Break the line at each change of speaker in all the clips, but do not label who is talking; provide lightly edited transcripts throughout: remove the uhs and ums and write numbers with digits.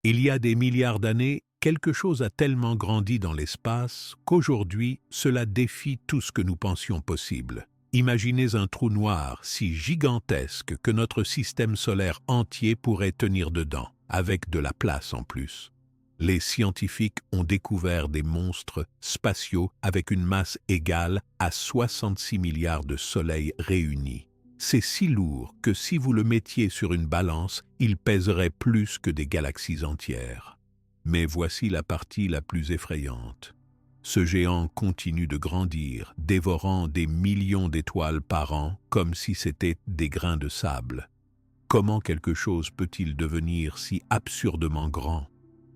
Il y a des milliards d'années, quelque chose a tellement grandi dans l'espace qu'aujourd'hui, cela défie tout ce que nous pensions possible. Imaginez un trou noir si gigantesque que notre système solaire entier pourrait tenir dedans, avec de la place en plus. Les scientifiques ont découvert des monstres spatiaux avec une masse égale à 66 milliards de soleils réunis. C'est si lourd que si vous le mettiez sur une balance, il pèserait plus que des galaxies entières. Mais voici la partie la plus effrayante. Ce géant continue de grandir, dévorant des millions d'étoiles par an, comme si c'était des grains de sable. Comment quelque chose peut-il devenir si absurdement grand?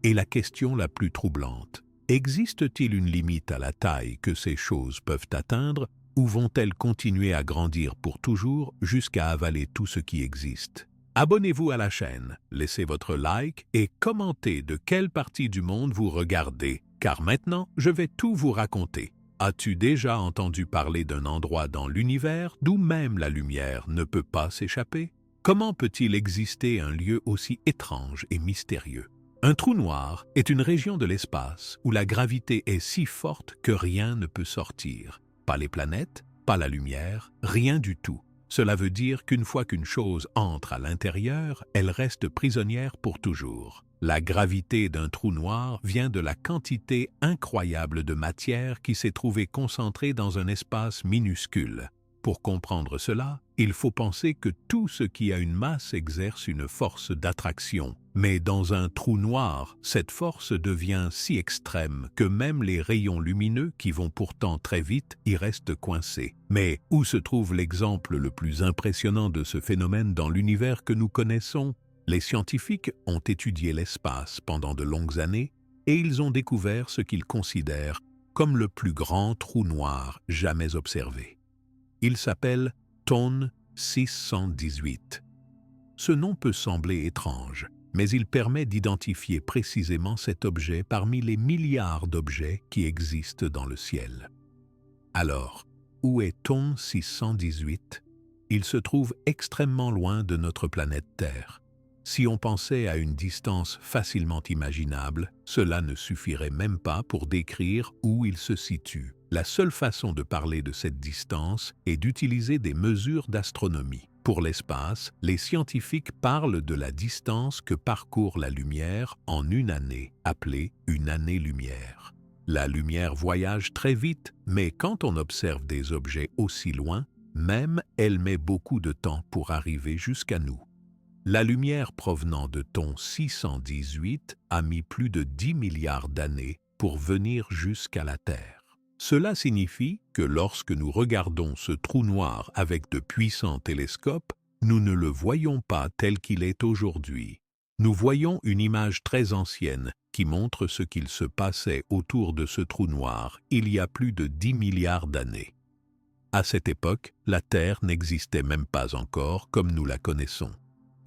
Et la question la plus troublante, existe-t-il une limite à la taille que ces choses peuvent atteindre, ou vont-elles continuer à grandir pour toujours jusqu'à avaler tout ce qui existe? Abonnez-vous à la chaîne, laissez votre like et commentez de quelle partie du monde vous regardez, car maintenant je vais tout vous raconter. As-tu déjà entendu parler d'un endroit dans l'univers d'où même la lumière ne peut pas s'échapper? Comment peut-il exister un lieu aussi étrange et mystérieux? Un trou noir est une région de l'espace où la gravité est si forte que rien ne peut sortir. Pas les planètes, pas la lumière, rien du tout. Cela veut dire qu'une fois qu'une chose entre à l'intérieur, elle reste prisonnière pour toujours. La gravité d'un trou noir vient de la quantité incroyable de matière qui s'est trouvée concentrée dans un espace minuscule. Pour comprendre cela, il faut penser que tout ce qui a une masse exerce une force d'attraction. Mais dans un trou noir, cette force devient si extrême que même les rayons lumineux, qui vont pourtant très vite, y restent coincés. Mais où se trouve l'exemple le plus impressionnant de ce phénomène dans l'univers que nous connaissons? Les scientifiques ont étudié l'espace pendant de longues années et ils ont découvert ce qu'ils considèrent comme le plus grand trou noir jamais observé. Il s'appelle TON 618. Ce nom peut sembler étrange, mais il permet d'identifier précisément cet objet parmi les milliards d'objets qui existent dans le ciel. Alors, où est TON 618? Il se trouve extrêmement loin de notre planète Terre. Si on pensait à une distance facilement imaginable, cela ne suffirait même pas pour décrire où il se situe. La seule façon de parler de cette distance est d'utiliser des mesures d'astronomie. Pour l'espace, les scientifiques parlent de la distance que parcourt la lumière en une année, appelée une année-lumière. La lumière voyage très vite, mais quand on observe des objets aussi loin, même elle met beaucoup de temps pour arriver jusqu'à nous. La lumière provenant de TON 618 a mis plus de 10 milliards d'années pour venir jusqu'à la Terre. Cela signifie que lorsque nous regardons ce trou noir avec de puissants télescopes, nous ne le voyons pas tel qu'il est aujourd'hui. Nous voyons une image très ancienne qui montre ce qu'il se passait autour de ce trou noir il y a plus de 10 milliards d'années. À cette époque, la Terre n'existait même pas encore comme nous la connaissons.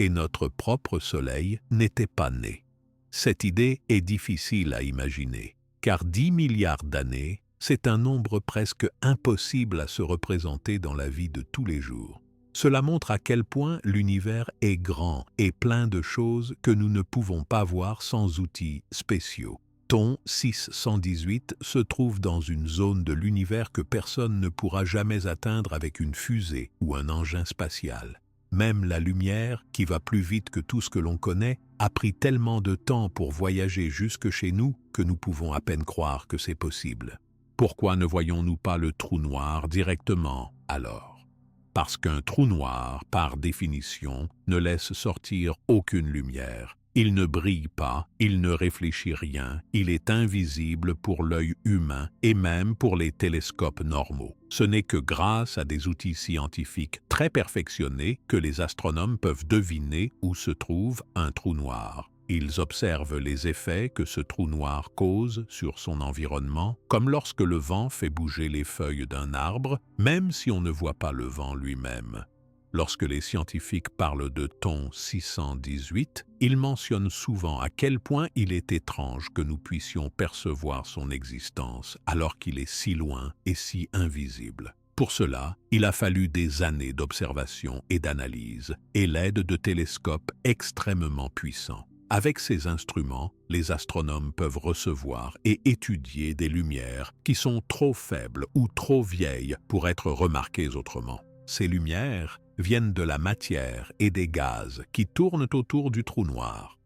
Et notre propre Soleil n'était pas né. Cette idée est difficile à imaginer, car 10 milliards d'années, c'est un nombre presque impossible à se représenter dans la vie de tous les jours. Cela montre à quel point l'univers est grand et plein de choses que nous ne pouvons pas voir sans outils spéciaux. TON 618 se trouve dans une zone de l'univers que personne ne pourra jamais atteindre avec une fusée ou un engin spatial. Même la lumière, qui va plus vite que tout ce que l'on connaît, a pris tellement de temps pour voyager jusque chez nous que nous pouvons à peine croire que c'est possible. Pourquoi ne voyons-nous pas le trou noir directement alors? Parce qu'un trou noir, par définition, ne laisse sortir aucune lumière. Il ne brille pas, il ne réfléchit rien, il est invisible pour l'œil humain et même pour les télescopes normaux. Ce n'est que grâce à des outils scientifiques très perfectionnés que les astronomes peuvent deviner où se trouve un trou noir. Ils observent les effets que ce trou noir cause sur son environnement, comme lorsque le vent fait bouger les feuilles d'un arbre, même si on ne voit pas le vent lui-même. Lorsque les scientifiques parlent de TON 618, ils mentionnent souvent à quel point il est étrange que nous puissions percevoir son existence alors qu'il est si loin et si invisible. Pour cela, il a fallu des années d'observation et d'analyse et l'aide de télescopes extrêmement puissants. Avec ces instruments, les astronomes peuvent recevoir et étudier des lumières qui sont trop faibles ou trop vieilles pour être remarquées autrement. Ces lumières viennent de la matière et des gaz qui tournent autour du trou noir.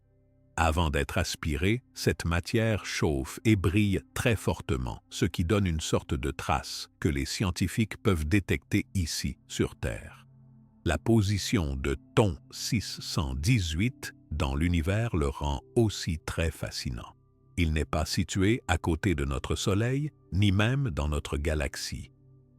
Avant d'être aspirée, cette matière chauffe et brille très fortement, ce qui donne une sorte de trace que les scientifiques peuvent détecter ici, sur Terre. La position de Thon 618 dans l'univers le rend aussi très fascinant. Il n'est pas situé à côté de notre Soleil, ni même dans notre galaxie.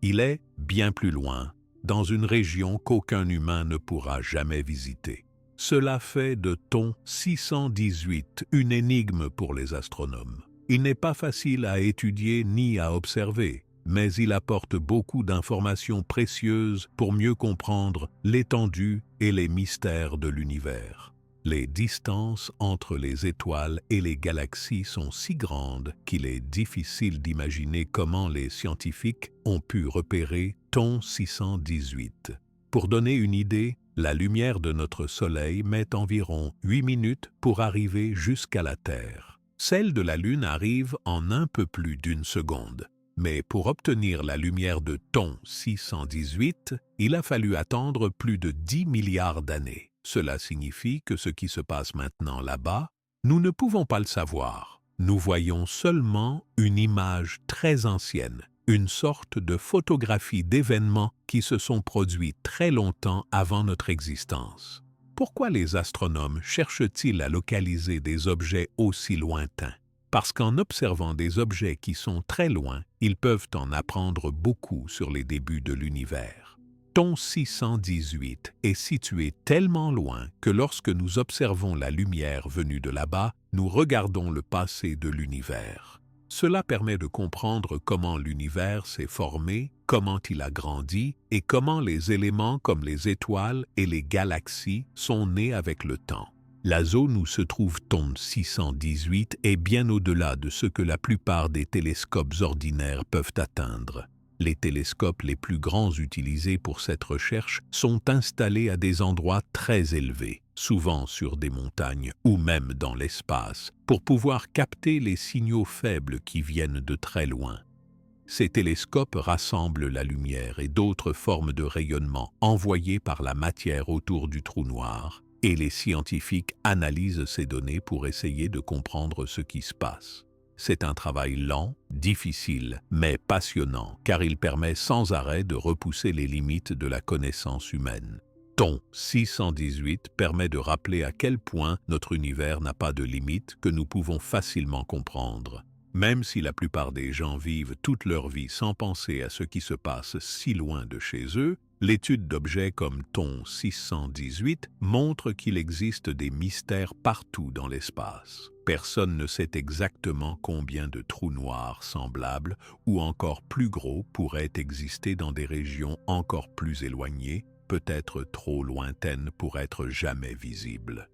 Il est bien plus loin, dans une région qu'aucun humain ne pourra jamais visiter. Cela fait de Thon 618 une énigme pour les astronomes. Il n'est pas facile à étudier ni à observer, mais il apporte beaucoup d'informations précieuses pour mieux comprendre l'étendue et les mystères de l'univers. Les distances entre les étoiles et les galaxies sont si grandes qu'il est difficile d'imaginer comment les scientifiques ont pu repérer Thon 618. Pour donner une idée, la lumière de notre Soleil met environ 8 minutes pour arriver jusqu'à la Terre. Celle de la Lune arrive en un peu plus d'une seconde. Mais pour obtenir la lumière de Thon 618, il a fallu attendre plus de 10 milliards d'années. Cela signifie que ce qui se passe maintenant là-bas, nous ne pouvons pas le savoir. Nous voyons seulement une image très ancienne, une sorte de photographie d'événements qui se sont produits très longtemps avant notre existence. Pourquoi les astronomes cherchent-ils à localiser des objets aussi lointains? Parce qu'en observant des objets qui sont très loin, ils peuvent en apprendre beaucoup sur les débuts de l'univers. Thon 618 est situé tellement loin que lorsque nous observons la lumière venue de là-bas, nous regardons le passé de l'univers. Cela permet de comprendre comment l'univers s'est formé, comment il a grandi et comment les éléments comme les étoiles et les galaxies sont nés avec le temps. La zone où se trouve Thon 618 est bien au-delà de ce que la plupart des télescopes ordinaires peuvent atteindre. Les télescopes les plus grands utilisés pour cette recherche sont installés à des endroits très élevés, souvent sur des montagnes ou même dans l'espace, pour pouvoir capter les signaux faibles qui viennent de très loin. Ces télescopes rassemblent la lumière et d'autres formes de rayonnement envoyées par la matière autour du trou noir, et les scientifiques analysent ces données pour essayer de comprendre ce qui se passe. C'est un travail lent, difficile, mais passionnant, car il permet sans arrêt de repousser les limites de la connaissance humaine. Thon 618 permet de rappeler à quel point notre univers n'a pas de limites que nous pouvons facilement comprendre. Même si la plupart des gens vivent toute leur vie sans penser à ce qui se passe si loin de chez eux, l'étude d'objets comme Thon 618 montre qu'il existe des mystères partout dans l'espace. Personne ne sait exactement combien de trous noirs semblables ou encore plus gros pourraient exister dans des régions encore plus éloignées, peut-être trop lointaines pour être jamais visibles.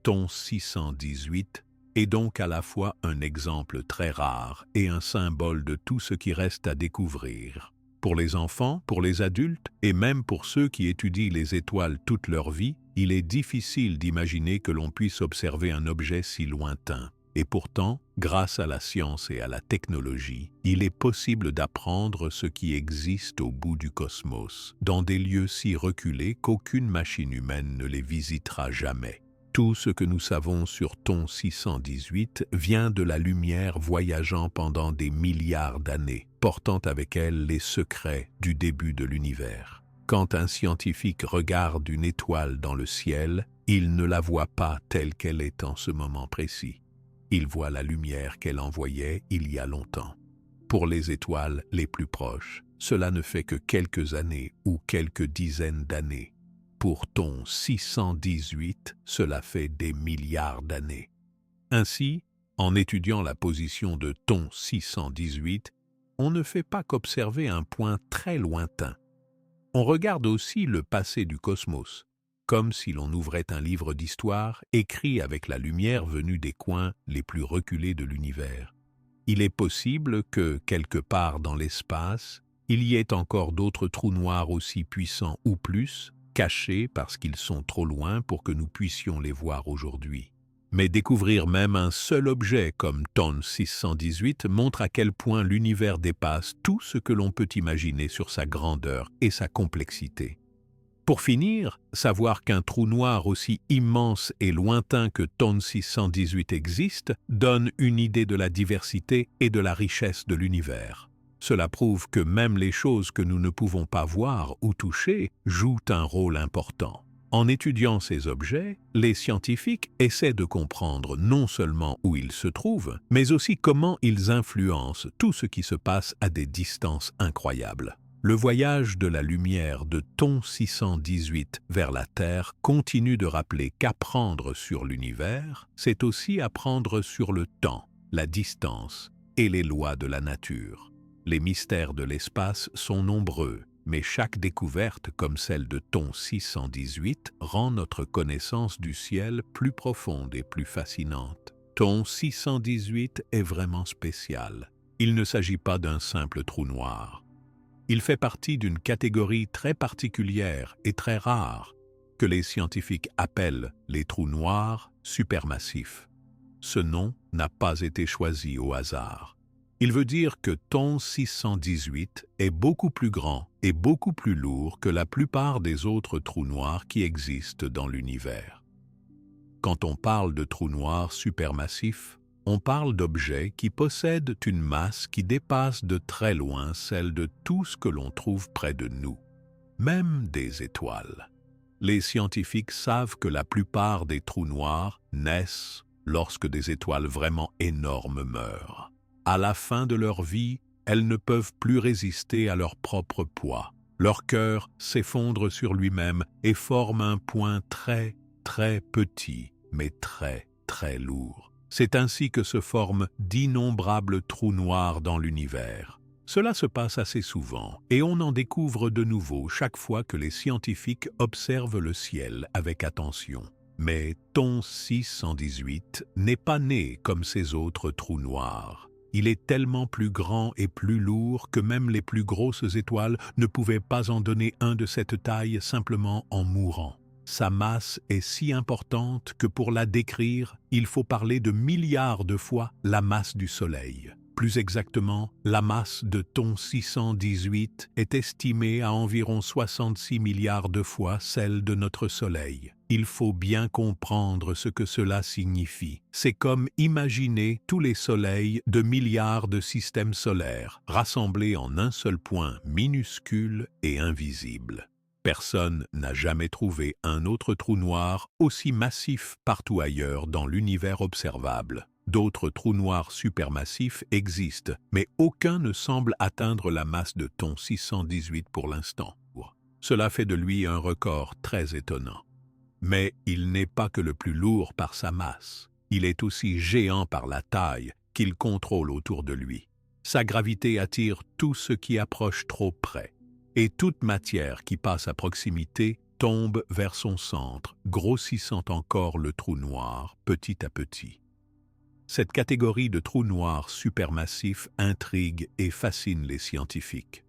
Thon 618 est donc à la fois un exemple très rare et un symbole de tout ce qui reste à découvrir. Pour les enfants, pour les adultes et même pour ceux qui étudient les étoiles toute leur vie, il est difficile d'imaginer que l'on puisse observer un objet si lointain. Et pourtant, grâce à la science et à la technologie, il est possible d'apprendre ce qui existe au bout du cosmos, dans des lieux si reculés qu'aucune machine humaine ne les visitera jamais. Tout ce que nous savons sur Thon 618 vient de la lumière voyageant pendant des milliards d'années, portant avec elle les secrets du début de l'univers. Quand un scientifique regarde une étoile dans le ciel, il ne la voit pas telle qu'elle est en ce moment précis. Il voit la lumière qu'elle envoyait il y a longtemps. Pour les étoiles les plus proches, cela ne fait que quelques années ou quelques dizaines d'années. Pour Thon 618, cela fait des milliards d'années. Ainsi, en étudiant la position de Thon 618, on ne fait pas qu'observer un point très lointain. On regarde aussi le passé du cosmos, comme si l'on ouvrait un livre d'histoire écrit avec la lumière venue des coins les plus reculés de l'univers. Il est possible que, quelque part dans l'espace, il y ait encore d'autres trous noirs aussi puissants ou plus, cachés parce qu'ils sont trop loin pour que nous puissions les voir aujourd'hui. Mais découvrir même un seul objet comme TON 618 montre à quel point l'univers dépasse tout ce que l'on peut imaginer sur sa grandeur et sa complexité. Pour finir, savoir qu'un trou noir aussi immense et lointain que TON 618 existe donne une idée de la diversité et de la richesse de l'univers. Cela prouve que même les choses que nous ne pouvons pas voir ou toucher jouent un rôle important. En étudiant ces objets, les scientifiques essaient de comprendre non seulement où ils se trouvent, mais aussi comment ils influencent tout ce qui se passe à des distances incroyables. Le voyage de la lumière de TON 618 vers la Terre continue de rappeler qu'apprendre sur l'univers, c'est aussi apprendre sur le temps, la distance et les lois de la nature. Les mystères de l'espace sont nombreux, mais chaque découverte, comme celle de TON 618, rend notre connaissance du ciel plus profonde et plus fascinante. TON 618 est vraiment spécial. Il ne s'agit pas d'un simple trou noir. Il fait partie d'une catégorie très particulière et très rare que les scientifiques appellent les trous noirs supermassifs. Ce nom n'a pas été choisi au hasard. Il veut dire que TON 618 est beaucoup plus grand et beaucoup plus lourd que la plupart des autres trous noirs qui existent dans l'univers. Quand on parle de trous noirs supermassifs, on parle d'objets qui possèdent une masse qui dépasse de très loin celle de tout ce que l'on trouve près de nous, même des étoiles. Les scientifiques savent que la plupart des trous noirs naissent lorsque des étoiles vraiment énormes meurent. À la fin de leur vie, elles ne peuvent plus résister à leur propre poids. Leur cœur s'effondre sur lui-même et forme un point très, très petit, mais très, très lourd. C'est ainsi que se forment d'innombrables trous noirs dans l'univers. Cela se passe assez souvent et on en découvre de nouveau chaque fois que les scientifiques observent le ciel avec attention. Mais TON 618 n'est pas né comme ces autres trous noirs. Il est tellement plus grand et plus lourd que même les plus grosses étoiles ne pouvaient pas en donner un de cette taille simplement en mourant. Sa masse est si importante que pour la décrire, il faut parler de milliards de fois la masse du Soleil. Plus exactement, la masse de TON 618 est estimée à environ 66 milliards de fois celle de notre Soleil. Il faut bien comprendre ce que cela signifie. C'est comme imaginer tous les soleils de milliards de systèmes solaires, rassemblés en un seul point minuscule et invisible. Personne n'a jamais trouvé un autre trou noir aussi massif partout ailleurs dans l'univers observable. D'autres trous noirs supermassifs existent, mais aucun ne semble atteindre la masse de TON 618 pour l'instant. Cela fait de lui un record très étonnant. Mais il n'est pas que le plus lourd par sa masse. Il est aussi géant par la taille qu'il contrôle autour de lui. Sa gravité attire tout ce qui approche trop près. Et toute matière qui passe à proximité tombe vers son centre, grossissant encore le trou noir petit à petit. Cette catégorie de trous noirs supermassifs intrigue et fascine les scientifiques.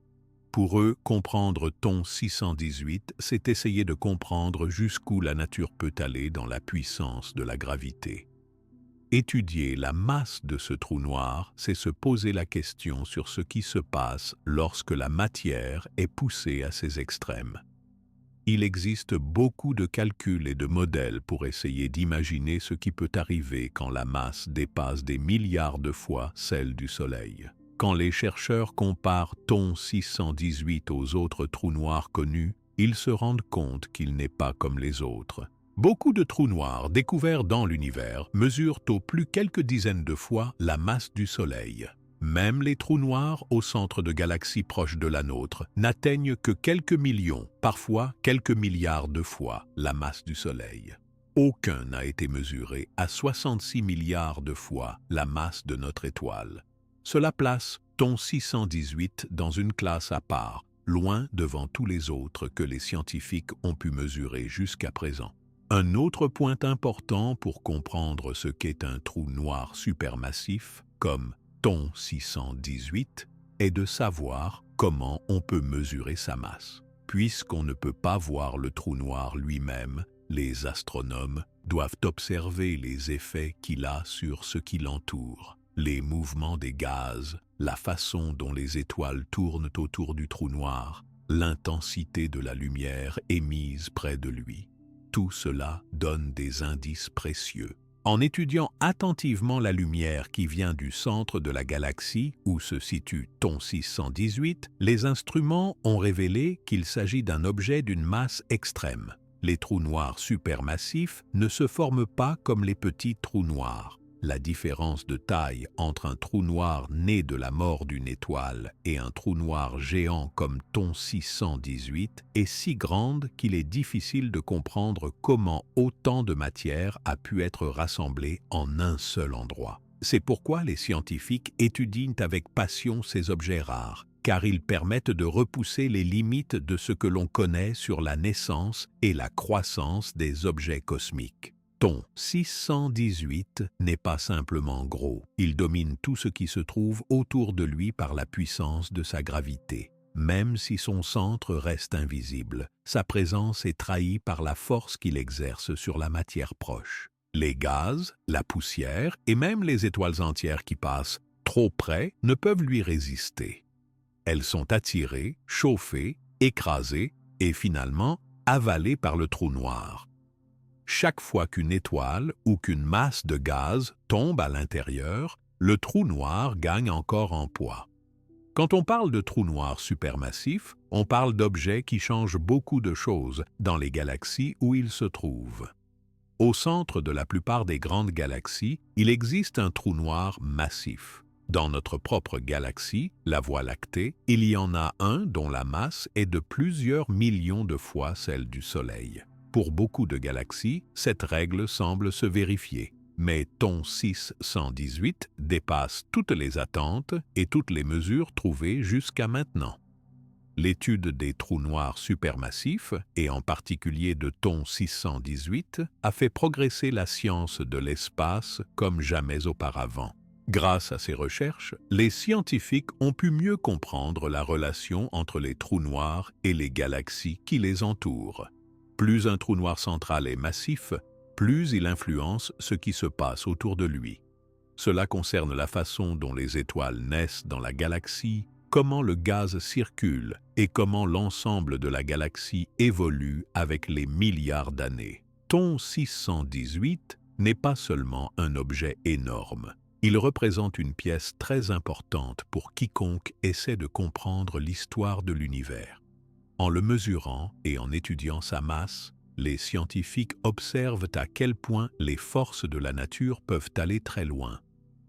Pour eux, comprendre TON 618, c'est essayer de comprendre jusqu'où la nature peut aller dans la puissance de la gravité. Étudier la masse de ce trou noir, c'est se poser la question sur ce qui se passe lorsque la matière est poussée à ses extrêmes. Il existe beaucoup de calculs et de modèles pour essayer d'imaginer ce qui peut arriver quand la masse dépasse des milliards de fois celle du Soleil. Quand les chercheurs comparent TON 618 aux autres trous noirs connus, ils se rendent compte qu'il n'est pas comme les autres. Beaucoup de trous noirs découverts dans l'univers mesurent au plus quelques dizaines de fois la masse du Soleil. Même les trous noirs au centre de galaxies proches de la nôtre n'atteignent que quelques millions, parfois quelques milliards de fois la masse du Soleil. Aucun n'a été mesuré à 66 milliards de fois la masse de notre étoile. Cela place TON 618 dans une classe à part, loin devant tous les autres que les scientifiques ont pu mesurer jusqu'à présent. Un autre point important pour comprendre ce qu'est un trou noir supermassif, comme TON 618, est de savoir comment on peut mesurer sa masse. Puisqu'on ne peut pas voir le trou noir lui-même, Les astronomes doivent observer les effets qu'il a sur ce qui l'entoure, les mouvements des gaz, la façon dont les étoiles tournent autour du trou noir, l'intensité de la lumière émise près de lui. Tout cela donne des indices précieux. En étudiant attentivement la lumière qui vient du centre de la galaxie où se situe Thon 618, les instruments ont révélé qu'il s'agit d'un objet d'une masse extrême. Les trous noirs supermassifs ne se forment pas comme les petits trous noirs. La différence de taille entre un trou noir né de la mort d'une étoile et un trou noir géant comme Thon 618 est si grande qu'il est difficile de comprendre comment autant de matière a pu être rassemblée en un seul endroit. C'est pourquoi les scientifiques étudient avec passion ces objets rares, car ils permettent de repousser les limites de ce que l'on connaît sur la naissance et la croissance des objets cosmiques. Thon 618 n'est pas simplement gros, il domine tout ce qui se trouve autour de lui par la puissance de sa gravité. Même si son centre reste invisible, sa présence est trahie par la force qu'il exerce sur la matière proche. Les gaz, la poussière et même les étoiles entières qui passent trop près ne peuvent lui résister. Elles sont attirées, chauffées, écrasées et finalement avalées par le trou noir. Chaque fois qu'une étoile ou qu'une masse de gaz tombe à l'intérieur, le trou noir gagne encore en poids. Quand on parle de trous noirs supermassifs, on parle d'objets qui changent beaucoup de choses dans les galaxies où ils se trouvent. Au centre de la plupart des grandes galaxies, il existe un trou noir massif. Dans notre propre galaxie, la Voie lactée, il y en a un dont la masse est de plusieurs millions de fois celle du Soleil. Pour beaucoup de galaxies, cette règle semble se vérifier, mais Thon 618 dépasse toutes les attentes et toutes les mesures trouvées jusqu'à maintenant. L'étude des trous noirs supermassifs, et en particulier de Thon 618, a fait progresser la science de l'espace comme jamais auparavant. Grâce à ces recherches, les scientifiques ont pu mieux comprendre la relation entre les trous noirs et les galaxies qui les entourent. Plus un trou noir central est massif, plus il influence ce qui se passe autour de lui. Cela concerne la façon dont les étoiles naissent dans la galaxie, comment le gaz circule et comment l'ensemble de la galaxie évolue avec les milliards d'années. Thon 618 n'est pas seulement un objet énorme. Il représente une pièce très importante pour quiconque essaie de comprendre l'histoire de l'univers. En le mesurant et en étudiant sa masse, les scientifiques observent à quel point les forces de la nature peuvent aller très loin,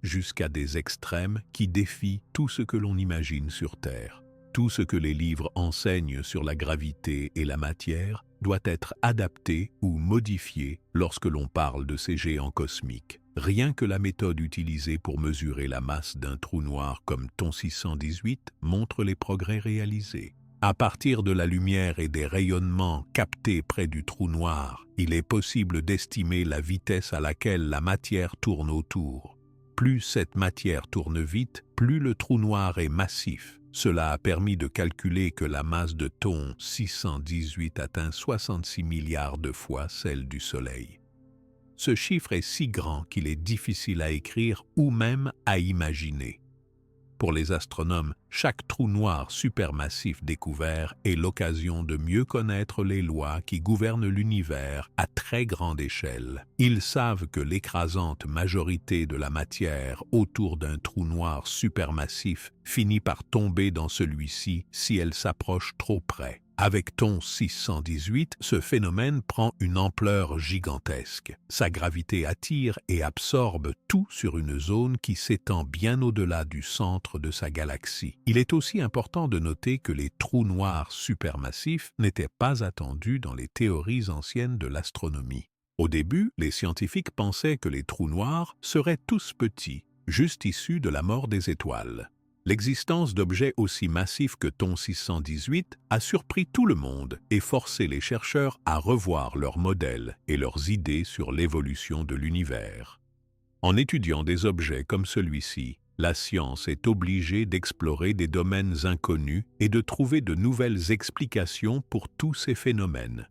jusqu'à des extrêmes qui défient tout ce que l'on imagine sur Terre. Tout ce que les livres enseignent sur la gravité et la matière doit être adapté ou modifié lorsque l'on parle de ces géants cosmiques. Rien que la méthode utilisée pour mesurer la masse d'un trou noir comme Thon 618 montre les progrès réalisés. À partir de la lumière et des rayonnements captés près du trou noir, il est possible d'estimer la vitesse à laquelle la matière tourne autour. Plus cette matière tourne vite, plus le trou noir est massif. Cela a permis de calculer que la masse de Thon 618 atteint 66 milliards de fois celle du Soleil. Ce chiffre est si grand qu'il est difficile à écrire ou même à imaginer. Pour les astronomes, chaque trou noir supermassif découvert est l'occasion de mieux connaître les lois qui gouvernent l'univers à très grande échelle. Ils savent que l'écrasante majorité de la matière autour d'un trou noir supermassif finit par tomber dans celui-ci si elle s'approche trop près. Avec Thon 618, ce phénomène prend une ampleur gigantesque. Sa gravité attire et absorbe tout sur une zone qui s'étend bien au-delà du centre de sa galaxie. Il est aussi important de noter que les trous noirs supermassifs n'étaient pas attendus dans les théories anciennes de l'astronomie. Au début, les scientifiques pensaient que les trous noirs seraient tous petits, juste issus de la mort des étoiles. L'existence d'objets aussi massifs que Thon 618 a surpris tout le monde et forcé les chercheurs à revoir leurs modèles et leurs idées sur l'évolution de l'univers. En étudiant des objets comme celui-ci, la science est obligée d'explorer des domaines inconnus et de trouver de nouvelles explications pour tous ces phénomènes.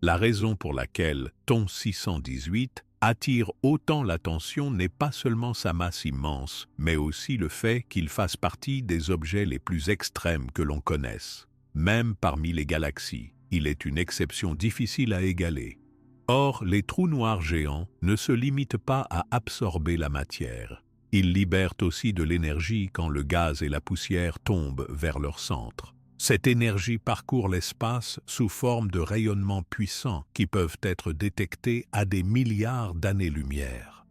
La raison pour laquelle TON 618 attire autant l'attention n'est pas seulement sa masse immense, mais aussi le fait qu'il fasse partie des objets les plus extrêmes que l'on connaisse. Même parmi les galaxies, il est une exception difficile à égaler. Or, les trous noirs géants ne se limitent pas à absorber la matière. Ils libèrent aussi de l'énergie quand le gaz et la poussière tombent vers leur centre. Cette énergie parcourt l'espace sous forme de rayonnements puissants qui peuvent être détectés à des milliards d'années-lumière.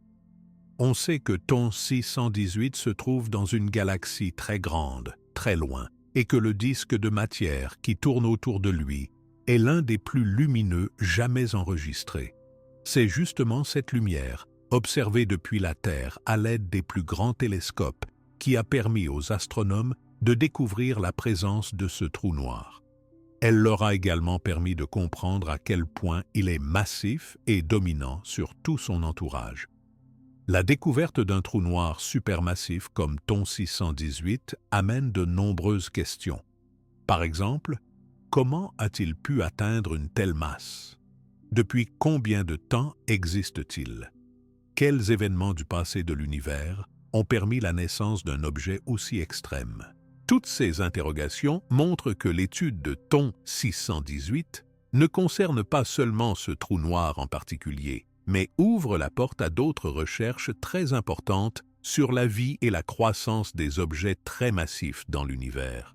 On sait que TON 618 se trouve dans une galaxie très grande, très loin, et que le disque de matière qui tourne autour de lui est l'un des plus lumineux jamais enregistrés. C'est justement cette lumière, observée depuis la Terre à l'aide des plus grands télescopes, qui a permis aux astronomes de découvrir la présence de ce trou noir. Elle leur a également permis de comprendre à quel point il est massif et dominant sur tout son entourage. La découverte d'un trou noir supermassif comme TON 618 amène de nombreuses questions. Par exemple, comment a-t-il pu atteindre une telle masse? Depuis combien de temps existe-t-il? Quels événements du passé de l'univers ont permis la naissance d'un objet aussi extrême? Toutes ces interrogations montrent que l'étude de TON 618 ne concerne pas seulement ce trou noir en particulier, mais ouvre la porte à d'autres recherches très importantes sur la vie et la croissance des objets très massifs dans l'univers.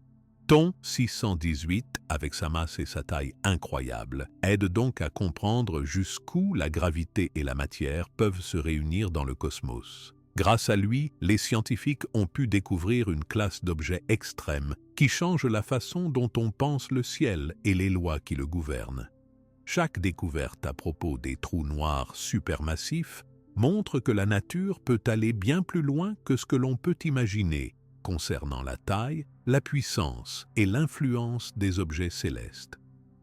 TON 618, avec sa masse et sa taille incroyables, aide donc à comprendre jusqu'où la gravité et la matière peuvent se réunir dans le cosmos. Grâce à lui, les scientifiques ont pu découvrir une classe d'objets extrêmes qui change la façon dont on pense le ciel et les lois qui le gouvernent. Chaque découverte à propos des trous noirs supermassifs montre que la nature peut aller bien plus loin que ce que l'on peut imaginer concernant la taille, la puissance et l'influence des objets célestes.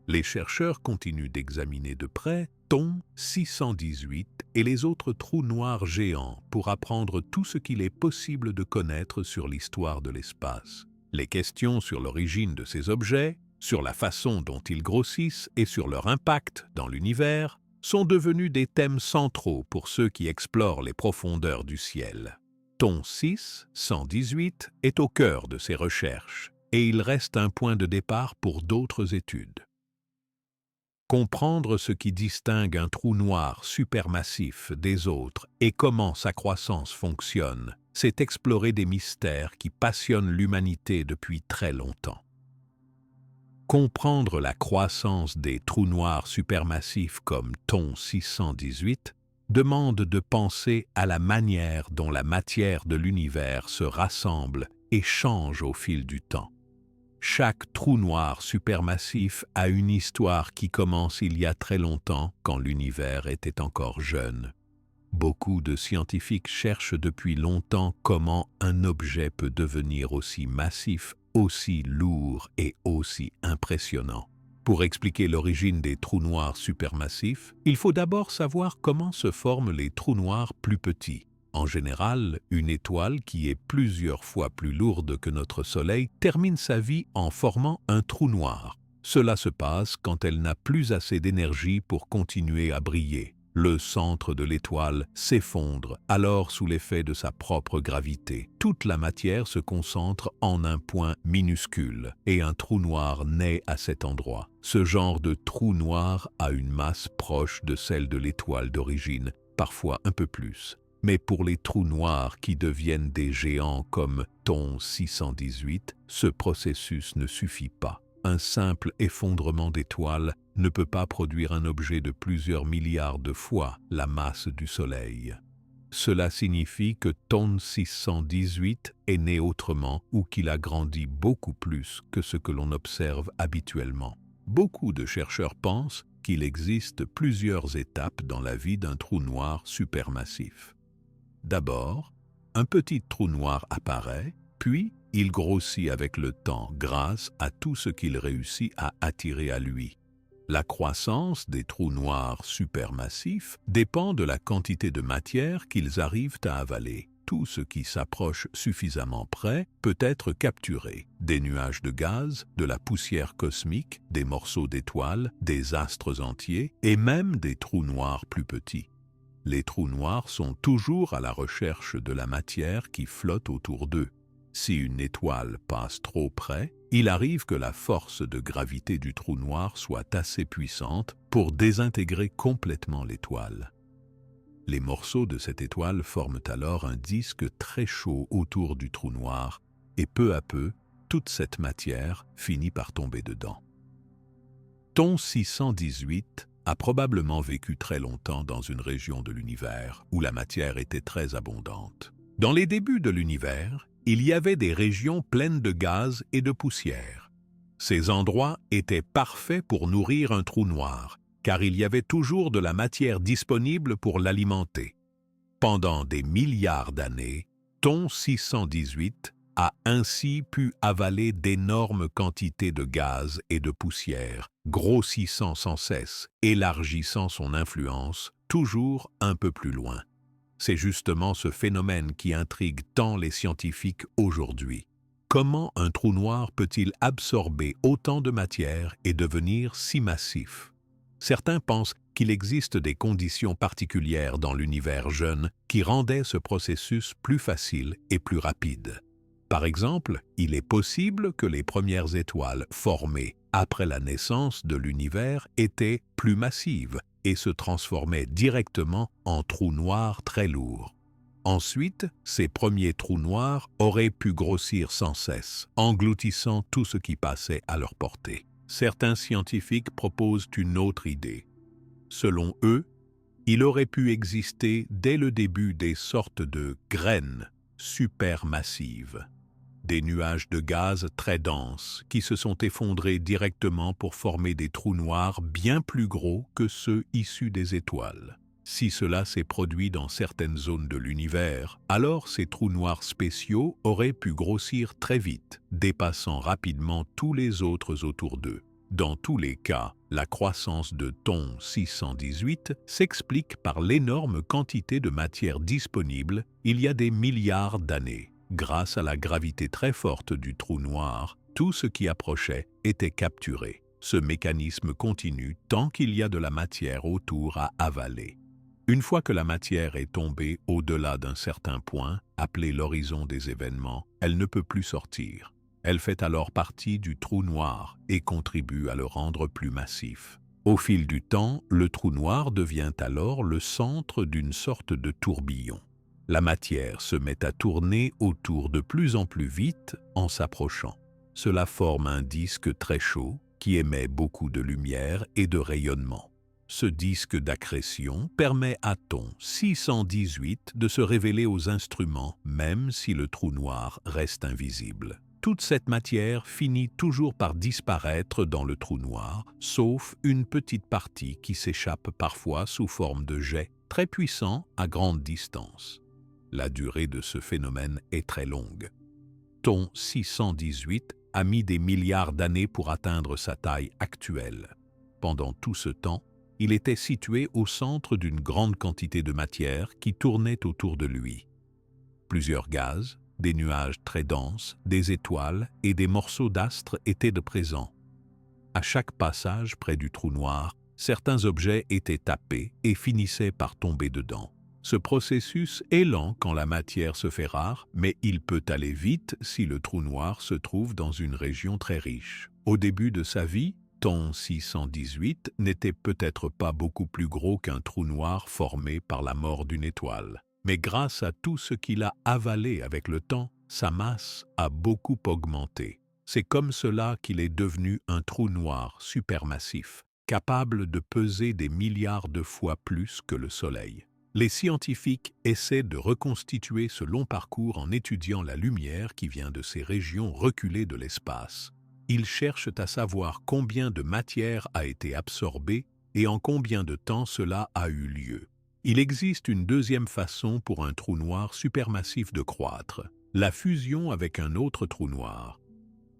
Les chercheurs continuent d'examiner de près TON 618 et les autres trous noirs géants pour apprendre tout ce qu'il est possible de connaître sur l'histoire de l'espace. Les questions sur l'origine de ces objets, sur la façon dont ils grossissent et sur leur impact dans l'univers sont devenus des thèmes centraux pour ceux qui explorent les profondeurs du ciel. TON 618 est au cœur de ces recherches et il reste un point de départ pour d'autres études. Comprendre ce qui distingue un trou noir supermassif des autres et comment sa croissance fonctionne, c'est explorer des mystères qui passionnent l'humanité depuis très longtemps. Comprendre la croissance des trous noirs supermassifs comme TON 618 demande de penser à la manière dont la matière de l'univers se rassemble et change au fil du temps. Chaque trou noir supermassif a une histoire qui commence il y a très longtemps, quand l'univers était encore jeune. Beaucoup de scientifiques cherchent depuis longtemps comment un objet peut devenir aussi massif, aussi lourd et aussi impressionnant. Pour expliquer l'origine des trous noirs supermassifs, il faut d'abord savoir comment se forment les trous noirs plus petits. En général, une étoile qui est plusieurs fois plus lourde que notre Soleil termine sa vie en formant un trou noir. Cela se passe quand elle n'a plus assez d'énergie pour continuer à briller. Le centre de l'étoile s'effondre alors sous l'effet de sa propre gravité. Toute la matière se concentre en un point minuscule et un trou noir naît à cet endroit. Ce genre de trou noir a une masse proche de celle de l'étoile d'origine, parfois un peu plus. Mais pour les trous noirs qui deviennent des géants comme TON 618, ce processus ne suffit pas. Un simple effondrement d'étoiles ne peut pas produire un objet de plusieurs milliards de fois la masse du Soleil. Cela signifie que TON 618 est né autrement ou qu'il a grandi beaucoup plus que ce que l'on observe habituellement. Beaucoup de chercheurs pensent qu'il existe plusieurs étapes dans la vie d'un trou noir supermassif. D'abord, un petit trou noir apparaît, puis il grossit avec le temps grâce à tout ce qu'il réussit à attirer à lui. La croissance des trous noirs supermassifs dépend de la quantité de matière qu'ils arrivent à avaler. tout ce qui s'approche suffisamment près peut être capturé. Des nuages de gaz, de la poussière cosmique, des morceaux d'étoiles, des astres entiers et même des trous noirs plus petits. Les trous noirs sont toujours à la recherche de la matière qui flotte autour d'eux. Si une étoile passe trop près, il arrive que la force de gravité du trou noir soit assez puissante pour désintégrer complètement l'étoile. Les morceaux de cette étoile forment alors un disque très chaud autour du trou noir et peu à peu, toute cette matière finit par tomber dedans. Thon 618 a probablement vécu très longtemps dans une région de l'univers où la matière était très abondante. Dans les débuts de l'univers, il y avait des régions pleines de gaz et de poussière. Ces endroits étaient parfaits pour nourrir un trou noir, car il y avait toujours de la matière disponible pour l'alimenter. Pendant des milliards d'années, Thon 618 a ainsi pu avaler d'énormes quantités de gaz et de poussière, grossissant sans cesse, élargissant son influence, toujours un peu plus loin. C'est justement ce phénomène qui intrigue tant les scientifiques aujourd'hui. Comment un trou noir peut-il absorber autant de matière et devenir si massif? Certains pensent qu'il existe des conditions particulières dans l'univers jeune qui rendaient ce processus plus facile et plus rapide. Par exemple, il est possible que les premières étoiles formées après la naissance de l'univers étaient plus massives et se transformaient directement en trous noirs très lourds. Ensuite, ces premiers trous noirs auraient pu grossir sans cesse, engloutissant tout ce qui passait à leur portée. Certains scientifiques proposent une autre idée. Selon eux, il aurait pu exister dès le début des sortes de graines supermassives, des nuages de gaz très denses qui se sont effondrés directement pour former des trous noirs bien plus gros que ceux issus des étoiles. Si cela s'est produit dans certaines zones de l'univers, alors ces trous noirs spéciaux auraient pu grossir très vite, dépassant rapidement tous les autres autour d'eux. Dans tous les cas, la croissance de Thon 618 s'explique par l'énorme quantité de matière disponible il y a des milliards d'années. Grâce à la gravité très forte du trou noir, tout ce qui approchait était capturé. Ce mécanisme continue tant qu'il y a de la matière autour à avaler. Une fois que la matière est tombée au-delà d'un certain point, appelé l'horizon des événements, elle ne peut plus sortir. Elle fait alors partie du trou noir et contribue à le rendre plus massif. Au fil du temps, le trou noir devient alors le centre d'une sorte de tourbillon. La matière se met à tourner autour de plus en plus vite en s'approchant. Cela forme un disque très chaud qui émet beaucoup de lumière et de rayonnement. Ce disque d'accrétion permet à Thon 618 de se révéler aux instruments même si le trou noir reste invisible. Toute cette matière finit toujours par disparaître dans le trou noir, sauf une petite partie qui s'échappe parfois sous forme de jets très puissants à grande distance. La durée de ce phénomène est très longue. Thon 618 a mis des milliards d'années pour atteindre sa taille actuelle. Pendant tout ce temps, il était situé au centre d'une grande quantité de matière qui tournait autour de lui. Plusieurs gaz, des nuages très denses, des étoiles et des morceaux d'astres étaient de présents. À chaque passage près du trou noir, certains objets étaient tapés et finissaient par tomber dedans. Ce processus est lent quand la matière se fait rare, mais il peut aller vite si le trou noir se trouve dans une région très riche. Au début de sa vie, Thon 618 n'était peut-être pas beaucoup plus gros qu'un trou noir formé par la mort d'une étoile. Mais grâce à tout ce qu'il a avalé avec le temps, sa masse a beaucoup augmenté. C'est comme cela qu'il est devenu un trou noir supermassif, capable de peser des milliards de fois plus que le Soleil. Les scientifiques essaient de reconstituer ce long parcours en étudiant la lumière qui vient de ces régions reculées de l'espace. Ils cherchent à savoir combien de matière a été absorbée et en combien de temps cela a eu lieu. Il existe une deuxième façon pour un trou noir supermassif de croître, la fusion avec un autre trou noir.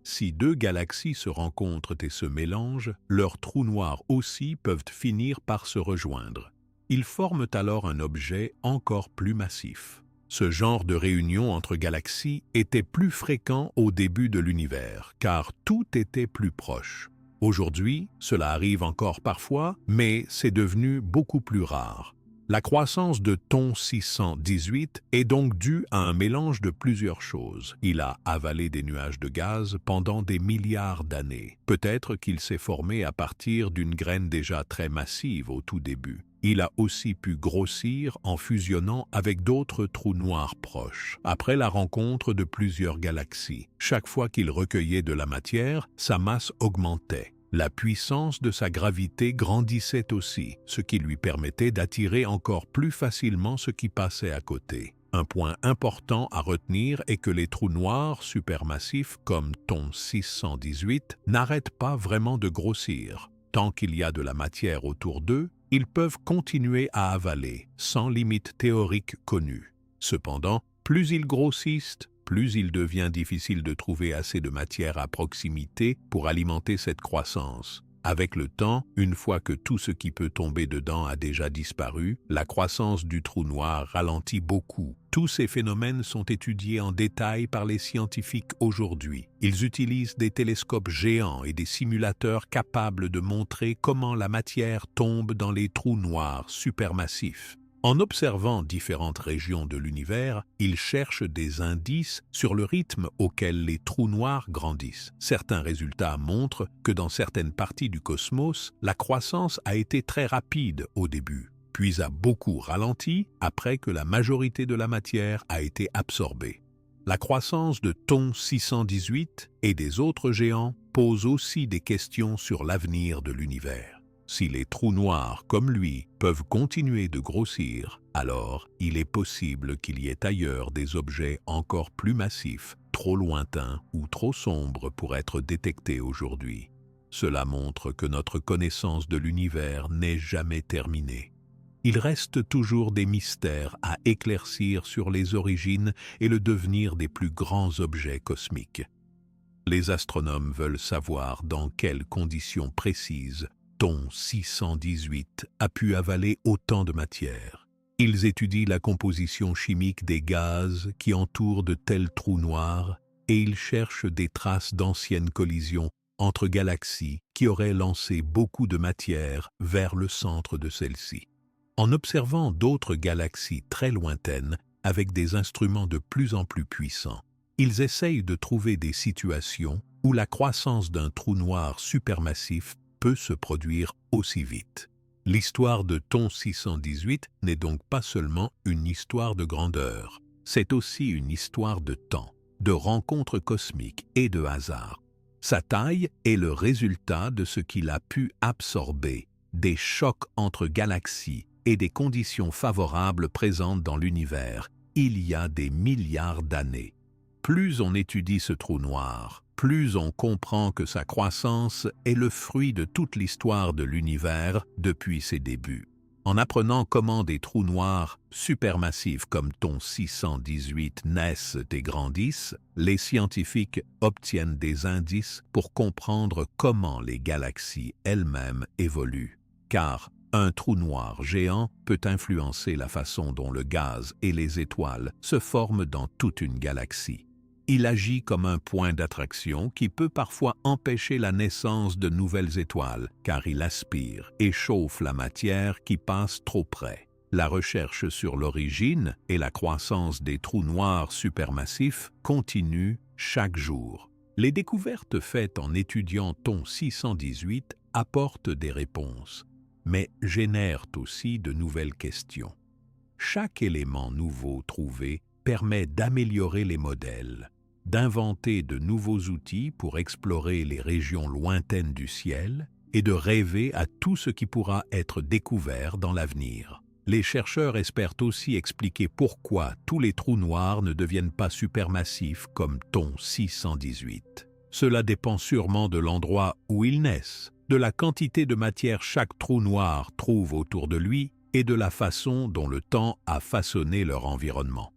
Si deux galaxies se rencontrent et se mélangent, leurs trous noirs aussi peuvent finir par se rejoindre. Ils forment alors un objet encore plus massif. Ce genre de réunion entre galaxies était plus fréquent au début de l'univers, car tout était plus proche. Aujourd'hui, cela arrive encore parfois, mais c'est devenu beaucoup plus rare. La croissance de Thon 618 est donc due à un mélange de plusieurs choses. Il a avalé des nuages de gaz pendant des milliards d'années. Peut-être qu'il s'est formé à partir d'une graine déjà très massive au tout début. Il a aussi pu grossir en fusionnant avec d'autres trous noirs proches, après la rencontre de plusieurs galaxies. Chaque fois qu'il recueillait de la matière, sa masse augmentait. La puissance de sa gravité grandissait aussi, ce qui lui permettait d'attirer encore plus facilement ce qui passait à côté. Un point important à retenir est que les trous noirs supermassifs comme Thon 618 n'arrêtent pas vraiment de grossir. Tant qu'il y a de la matière autour d'eux, ils peuvent continuer à avaler, sans limite théorique connue. Cependant, plus ils grossissent, plus il devient difficile de trouver assez de matière à proximité pour alimenter cette croissance. Avec le temps, une fois que tout ce qui peut tomber dedans a déjà disparu, la croissance du trou noir ralentit beaucoup. Tous ces phénomènes sont étudiés en détail par les scientifiques aujourd'hui. Ils utilisent des télescopes géants et des simulateurs capables de montrer comment la matière tombe dans les trous noirs supermassifs. En observant différentes régions de l'univers, ils cherchent des indices sur le rythme auquel les trous noirs grandissent. Certains résultats montrent que dans certaines parties du cosmos, la croissance a été très rapide au début, puis a beaucoup ralenti après que la majorité de la matière a été absorbée. La croissance de Thon 618 et des autres géants pose aussi des questions sur l'avenir de l'univers. Si les trous noirs, comme lui, peuvent continuer de grossir, alors il est possible qu'il y ait ailleurs des objets encore plus massifs, trop lointains ou trop sombres pour être détectés aujourd'hui. Cela montre que notre connaissance de l'univers n'est jamais terminée. Il reste toujours des mystères à éclaircir sur les origines et le devenir des plus grands objets cosmiques. Les astronomes veulent savoir dans quelles conditions précises Thon 618 a pu avaler autant de matière. Ils étudient la composition chimique des gaz qui entourent de tels trous noirs et ils cherchent des traces d'anciennes collisions entre galaxies qui auraient lancé beaucoup de matière vers le centre de celle-ci. En observant d'autres galaxies très lointaines avec des instruments de plus en plus puissants, ils essayent de trouver des situations où la croissance d'un trou noir supermassif peut se produire aussi vite. L'histoire de Thon 618 n'est donc pas seulement une histoire de grandeur, c'est aussi une histoire de temps, de rencontres cosmiques et de hasard. Sa taille est le résultat de ce qu'il a pu absorber, des chocs entre galaxies et des conditions favorables présentes dans l'univers il y a des milliards d'années. Plus on étudie ce trou noir, plus on comprend que sa croissance est le fruit de toute l'histoire de l'univers depuis ses débuts. En apprenant comment des trous noirs supermassifs comme Thon 618 naissent et grandissent, les scientifiques obtiennent des indices pour comprendre comment les galaxies elles-mêmes évoluent. Car un trou noir géant peut influencer la façon dont le gaz et les étoiles se forment dans toute une galaxie. Il agit comme un point d'attraction qui peut parfois empêcher la naissance de nouvelles étoiles, car il aspire et chauffe la matière qui passe trop près. La recherche sur l'origine et la croissance des trous noirs supermassifs continue chaque jour. Les découvertes faites en étudiant Thon 618 apportent des réponses, mais génèrent aussi de nouvelles questions. Chaque élément nouveau trouvé permet d'améliorer les modèles, d'inventer de nouveaux outils pour explorer les régions lointaines du ciel et de rêver à tout ce qui pourra être découvert dans l'avenir. Les chercheurs espèrent aussi expliquer pourquoi tous les trous noirs ne deviennent pas supermassifs comme Thon 618. Cela dépend sûrement de l'endroit où ils naissent, de la quantité de matière chaque trou noir trouve autour de lui et de la façon dont le temps a façonné leur environnement.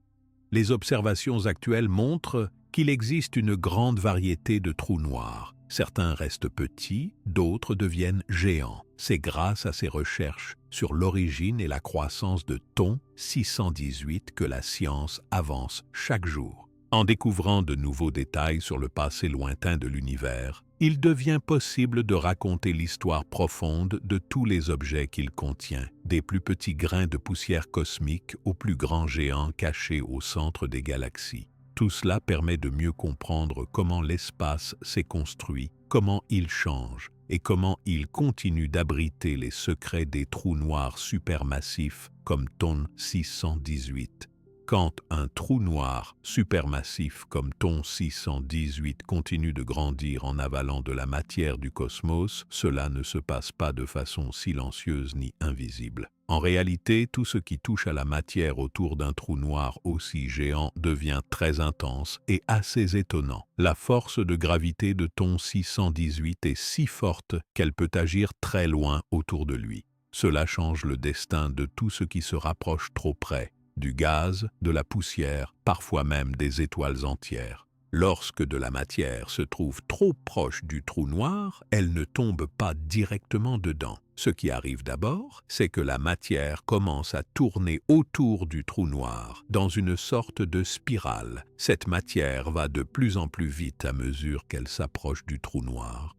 Les observations actuelles montrent qu'il existe une grande variété de trous noirs. Certains restent petits, d'autres deviennent géants. C'est grâce à ces recherches sur l'origine et la croissance de Thon 618 que la science avance chaque jour. En découvrant de nouveaux détails sur le passé lointain de l'univers, il devient possible de raconter l'histoire profonde de tous les objets qu'il contient, des plus petits grains de poussière cosmique aux plus grands géants cachés au centre des galaxies. Tout cela permet de mieux comprendre comment l'espace s'est construit, comment il change et comment il continue d'abriter les secrets des trous noirs supermassifs comme Thon 618. Quand un trou noir supermassif comme Thon 618 continue de grandir en avalant de la matière du cosmos, cela ne se passe pas de façon silencieuse ni invisible. En réalité, tout ce qui touche à la matière autour d'un trou noir aussi géant devient très intense et assez étonnant. La force de gravité de Thon 618 est si forte qu'elle peut agir très loin autour de lui. Cela change le destin de tout ce qui se rapproche trop près, du gaz, de la poussière, parfois même des étoiles entières. Lorsque de la matière se trouve trop proche du trou noir, elle ne tombe pas directement dedans. Ce qui arrive d'abord, c'est que la matière commence à tourner autour du trou noir, dans une sorte de spirale. Cette matière va de plus en plus vite à mesure qu'elle s'approche du trou noir.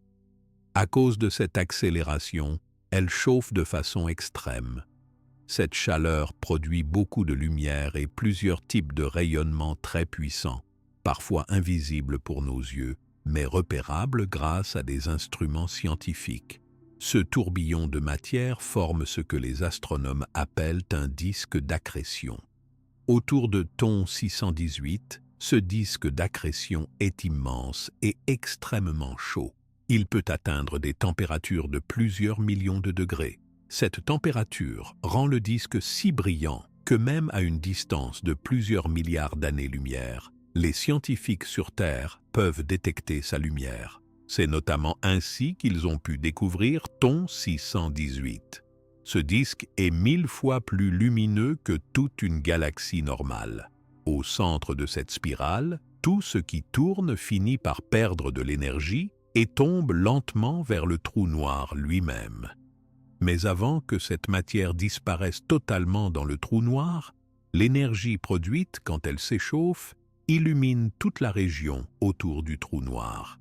À cause de cette accélération, elle chauffe de façon extrême. Cette chaleur produit beaucoup de lumière et plusieurs types de rayonnements très puissants, parfois invisibles pour nos yeux, mais repérables grâce à des instruments scientifiques. Ce tourbillon de matière forme ce que les astronomes appellent un disque d'accrétion. Autour de Thon 618, ce disque d'accrétion est immense et extrêmement chaud. Il peut atteindre des températures de plusieurs millions de degrés. Cette température rend le disque si brillant que même à une distance de plusieurs milliards d'années-lumière, les scientifiques sur Terre peuvent détecter sa lumière. C'est notamment ainsi qu'ils ont pu découvrir Thon 618. Ce disque est 1000 fois plus lumineux que toute une galaxie normale. Au centre de cette spirale, tout ce qui tourne finit par perdre de l'énergie et tombe lentement vers le trou noir lui-même. Mais avant que cette matière disparaisse totalement dans le trou noir, l'énergie produite quand elle s'échauffe illumine toute la région autour du trou noir.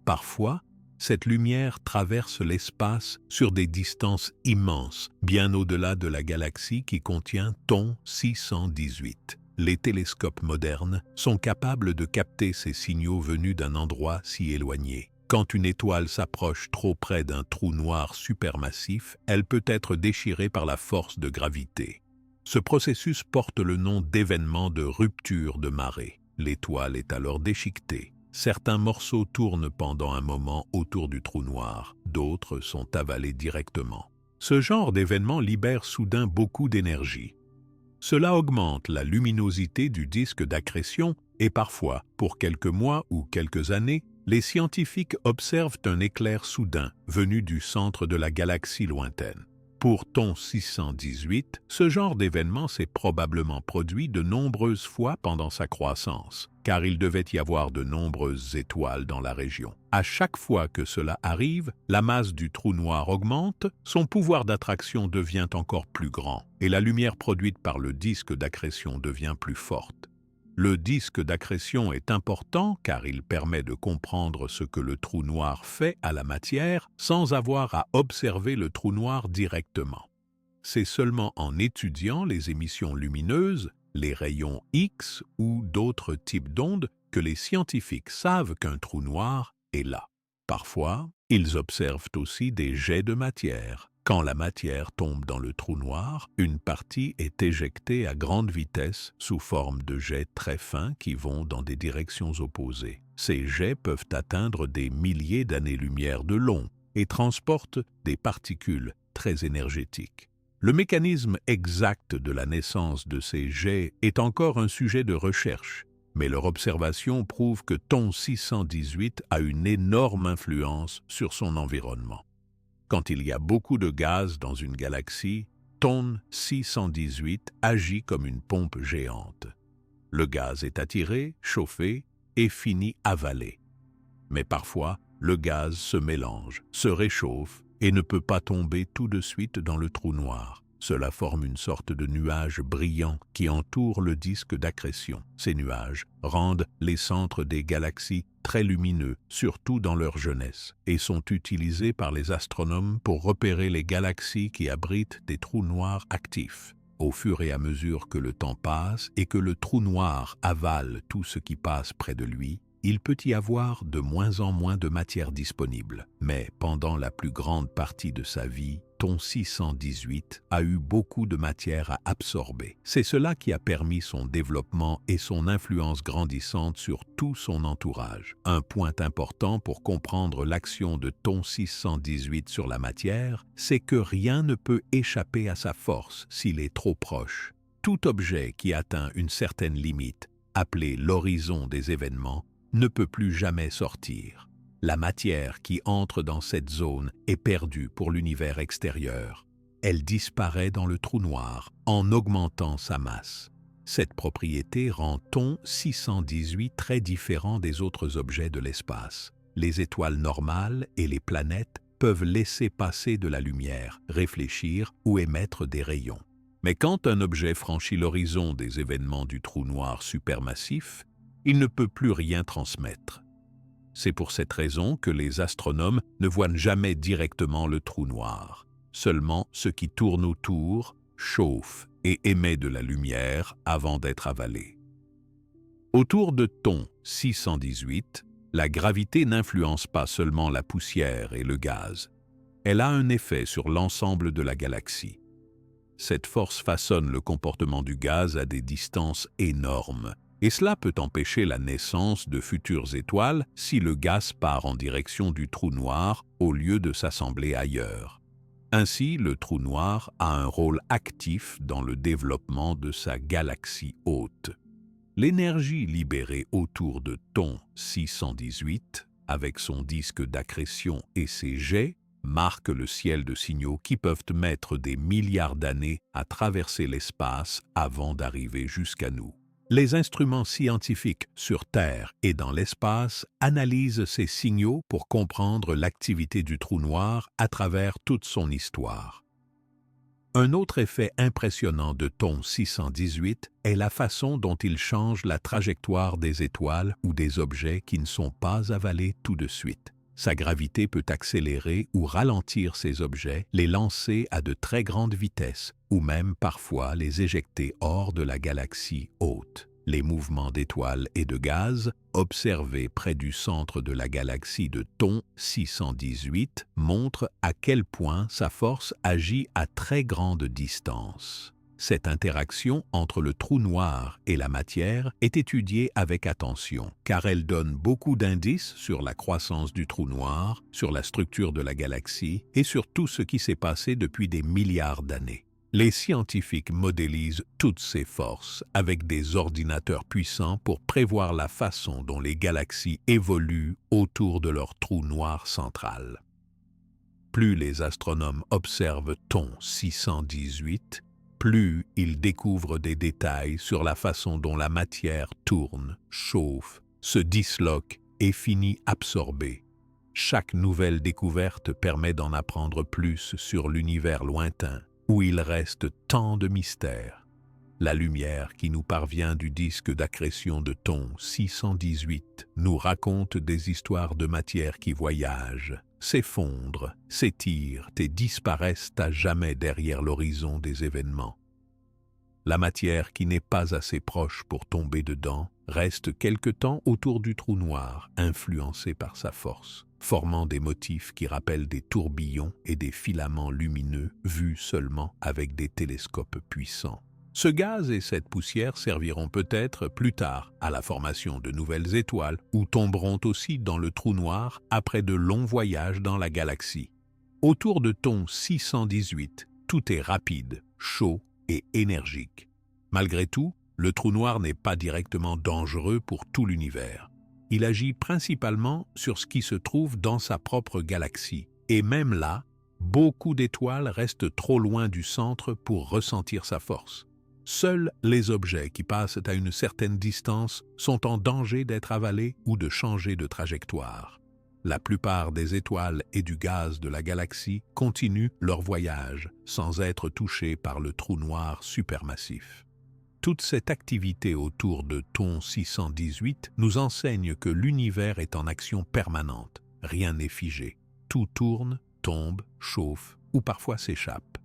Parfois, cette lumière traverse l'espace sur des distances immenses, bien au-delà de la galaxie qui contient Thon 618. Les télescopes modernes sont capables de capter ces signaux venus d'un endroit si éloigné. Quand une étoile s'approche trop près d'un trou noir supermassif, elle peut être déchirée par la force de gravité. Ce processus porte le nom d'événement de rupture de marée. L'étoile est alors déchiquetée. Certains morceaux tournent pendant un moment autour du trou noir, d'autres sont avalés directement. Ce genre d'événement libère soudain beaucoup d'énergie. Cela augmente la luminosité du disque d'accrétion et parfois, pour quelques mois ou quelques années, les scientifiques observent un éclair soudain venu du centre de la galaxie lointaine. Pour Thon 618, ce genre d'événement s'est probablement produit de nombreuses fois pendant sa croissance, car il devait y avoir de nombreuses étoiles dans la région. À chaque fois que cela arrive, la masse du trou noir augmente, son pouvoir d'attraction devient encore plus grand, et la lumière produite par le disque d'accrétion devient plus forte. Le disque d'accrétion est important car il permet de comprendre ce que le trou noir fait à la matière sans avoir à observer le trou noir directement. C'est seulement en étudiant les émissions lumineuses, les rayons X ou d'autres types d'ondes que les scientifiques savent qu'un trou noir est là. Parfois, ils observent aussi des jets de matière. Quand la matière tombe dans le trou noir, une partie est éjectée à grande vitesse sous forme de jets très fins qui vont dans des directions opposées. Ces jets peuvent atteindre des milliers d'années-lumière de long et transportent des particules très énergétiques. Le mécanisme exact de la naissance de ces jets est encore un sujet de recherche, mais leur observation prouve que Thon 618 a une énorme influence sur son environnement. Quand il y a beaucoup de gaz dans une galaxie, Thon 618 agit comme une pompe géante. Le gaz est attiré, chauffé et finit avalé. Mais parfois, le gaz se mélange, se réchauffe et ne peut pas tomber tout de suite dans le trou noir. Cela forme une sorte de nuage brillant qui entoure le disque d'accrétion. Ces nuages rendent les centres des galaxies très lumineux, surtout dans leur jeunesse, et sont utilisés par les astronomes pour repérer les galaxies qui abritent des trous noirs actifs. Au fur et à mesure que le temps passe et que le trou noir avale tout ce qui passe près de lui, il peut y avoir de moins en moins de matière disponible. Mais pendant la plus grande partie de sa vie, Thon 618 a eu beaucoup de matière à absorber. C'est cela qui a permis son développement et son influence grandissante sur tout son entourage. Un point important pour comprendre l'action de Thon 618 sur la matière, c'est que rien ne peut échapper à sa force s'il est trop proche. Tout objet qui atteint une certaine limite, appelée l'horizon des événements, ne peut plus jamais sortir. La matière qui entre dans cette zone est perdue pour l'univers extérieur. Elle disparaît dans le trou noir en augmentant sa masse. Cette propriété rend Thon 618 très différent des autres objets de l'espace. Les étoiles normales et les planètes peuvent laisser passer de la lumière, réfléchir ou émettre des rayons. Mais quand un objet franchit l'horizon des événements du trou noir supermassif, il ne peut plus rien transmettre. C'est pour cette raison que les astronomes ne voient jamais directement le trou noir. Seulement ce qui tourne autour, chauffe et émet de la lumière avant d'être avalé. Autour de Thon 618, la gravité n'influence pas seulement la poussière et le gaz. Elle a un effet sur l'ensemble de la galaxie. Cette force façonne le comportement du gaz à des distances énormes. Et cela peut empêcher la naissance de futures étoiles si le gaz part en direction du trou noir au lieu de s'assembler ailleurs. Ainsi, le trou noir a un rôle actif dans le développement de sa galaxie hôte. L'énergie libérée autour de Thon 618, avec son disque d'accrétion et ses jets, marque le ciel de signaux qui peuvent mettre des milliards d'années à traverser l'espace avant d'arriver jusqu'à nous. Les instruments scientifiques sur Terre et dans l'espace analysent ces signaux pour comprendre l'activité du trou noir à travers toute son histoire. Un autre effet impressionnant de Thon 618 est la façon dont il change la trajectoire des étoiles ou des objets qui ne sont pas avalés tout de suite. Sa gravité peut accélérer ou ralentir ces objets, les lancer à de très grandes vitesses, ou même parfois les éjecter hors de la galaxie hôte. Les mouvements d'étoiles et de gaz, observés près du centre de la galaxie de Thon 618, montrent à quel point sa force agit à très grande distance. Cette interaction entre le trou noir et la matière est étudiée avec attention, car elle donne beaucoup d'indices sur la croissance du trou noir, sur la structure de la galaxie et sur tout ce qui s'est passé depuis des milliards d'années. Les scientifiques modélisent toutes ces forces avec des ordinateurs puissants pour prévoir la façon dont les galaxies évoluent autour de leur trou noir central. Plus les astronomes observent Thon 618, plus ils découvrent des détails sur la façon dont la matière tourne, chauffe, se disloque et finit absorbée. Chaque nouvelle découverte permet d'en apprendre plus sur l'univers lointain, où il reste tant de mystères. La lumière qui nous parvient du disque d'accrétion de Thon 618 nous raconte des histoires de matière qui voyagent, s'effondrent, s'étirent et disparaissent à jamais derrière l'horizon des événements. La matière qui n'est pas assez proche pour tomber dedans reste quelque temps autour du trou noir, influencée par sa force, formant des motifs qui rappellent des tourbillons et des filaments lumineux vus seulement avec des télescopes puissants. Ce gaz et cette poussière serviront peut-être plus tard à la formation de nouvelles étoiles ou tomberont aussi dans le trou noir après de longs voyages dans la galaxie. Autour de Thon 618, tout est rapide, chaud et énergique. Malgré tout, le trou noir n'est pas directement dangereux pour tout l'univers. Il agit principalement sur ce qui se trouve dans sa propre galaxie. Et même là, beaucoup d'étoiles restent trop loin du centre pour ressentir sa force. Seuls les objets qui passent à une certaine distance sont en danger d'être avalés ou de changer de trajectoire. La plupart des étoiles et du gaz de la galaxie continuent leur voyage sans être touchés par le trou noir supermassif. Toute cette activité autour de Thon 618 nous enseigne que l'univers est en action permanente. Rien n'est figé. Tout tourne, tombe, chauffe ou parfois s'échappe.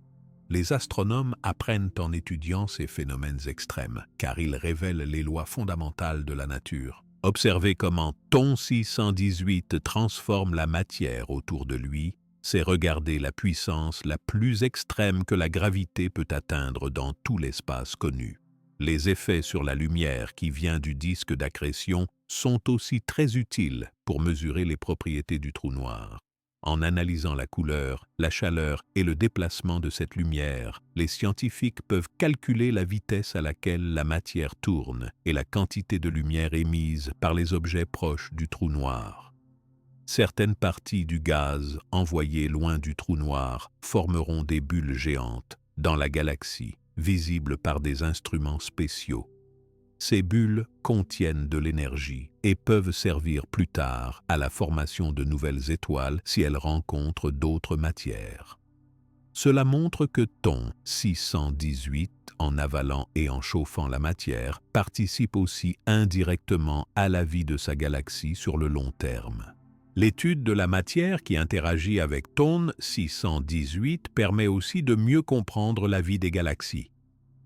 Les astronomes apprennent en étudiant ces phénomènes extrêmes, car ils révèlent les lois fondamentales de la nature. Observer comment Thon 618 transforme la matière autour de lui, c'est regarder la puissance la plus extrême que la gravité peut atteindre dans tout l'espace connu. Les effets sur la lumière qui vient du disque d'accrétion sont aussi très utiles pour mesurer les propriétés du trou noir. En analysant la couleur, la chaleur et le déplacement de cette lumière, les scientifiques peuvent calculer la vitesse à laquelle la matière tourne et la quantité de lumière émise par les objets proches du trou noir. Certaines parties du gaz envoyé loin du trou noir formeront des bulles géantes dans la galaxie, visibles par des instruments spéciaux. Ces bulles contiennent de l'énergie et peuvent servir plus tard à la formation de nouvelles étoiles si elles rencontrent d'autres matières. Cela montre que Thon 618, en avalant et en chauffant la matière, participe aussi indirectement à la vie de sa galaxie sur le long terme. L'étude de la matière qui interagit avec Thon 618 permet aussi de mieux comprendre la vie des galaxies.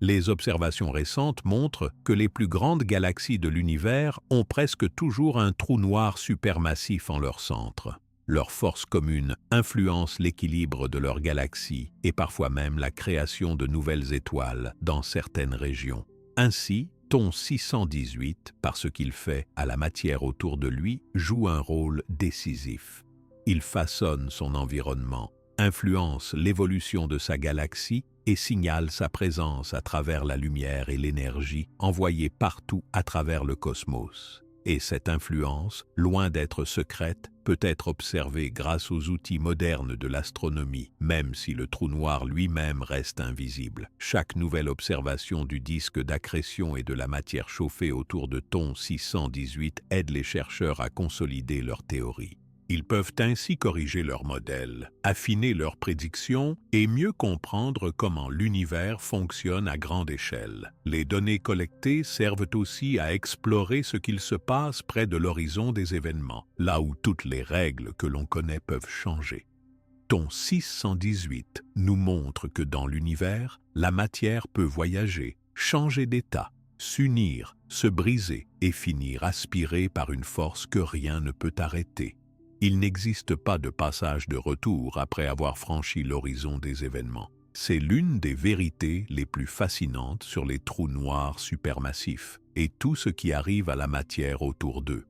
Les observations récentes montrent que les plus grandes galaxies de l'univers ont presque toujours un trou noir supermassif en leur centre. Leur force commune influence l'équilibre de leur galaxie et parfois même la création de nouvelles étoiles dans certaines régions. Ainsi, Thon 618, par ce qu'il fait à la matière autour de lui, joue un rôle décisif. Il façonne son environnement, influence l'évolution de sa galaxie et signale sa présence à travers la lumière et l'énergie envoyées partout à travers le cosmos. Et cette influence, loin d'être secrète, peut être observée grâce aux outils modernes de l'astronomie, même si le trou noir lui-même reste invisible. Chaque nouvelle observation du disque d'accrétion et de la matière chauffée autour de Thon 618 aide les chercheurs à consolider leur théorie. Ils peuvent ainsi corriger leurs modèles, affiner leurs prédictions et mieux comprendre comment l'univers fonctionne à grande échelle. Les données collectées servent aussi à explorer ce qu'il se passe près de l'horizon des événements, là où toutes les règles que l'on connaît peuvent changer. Thon 618 nous montre que dans l'univers, la matière peut voyager, changer d'état, s'unir, se briser et finir aspirée par une force que rien ne peut arrêter. Il n'existe pas de passage de retour après avoir franchi l'horizon des événements. C'est l'une des vérités les plus fascinantes sur les trous noirs supermassifs et tout ce qui arrive à la matière autour d'eux.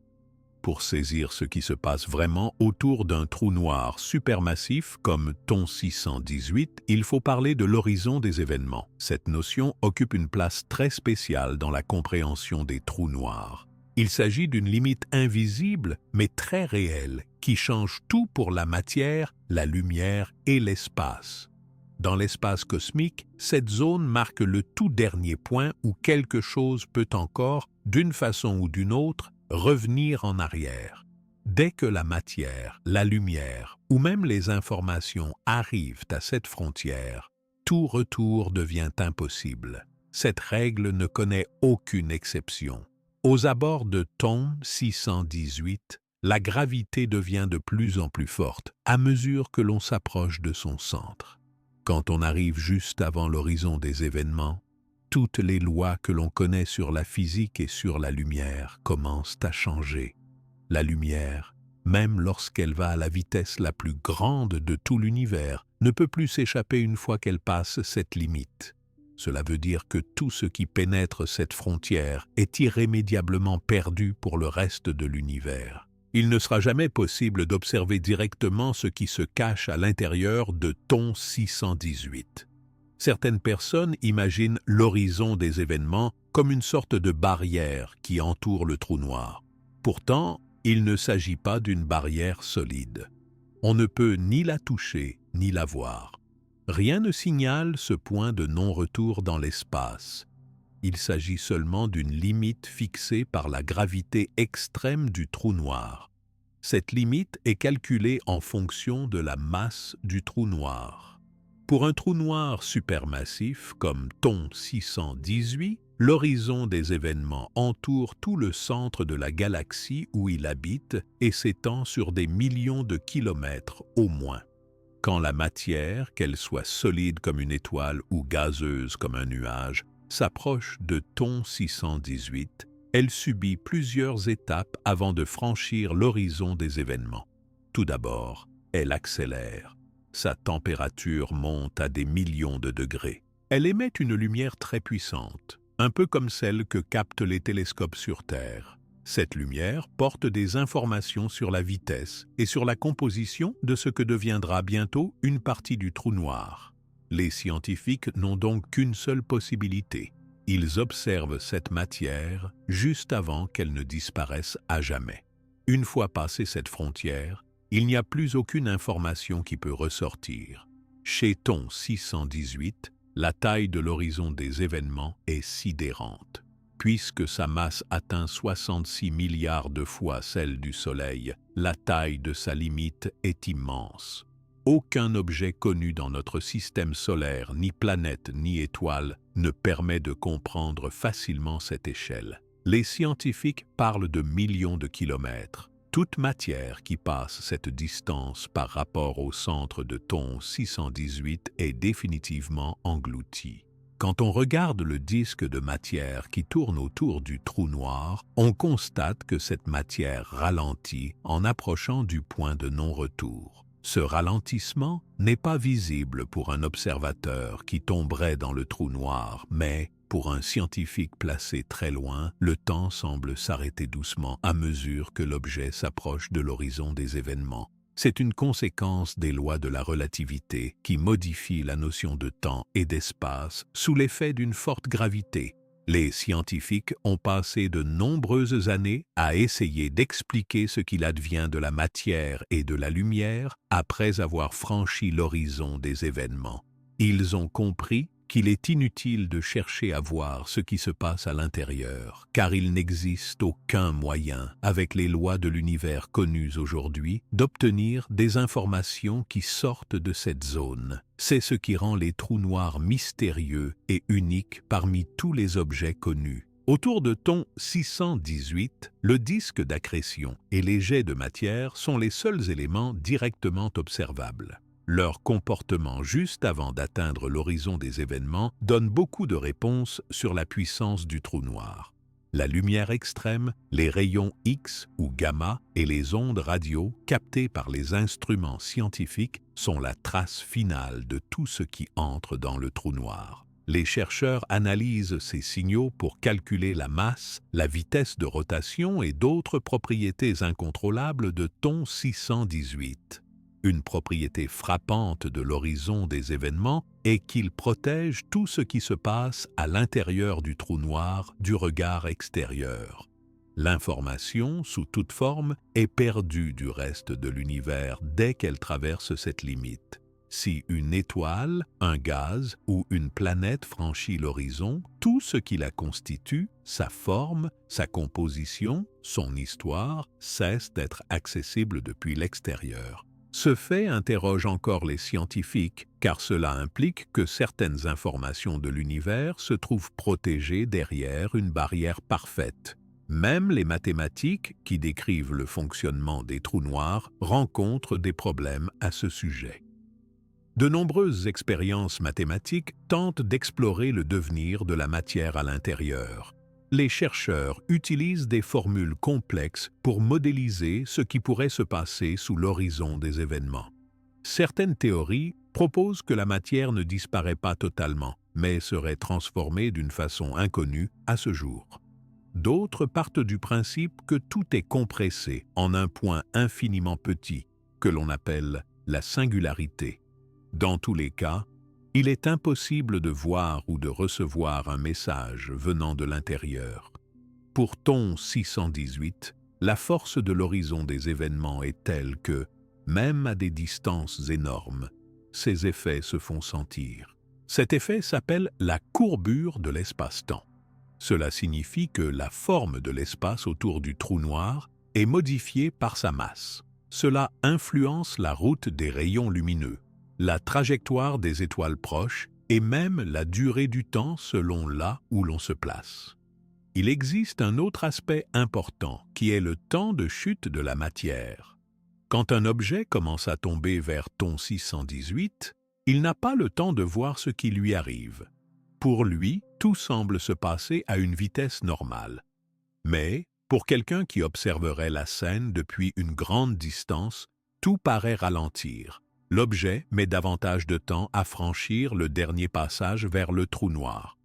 Pour saisir ce qui se passe vraiment autour d'un trou noir supermassif comme Thon 618, il faut parler de l'horizon des événements. Cette notion occupe une place très spéciale dans la compréhension des trous noirs. Il s'agit d'une limite invisible mais très réelle qui change tout pour la matière, la lumière et l'espace. Dans l'espace cosmique, cette zone marque le tout dernier point où quelque chose peut encore, d'une façon ou d'une autre, revenir en arrière. Dès que la matière, la lumière ou même les informations arrivent à cette frontière, tout retour devient impossible. Cette règle ne connaît aucune exception. Aux abords de Thon 618, la gravité devient de plus en plus forte à mesure que l'on s'approche de son centre. Quand on arrive juste avant l'horizon des événements, toutes les lois que l'on connaît sur la physique et sur la lumière commencent à changer. La lumière, même lorsqu'elle va à la vitesse la plus grande de tout l'univers, ne peut plus s'échapper une fois qu'elle passe cette limite. Cela veut dire que tout ce qui pénètre cette frontière est irrémédiablement perdu pour le reste de l'univers. Il ne sera jamais possible d'observer directement ce qui se cache à l'intérieur de Thon 618. Certaines personnes imaginent l'horizon des événements comme une sorte de barrière qui entoure le trou noir. Pourtant, il ne s'agit pas d'une barrière solide. On ne peut ni la toucher ni la voir. Rien ne signale ce point de non-retour dans l'espace. Il s'agit seulement d'une limite fixée par la gravité extrême du trou noir. Cette limite est calculée en fonction de la masse du trou noir. Pour un trou noir supermassif comme TON 618, l'horizon des événements entoure tout le centre de la galaxie où il habite et s'étend sur des millions de kilomètres au moins. Quand la matière, qu'elle soit solide comme une étoile ou gazeuse comme un nuage, s'approche de TON 618, elle subit plusieurs étapes avant de franchir l'horizon des événements. Tout d'abord, elle accélère. Sa température monte à des millions de degrés. Elle émet une lumière très puissante, un peu comme celle que captent les télescopes sur Terre. Cette lumière porte des informations sur la vitesse et sur la composition de ce que deviendra bientôt une partie du trou noir. Les scientifiques n'ont donc qu'une seule possibilité. Ils observent cette matière juste avant qu'elle ne disparaisse à jamais. Une fois passée cette frontière, il n'y a plus aucune information qui peut ressortir. Chez TON 618, la taille de l'horizon des événements est sidérante. Puisque sa masse atteint 66 milliards de fois celle du Soleil, la taille de sa limite est immense. Aucun objet connu dans notre système solaire, ni planète, ni étoile, ne permet de comprendre facilement cette échelle. Les scientifiques parlent de millions de kilomètres. Toute matière qui passe cette distance par rapport au centre de TON 618 est définitivement engloutie. Quand on regarde le disque de matière qui tourne autour du trou noir, on constate que cette matière ralentit en approchant du point de non-retour. Ce ralentissement n'est pas visible pour un observateur qui tomberait dans le trou noir, mais pour un scientifique placé très loin, le temps semble s'arrêter doucement à mesure que l'objet s'approche de l'horizon des événements. C'est une conséquence des lois de la relativité qui modifient la notion de temps et d'espace sous l'effet d'une forte gravité. Les scientifiques ont passé de nombreuses années à essayer d'expliquer ce qu'il advient de la matière et de la lumière après avoir franchi l'horizon des événements. Ils ont compris qu'il est inutile de chercher à voir ce qui se passe à l'intérieur, car il n'existe aucun moyen, avec les lois de l'univers connues aujourd'hui, d'obtenir des informations qui sortent de cette zone. C'est ce qui rend les trous noirs mystérieux et uniques parmi tous les objets connus. Autour de TON 618, le disque d'accrétion et les jets de matière sont les seuls éléments directement observables. Leur comportement juste avant d'atteindre l'horizon des événements donne beaucoup de réponses sur la puissance du trou noir. La lumière extrême, les rayons X ou gamma et les ondes radio captées par les instruments scientifiques sont la trace finale de tout ce qui entre dans le trou noir. Les chercheurs analysent ces signaux pour calculer la masse, la vitesse de rotation et d'autres propriétés incontrôlables de TON 618. Une propriété frappante de l'horizon des événements est qu'il protège tout ce qui se passe à l'intérieur du trou noir du regard extérieur. L'information, sous toute forme, est perdue du reste de l'univers dès qu'elle traverse cette limite. Si une étoile, un gaz ou une planète franchit l'horizon, tout ce qui la constitue, sa forme, sa composition, son histoire, cesse d'être accessible depuis l'extérieur. Ce fait interroge encore les scientifiques, car cela implique que certaines informations de l'univers se trouvent protégées derrière une barrière parfaite. Même les mathématiques, qui décrivent le fonctionnement des trous noirs, rencontrent des problèmes à ce sujet. De nombreuses expériences mathématiques tentent d'explorer le devenir de la matière à l'intérieur. Les chercheurs utilisent des formules complexes pour modéliser ce qui pourrait se passer sous l'horizon des événements. Certaines théories proposent que la matière ne disparaît pas totalement, mais serait transformée d'une façon inconnue à ce jour. D'autres partent du principe que tout est compressé en un point infiniment petit, que l'on appelle la singularité. Dans tous les cas, il est impossible de voir ou de recevoir un message venant de l'intérieur. Pour TON 618, la force de l'horizon des événements est telle que, même à des distances énormes, ces effets se font sentir. Cet effet s'appelle la courbure de l'espace-temps. Cela signifie que la forme de l'espace autour du trou noir est modifié par sa masse. Cela influence la route des rayons lumineux, la trajectoire des étoiles proches et même la durée du temps selon là où l'on se place. Il existe un autre aspect important qui est le temps de chute de la matière. Quand un objet commence à tomber vers ton 618, il n'a pas le temps de voir ce qui lui arrive. Pour lui, tout semble se passer à une vitesse normale. Mais, pour quelqu'un qui observerait la scène depuis une grande distance, tout paraît ralentir. L'objet met davantage de temps à franchir le dernier passage vers le trou noir.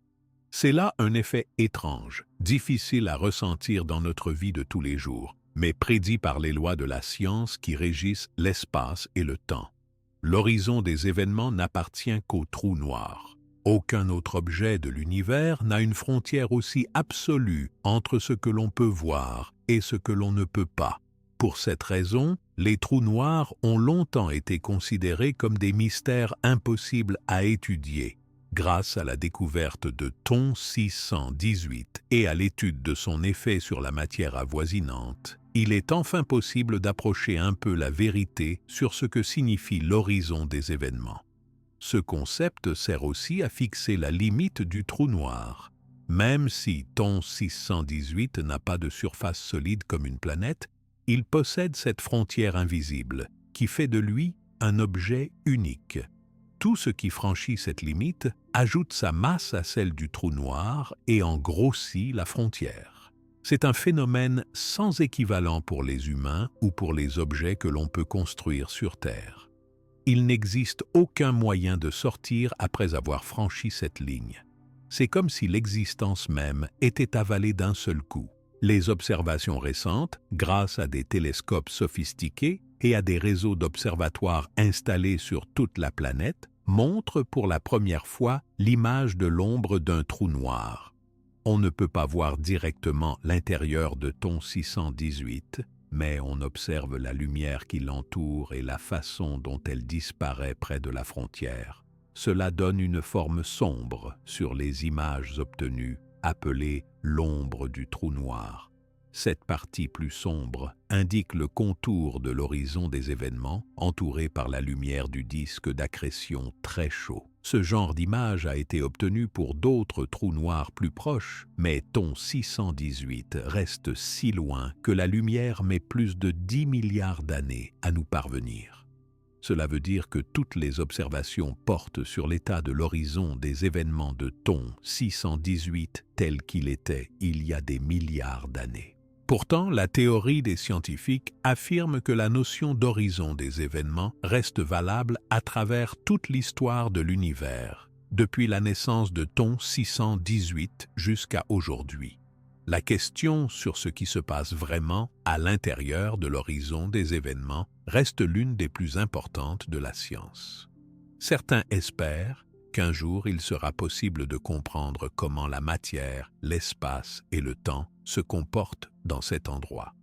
C'est là un effet étrange, difficile à ressentir dans notre vie de tous les jours, mais prédit par les lois de la science qui régissent l'espace et le temps. L'horizon des événements n'appartient qu'au trou noir. Aucun autre objet de l'univers n'a une frontière aussi absolue entre ce que l'on peut voir et ce que l'on ne peut pas. Pour cette raison, les trous noirs ont longtemps été considérés comme des mystères impossibles à étudier. Grâce à la découverte de Thon 618 et à l'étude de son effet sur la matière avoisinante, il est enfin possible d'approcher un peu la vérité sur ce que signifie l'horizon des événements. Ce concept sert aussi à fixer la limite du trou noir. Même si Thon 618 n'a pas de surface solide comme une planète, il possède cette frontière invisible qui fait de lui un objet unique. Tout ce qui franchit cette limite ajoute sa masse à celle du trou noir et en grossit la frontière. C'est un phénomène sans équivalent pour les humains ou pour les objets que l'on peut construire sur Terre. Il n'existe aucun moyen de sortir après avoir franchi cette ligne. C'est comme si l'existence même était avalée d'un seul coup. Les observations récentes, grâce à des télescopes sophistiqués et à des réseaux d'observatoires installés sur toute la planète, montrent pour la première fois l'image de l'ombre d'un trou noir. On ne peut pas voir directement l'intérieur de Thon 618, mais on observe la lumière qui l'entoure et la façon dont elle disparaît près de la frontière. Cela donne une forme sombre sur les images obtenues, appelée l'ombre du trou noir. Cette partie plus sombre indique le contour de l'horizon des événements, entouré par la lumière du disque d'accrétion très chaud. Ce genre d'image a été obtenu pour d'autres trous noirs plus proches, mais Thon 618 reste si loin que la lumière met plus de 10 milliards d'années à nous parvenir. Cela veut dire que toutes les observations portent sur l'état de l'horizon des événements de Thon 618 tel qu'il était il y a des milliards d'années. Pourtant, la théorie des scientifiques affirme que la notion d'horizon des événements reste valable à travers toute l'histoire de l'univers, depuis la naissance de Thon 618 jusqu'à aujourd'hui. La question sur ce qui se passe vraiment à l'intérieur de l'horizon des événements reste l'une des plus importantes de la science. Certains espèrent qu'un jour il sera possible de comprendre comment la matière, l'espace et le temps se comportent dans cet endroit.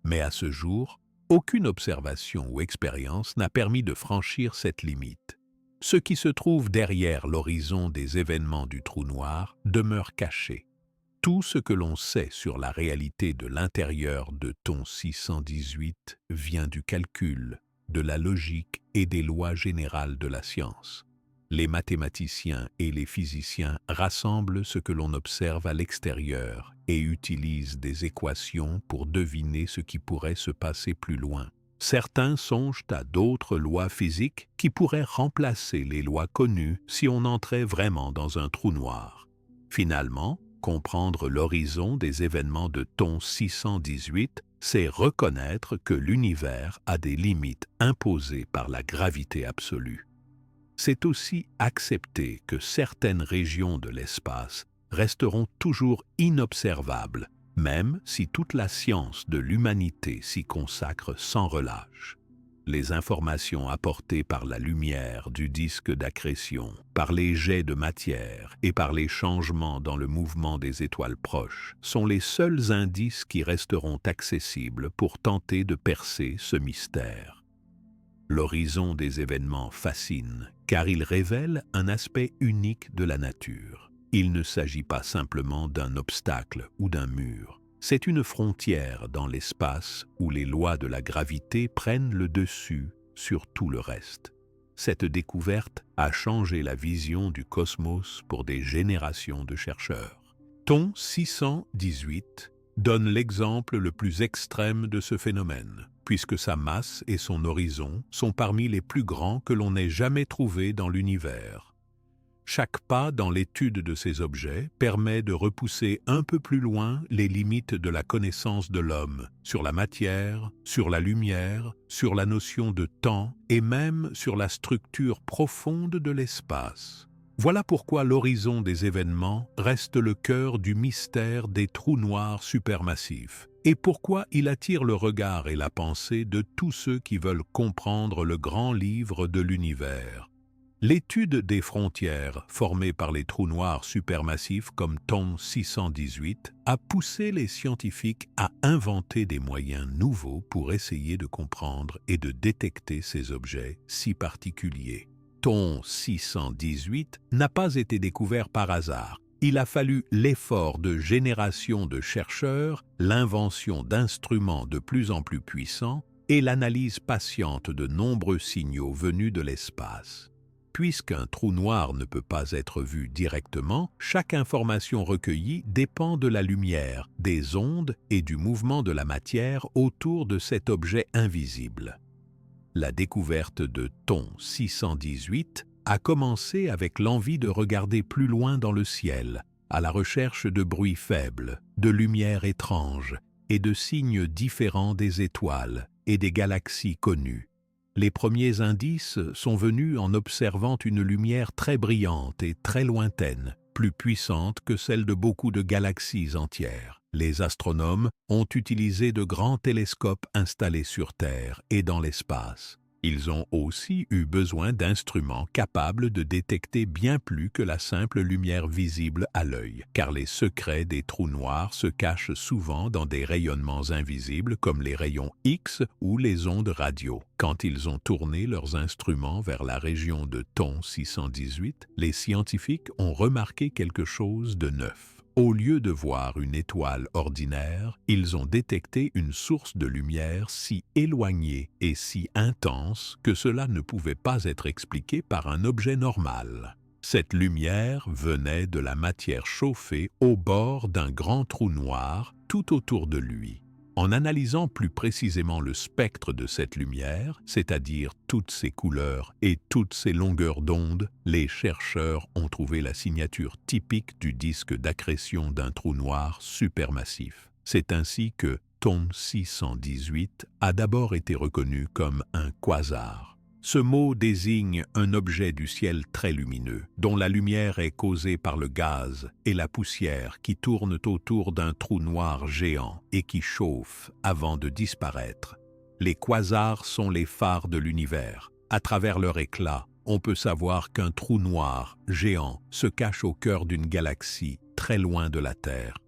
Mais à ce jour, aucune observation ou expérience n'a permis de franchir cette limite. Ce qui se trouve derrière l'horizon des événements du trou noir demeure caché. Tout ce que l'on sait sur la réalité de l'intérieur de Thon 618 vient du calcul, de la logique et des lois générales de la science. Les mathématiciens et les physiciens rassemblent ce que l'on observe à l'extérieur et utilisent des équations pour deviner ce qui pourrait se passer plus loin. Certains songent à d'autres lois physiques qui pourraient remplacer les lois connues si on entrait vraiment dans un trou noir. Finalement, comprendre l'horizon des événements de Thon 618, c'est reconnaître que l'univers a des limites imposées par la gravité absolue. C'est aussi accepter que certaines régions de l'espace resteront toujours inobservables, même si toute la science de l'humanité s'y consacre sans relâche. Les informations apportées par la lumière du disque d'accrétion, par les jets de matière et par les changements dans le mouvement des étoiles proches sont les seuls indices qui resteront accessibles pour tenter de percer ce mystère. L'horizon des événements fascine, car il révèle un aspect unique de la nature. Il ne s'agit pas simplement d'un obstacle ou d'un mur. C'est une frontière dans l'espace où les lois de la gravité prennent le dessus sur tout le reste. Cette découverte a changé la vision du cosmos pour des générations de chercheurs. Thon 618 donne l'exemple le plus extrême de ce phénomène, puisque sa masse et son horizon sont parmi les plus grands que l'on ait jamais trouvés dans l'univers. Chaque pas dans l'étude de ces objets permet de repousser un peu plus loin les limites de la connaissance de l'homme sur la matière, sur la lumière, sur la notion de temps et même sur la structure profonde de l'espace. Voilà pourquoi l'horizon des événements reste le cœur du mystère des trous noirs supermassifs et pourquoi il attire le regard et la pensée de tous ceux qui veulent comprendre le grand livre de l'univers. L'étude des frontières formées par les trous noirs supermassifs comme Thon 618 a poussé les scientifiques à inventer des moyens nouveaux pour essayer de comprendre et de détecter ces objets si particuliers. Thon 618 n'a pas été découvert par hasard. Il a fallu l'effort de générations de chercheurs, l'invention d'instruments de plus en plus puissants et l'analyse patiente de nombreux signaux venus de l'espace. Puisqu'un trou noir ne peut pas être vu directement, chaque information recueillie dépend de la lumière, des ondes et du mouvement de la matière autour de cet objet invisible. La découverte de Thon 618 a commencé avec l'envie de regarder plus loin dans le ciel, à la recherche de bruits faibles, de lumières étranges et de signes différents des étoiles et des galaxies connues. Les premiers indices sont venus en observant une lumière très brillante et très lointaine, plus puissante que celle de beaucoup de galaxies entières. Les astronomes ont utilisé de grands télescopes installés sur Terre et dans l'espace. Ils ont aussi eu besoin d'instruments capables de détecter bien plus que la simple lumière visible à l'œil, car les secrets des trous noirs se cachent souvent dans des rayonnements invisibles comme les rayons X ou les ondes radio. Quand ils ont tourné leurs instruments vers la région de Thon 618, les scientifiques ont remarqué quelque chose de neuf. Au lieu de voir une étoile ordinaire, ils ont détecté une source de lumière si éloignée et si intense que cela ne pouvait pas être expliqué par un objet normal. Cette lumière venait de la matière chauffée au bord d'un grand trou noir tout autour de lui. En analysant plus précisément le spectre de cette lumière, c'est-à-dire toutes ses couleurs et toutes ses longueurs d'onde, les chercheurs ont trouvé la signature typique du disque d'accrétion d'un trou noir supermassif. C'est ainsi que Thon 618 a d'abord été reconnu comme un quasar. Ce mot désigne un objet du ciel très lumineux, dont la lumière est causée par le gaz et la poussière qui tournent autour d'un trou noir géant et qui chauffe avant de disparaître. Les quasars sont les phares de l'univers. À travers leur éclat, on peut savoir qu'un trou noir géant se cache au cœur d'une galaxie très loin de la Terre.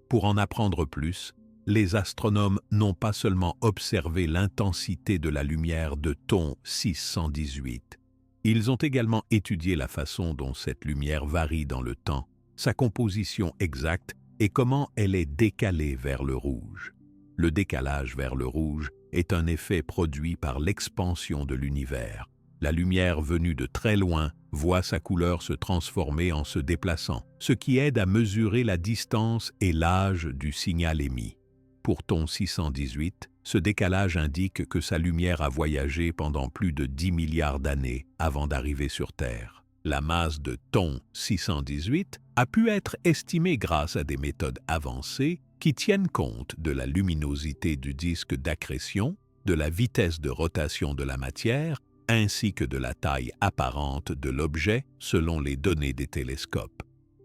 Pour en apprendre plus, les astronomes n'ont pas seulement observé l'intensité de la lumière de Thon 618, ils ont également étudié la façon dont cette lumière varie dans le temps, sa composition exacte et comment elle est décalée vers le rouge. Le décalage vers le rouge est un effet produit par l'expansion de l'univers. La lumière venue de très loin voit sa couleur se transformer en se déplaçant, ce qui aide à mesurer la distance et l'âge du signal émis. Pour Thon 618, ce décalage indique que sa lumière a voyagé pendant plus de 10 milliards d'années avant d'arriver sur Terre. La masse de Thon 618 a pu être estimée grâce à des méthodes avancées qui tiennent compte de la luminosité du disque d'accrétion, de la vitesse de rotation de la matière, ainsi que de la taille apparente de l'objet selon les données des télescopes.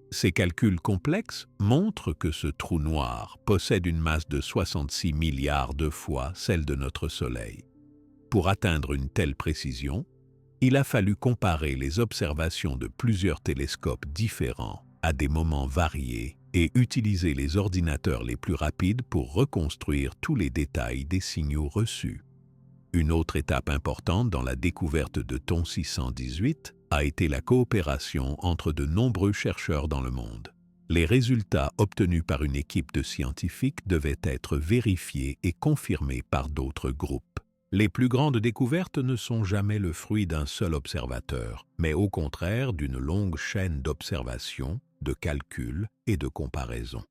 Ces calculs complexes montrent que ce trou noir possède une masse de 66 milliards de fois celle de notre Soleil. Pour atteindre une telle précision, il a fallu comparer les observations de plusieurs télescopes différents à des moments variés et utiliser les ordinateurs les plus rapides pour reconstruire tous les détails des signaux reçus. Une autre étape importante dans la découverte de Thon 618 a été la coopération entre de nombreux chercheurs dans le monde. Les résultats obtenus par une équipe de scientifiques devaient être vérifiés et confirmés par d'autres groupes. Les plus grandes découvertes ne sont jamais le fruit d'un seul observateur, mais au contraire d'une longue chaîne d'observations, de calculs et de comparaisons.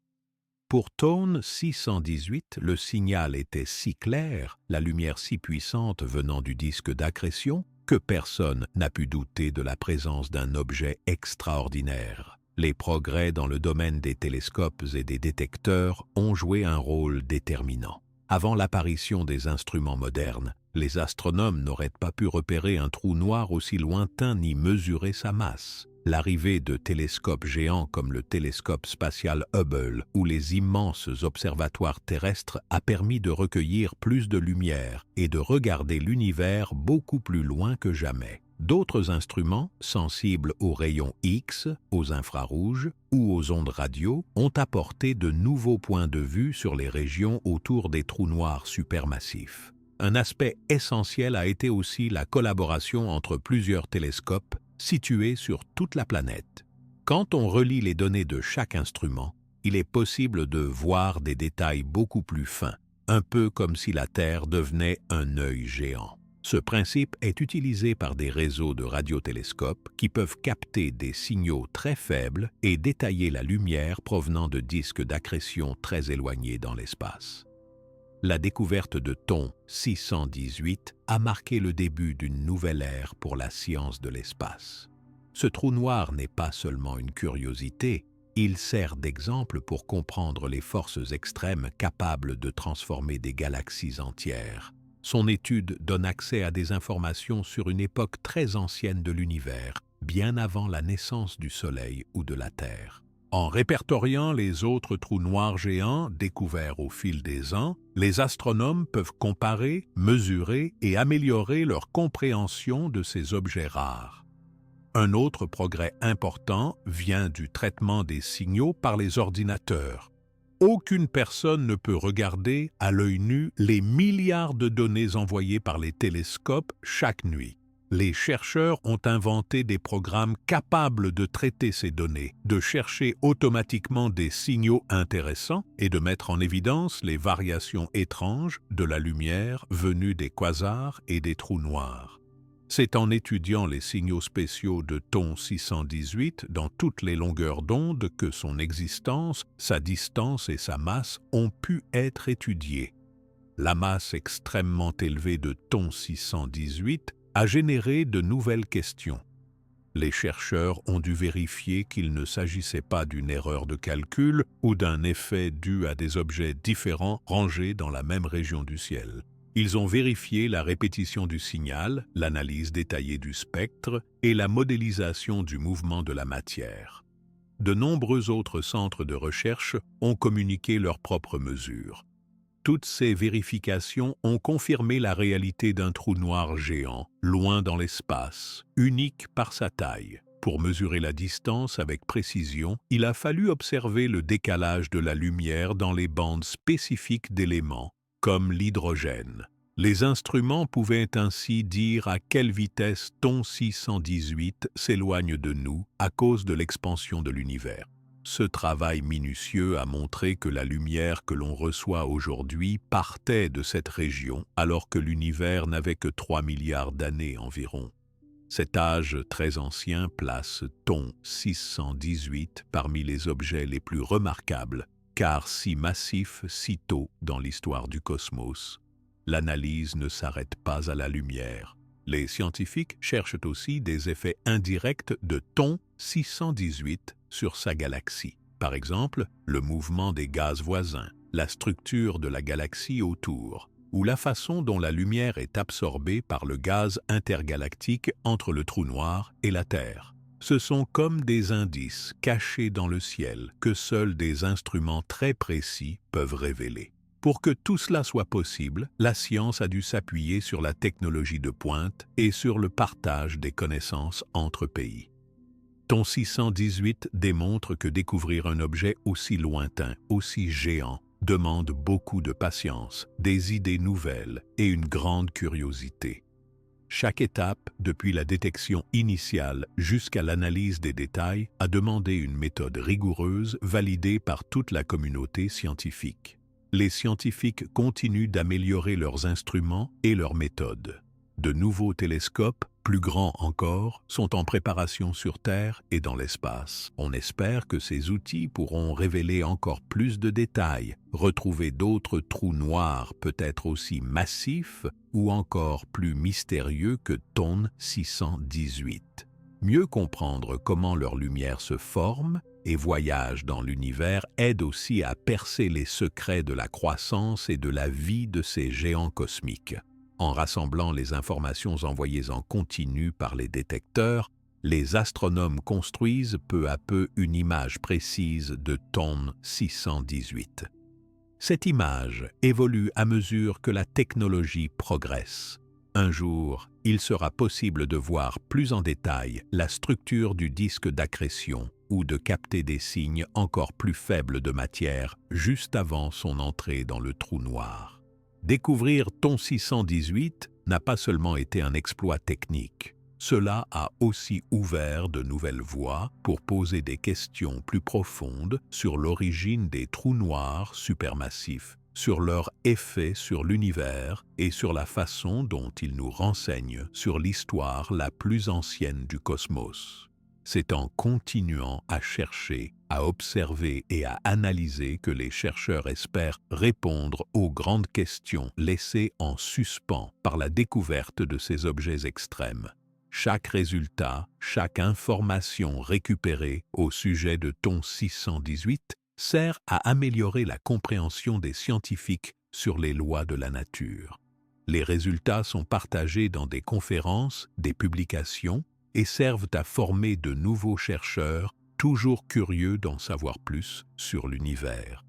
Pour Tone 618, le signal était si clair, la lumière si puissante venant du disque d'accrétion, que personne n'a pu douter de la présence d'un objet extraordinaire. Les progrès dans le domaine des télescopes et des détecteurs ont joué un rôle déterminant. Avant l'apparition des instruments modernes, les astronomes n'auraient pas pu repérer un trou noir aussi lointain ni mesurer sa masse. L'arrivée de télescopes géants comme le télescope spatial Hubble ou les immenses observatoires terrestres a permis de recueillir plus de lumière et de regarder l'univers beaucoup plus loin que jamais. D'autres instruments, sensibles aux rayons X, aux infrarouges ou aux ondes radio, ont apporté de nouveaux points de vue sur les régions autour des trous noirs supermassifs. Un aspect essentiel a été aussi la collaboration entre plusieurs télescopes situés sur toute la planète. Quand on relie les données de chaque instrument, il est possible de voir des détails beaucoup plus fins, un peu comme si la Terre devenait un œil géant. Ce principe est utilisé par des réseaux de radiotélescopes qui peuvent capter des signaux très faibles et détailler la lumière provenant de disques d'accrétion très éloignés dans l'espace. La découverte de Thon 618 a marqué le début d'une nouvelle ère pour la science de l'espace. Ce trou noir n'est pas seulement une curiosité, il sert d'exemple pour comprendre les forces extrêmes capables de transformer des galaxies entières. Son étude donne accès à des informations sur une époque très ancienne de l'univers, bien avant la naissance du Soleil ou de la Terre. En répertoriant les autres trous noirs géants découverts au fil des ans, les astronomes peuvent comparer, mesurer et améliorer leur compréhension de ces objets rares. Un autre progrès important vient du traitement des signaux par les ordinateurs. Aucune personne ne peut regarder à l'œil nu les milliards de données envoyées par les télescopes chaque nuit. Les chercheurs ont inventé des programmes capables de traiter ces données, de chercher automatiquement des signaux intéressants et de mettre en évidence les variations étranges de la lumière venue des quasars et des trous noirs. C'est en étudiant les signaux spéciaux de Thon 618 dans toutes les longueurs d'onde que son existence, sa distance et sa masse ont pu être étudiées. La masse extrêmement élevée de Thon 618 a généré de nouvelles questions. Les chercheurs ont dû vérifier qu'il ne s'agissait pas d'une erreur de calcul ou d'un effet dû à des objets différents rangés dans la même région du ciel. Ils ont vérifié la répétition du signal, l'analyse détaillée du spectre et la modélisation du mouvement de la matière. De nombreux autres centres de recherche ont communiqué leurs propres mesures. Toutes ces vérifications ont confirmé la réalité d'un trou noir géant, loin dans l'espace, unique par sa taille. Pour mesurer la distance avec précision, il a fallu observer le décalage de la lumière dans les bandes spécifiques d'éléments, comme l'hydrogène. Les instruments pouvaient ainsi dire à quelle vitesse Thon 618 s'éloigne de nous à cause de l'expansion de l'univers. Ce travail minutieux a montré que la lumière que l'on reçoit aujourd'hui partait de cette région alors que l'univers n'avait que 3 milliards d'années environ. Cet âge très ancien place Thon 618 parmi les objets les plus remarquables, car si massif si tôt dans l'histoire du cosmos. L'analyse ne s'arrête pas à la lumière. Les scientifiques cherchent aussi des effets indirects de Thon 618 sur sa galaxie. Par exemple, le mouvement des gaz voisins, la structure de la galaxie autour, ou la façon dont la lumière est absorbée par le gaz intergalactique entre le trou noir et la Terre. Ce sont comme des indices cachés dans le ciel que seuls des instruments très précis peuvent révéler. Pour que tout cela soit possible, la science a dû s'appuyer sur la technologie de pointe et sur le partage des connaissances entre pays. Thon 618 démontre que découvrir un objet aussi lointain, aussi géant, demande beaucoup de patience, des idées nouvelles et une grande curiosité. Chaque étape, depuis la détection initiale jusqu'à l'analyse des détails, a demandé une méthode rigoureuse validée par toute la communauté scientifique. Les scientifiques continuent d'améliorer leurs instruments et leurs méthodes. De nouveaux télescopes, plus grands encore, sont en préparation sur Terre et dans l'espace. On espère que ces outils pourront révéler encore plus de détails, retrouver d'autres trous noirs peut-être aussi massifs ou encore plus mystérieux que TON 618. Mieux comprendre comment leur lumière se forme et voyage dans l'univers aide aussi à percer les secrets de la croissance et de la vie de ces géants cosmiques. En rassemblant les informations envoyées en continu par les détecteurs, les astronomes construisent peu à peu une image précise de TON 618. Cette image évolue à mesure que la technologie progresse. Un jour, il sera possible de voir plus en détail la structure du disque d'accrétion ou de capter des signes encore plus faibles de matière juste avant son entrée dans le trou noir. Découvrir TON 618 n'a pas seulement été un exploit technique. Cela a aussi ouvert de nouvelles voies pour poser des questions plus profondes sur l'origine des trous noirs supermassifs, sur leur effet sur l'univers et sur la façon dont ils nous renseignent sur l'histoire la plus ancienne du cosmos. C'est en continuant à chercher, à observer et à analyser que les chercheurs espèrent répondre aux grandes questions laissées en suspens par la découverte de ces objets extrêmes. Chaque résultat, chaque information récupérée au sujet de TON 618 sert à améliorer la compréhension des scientifiques sur les lois de la nature. Les résultats sont partagés dans des conférences, des publications, et servent à former de nouveaux chercheurs toujours curieux d'en savoir plus sur l'univers.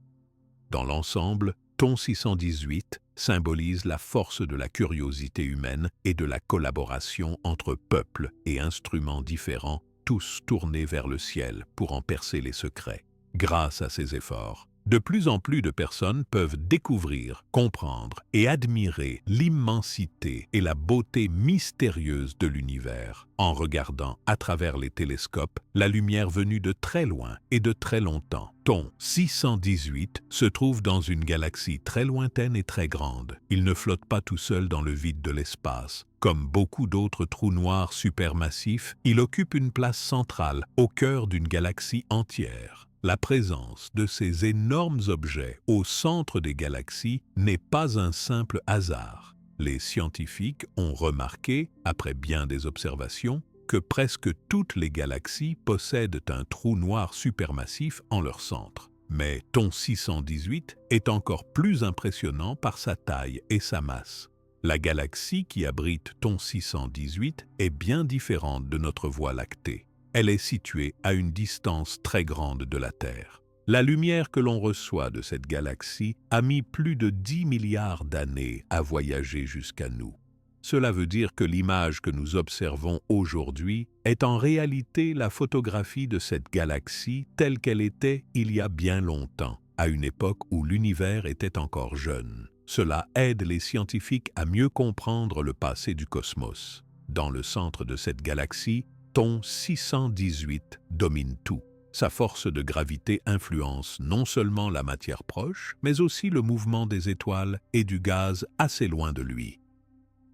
Dans l'ensemble, TON 618 symbolise la force de la curiosité humaine et de la collaboration entre peuples et instruments différents, tous tournés vers le ciel pour en percer les secrets. Grâce à ces efforts, de plus en plus de personnes peuvent découvrir, comprendre et admirer l'immensité et la beauté mystérieuse de l'univers en regardant à travers les télescopes la lumière venue de très loin et de très longtemps. TON 618 se trouve dans une galaxie très lointaine et très grande. Il ne flotte pas tout seul dans le vide de l'espace. Comme beaucoup d'autres trous noirs supermassifs, il occupe une place centrale au cœur d'une galaxie entière. La présence de ces énormes objets au centre des galaxies n'est pas un simple hasard. Les scientifiques ont remarqué, après bien des observations, que presque toutes les galaxies possèdent un trou noir supermassif en leur centre. Mais TON 618 est encore plus impressionnant par sa taille et sa masse. La galaxie qui abrite TON 618 est bien différente de notre Voie lactée. Elle est située à une distance très grande de la Terre. La lumière que l'on reçoit de cette galaxie a mis plus de 10 milliards d'années à voyager jusqu'à nous. Cela veut dire que l'image que nous observons aujourd'hui est en réalité la photographie de cette galaxie telle qu'elle était il y a bien longtemps, à une époque où l'univers était encore jeune. Cela aide les scientifiques à mieux comprendre le passé du cosmos. Dans le centre de cette galaxie, TON 618 domine tout. Sa force de gravité influence non seulement la matière proche, mais aussi le mouvement des étoiles et du gaz assez loin de lui.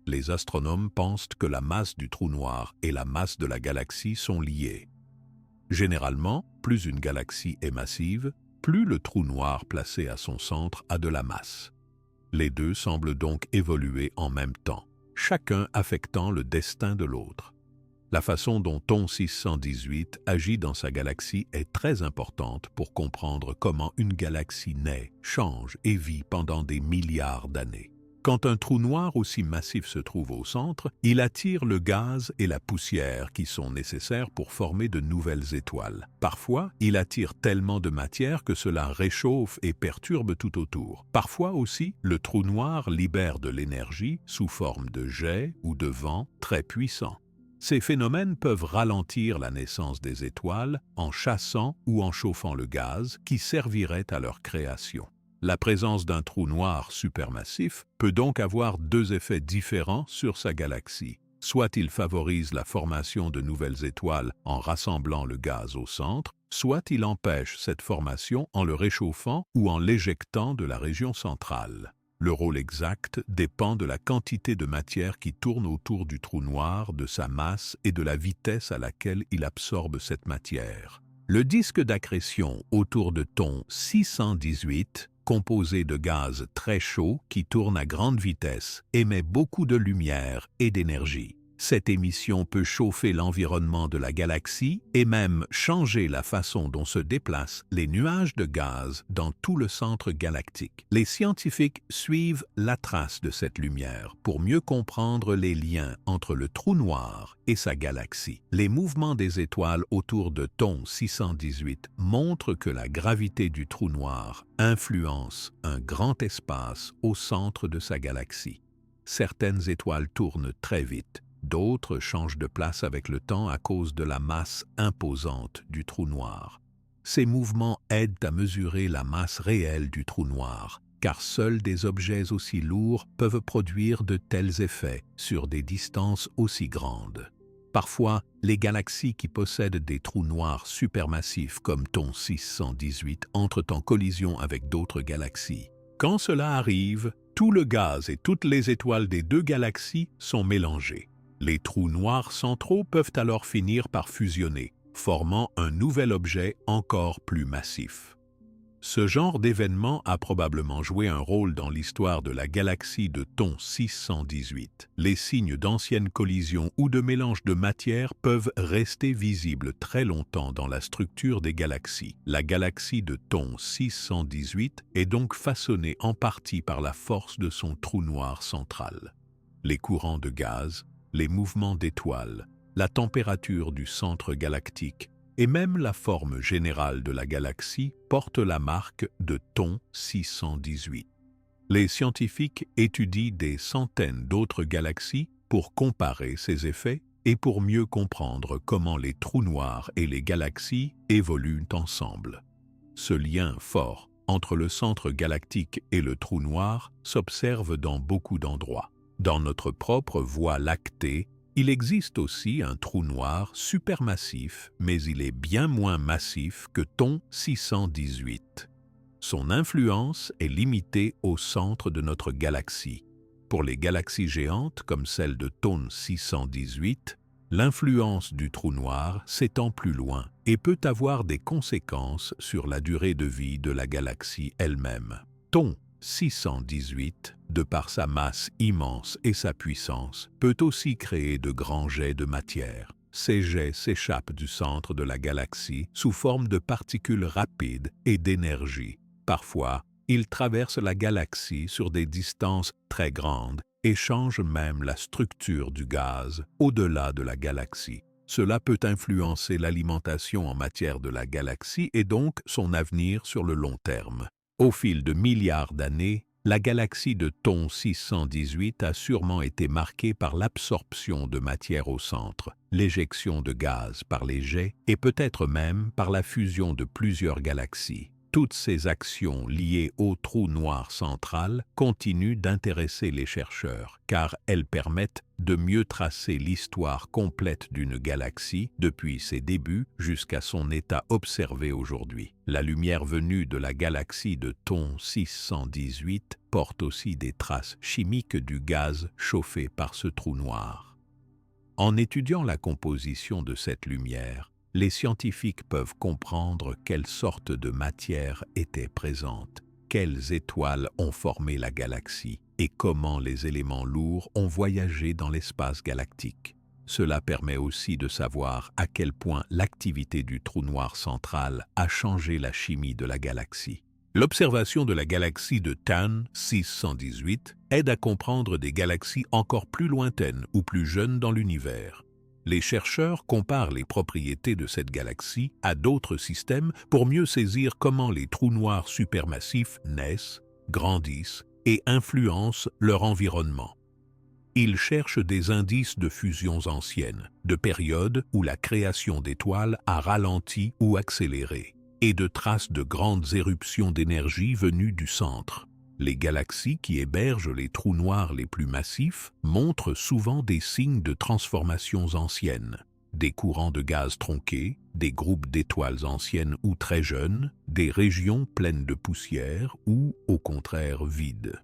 Les astronomes pensent que la masse du trou noir et la masse de la galaxie sont liées. Généralement, plus une galaxie est massive, plus le trou noir placé à son centre a de la masse. Les deux semblent donc évoluer en même temps, chacun affectant le destin de l'autre. La façon dont TON 618 agit dans sa galaxie est très importante pour comprendre comment une galaxie naît, change et vit pendant des milliards d'années. Quand un trou noir aussi massif se trouve au centre, il attire le gaz et la poussière qui sont nécessaires pour former de nouvelles étoiles. Parfois, il attire tellement de matière que cela réchauffe et perturbe tout autour. Parfois aussi, le trou noir libère de l'énergie sous forme de jets ou de vents très puissants. Ces phénomènes peuvent ralentir la naissance des étoiles en chassant ou en chauffant le gaz qui servirait à leur création. La présence d'un trou noir supermassif peut donc avoir deux effets différents sur sa galaxie. Soit il favorise la formation de nouvelles étoiles en rassemblant le gaz au centre, soit il empêche cette formation en le réchauffant ou en l'éjectant de la région centrale. Le rôle exact dépend de la quantité de matière qui tourne autour du trou noir, de sa masse et de la vitesse à laquelle il absorbe cette matière. Le disque d'accrétion autour de thon 618, composé de gaz très chaud qui tourne à grande vitesse, émet beaucoup de lumière et d'énergie. Cette émission peut chauffer l'environnement de la galaxie et même changer la façon dont se déplacent les nuages de gaz dans tout le centre galactique. Les scientifiques suivent la trace de cette lumière pour mieux comprendre les liens entre le trou noir et sa galaxie. Les mouvements des étoiles autour de thon 618 montrent que la gravité du trou noir influence un grand espace au centre de sa galaxie. Certaines étoiles tournent très vite. D'autres changent de place avec le temps à cause de la masse imposante du trou noir. Ces mouvements aident à mesurer la masse réelle du trou noir, car seuls des objets aussi lourds peuvent produire de tels effets sur des distances aussi grandes. Parfois, les galaxies qui possèdent des trous noirs supermassifs comme thon 618 entrent en collision avec d'autres galaxies. Quand cela arrive, tout le gaz et toutes les étoiles des deux galaxies sont mélangés. Les trous noirs centraux peuvent alors finir par fusionner, formant un nouvel objet encore plus massif. Ce genre d'événement a probablement joué un rôle dans l'histoire de la galaxie de thon 618. Les signes d'anciennes collisions ou de mélange de matière peuvent rester visibles très longtemps dans la structure des galaxies. La galaxie de thon 618 est donc façonnée en partie par la force de son trou noir central. Les courants de gaz, les mouvements d'étoiles, la température du centre galactique et même la forme générale de la galaxie portent la marque de thon 618. Les scientifiques étudient des centaines d'autres galaxies pour comparer ces effets et pour mieux comprendre comment les trous noirs et les galaxies évoluent ensemble. Ce lien fort entre le centre galactique et le trou noir s'observe dans beaucoup d'endroits. Dans notre propre Voie lactée, il existe aussi un trou noir supermassif, mais il est bien moins massif que thon 618. Son influence est limitée au centre de notre galaxie. Pour les galaxies géantes comme celle de thon 618, l'influence du trou noir s'étend plus loin et peut avoir des conséquences sur la durée de vie de la galaxie elle-même. Thon 618, de par sa masse immense et sa puissance, peut aussi créer de grands jets de matière. Ces jets s'échappent du centre de la galaxie sous forme de particules rapides et d'énergie. Parfois, ils traversent la galaxie sur des distances très grandes et changent même la structure du gaz au-delà de la galaxie. Cela peut influencer l'alimentation en matière de la galaxie et donc son avenir sur le long terme. Au fil de milliards d'années, la galaxie de thon 618 a sûrement été marquée par l'absorption de matière au centre, l'éjection de gaz par les jets et peut-être même par la fusion de plusieurs galaxies. Toutes ces actions liées au trou noir central continuent d'intéresser les chercheurs, car elles permettent de mieux tracer l'histoire complète d'une galaxie depuis ses débuts jusqu'à son état observé aujourd'hui. La lumière venue de la galaxie de thon 618 porte aussi des traces chimiques du gaz chauffé par ce trou noir. En étudiant la composition de cette lumière, les scientifiques peuvent comprendre quelle sorte de matière était présente, quelles étoiles ont formé la galaxie et comment les éléments lourds ont voyagé dans l'espace galactique. Cela permet aussi de savoir à quel point l'activité du trou noir central a changé la chimie de la galaxie. L'observation de la galaxie de thon 618 aide à comprendre des galaxies encore plus lointaines ou plus jeunes dans l'univers. Les chercheurs comparent les propriétés de cette galaxie à d'autres systèmes pour mieux saisir comment les trous noirs supermassifs naissent, grandissent et influencent leur environnement. Ils cherchent des indices de fusions anciennes, de périodes où la création d'étoiles a ralenti ou accéléré, et de traces de grandes éruptions d'énergie venues du centre. Les galaxies qui hébergent les trous noirs les plus massifs montrent souvent des signes de transformations anciennes. Des courants de gaz tronqués, des groupes d'étoiles anciennes ou très jeunes, des régions pleines de poussière ou, au contraire, vides.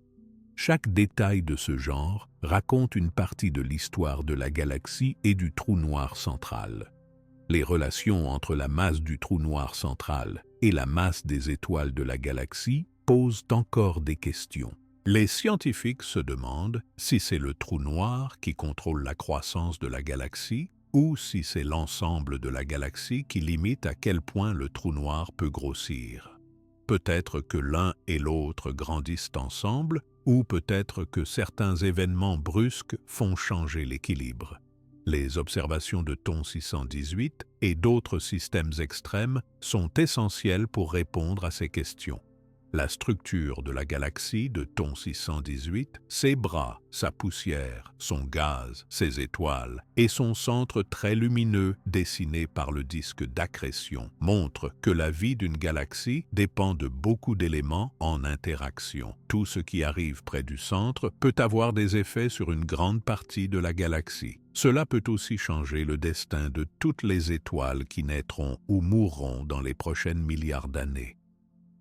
Chaque détail de ce genre raconte une partie de l'histoire de la galaxie et du trou noir central. Les relations entre la masse du trou noir central et la masse des étoiles de la galaxie posent encore des questions. Les scientifiques se demandent si c'est le trou noir qui contrôle la croissance de la galaxie ou si c'est l'ensemble de la galaxie qui limite à quel point le trou noir peut grossir. Peut-être que l'un et l'autre grandissent ensemble, ou peut-être que certains événements brusques font changer l'équilibre. Les observations de Thon 618 et d'autres systèmes extrêmes sont essentielles pour répondre à ces questions. La structure de la galaxie de Thon 618, ses bras, sa poussière, son gaz, ses étoiles et son centre très lumineux dessiné par le disque d'accrétion montrent que la vie d'une galaxie dépend de beaucoup d'éléments en interaction. Tout ce qui arrive près du centre peut avoir des effets sur une grande partie de la galaxie. Cela peut aussi changer le destin de toutes les étoiles qui naîtront ou mourront dans les prochaines milliards d'années.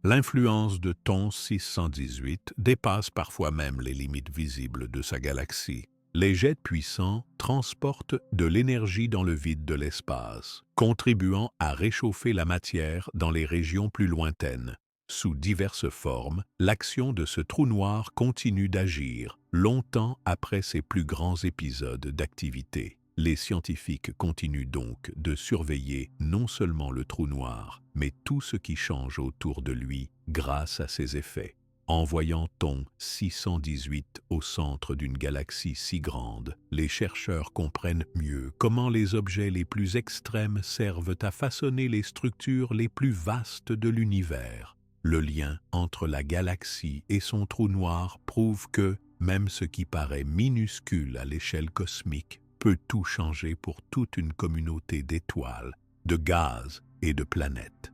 L'influence de Thon 618 dépasse parfois même les limites visibles de sa galaxie. Les jets puissants transportent de l'énergie dans le vide de l'espace, contribuant à réchauffer la matière dans les régions plus lointaines. Sous diverses formes, l'action de ce trou noir continue d'agir, longtemps après ses plus grands épisodes d'activité. Les scientifiques continuent donc de surveiller non seulement le trou noir, mais tout ce qui change autour de lui grâce à ses effets. En voyant Thon 618 au centre d'une galaxie si grande, les chercheurs comprennent mieux comment les objets les plus extrêmes servent à façonner les structures les plus vastes de l'univers. Le lien entre la galaxie et son trou noir prouve que, même ce qui paraît minuscule à l'échelle cosmique, peut tout changer pour toute une communauté d'étoiles, de gaz et de planètes.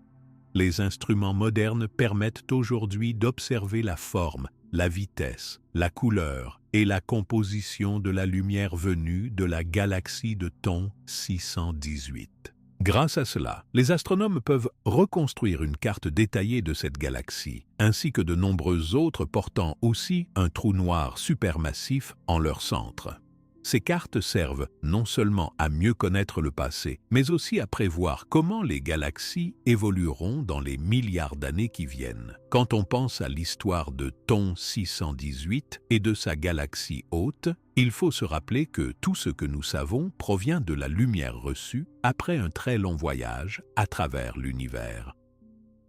Les instruments modernes permettent aujourd'hui d'observer la forme, la vitesse, la couleur et la composition de la lumière venue de la galaxie de Thon 618. Grâce à cela, les astronomes peuvent reconstruire une carte détaillée de cette galaxie, ainsi que de nombreuses autres portant aussi un trou noir supermassif en leur centre. Ces cartes servent non seulement à mieux connaître le passé, mais aussi à prévoir comment les galaxies évolueront dans les milliards d'années qui viennent. Quand on pense à l'histoire de Thon 618 et de sa galaxie hôte, il faut se rappeler que tout ce que nous savons provient de la lumière reçue après un très long voyage à travers l'univers.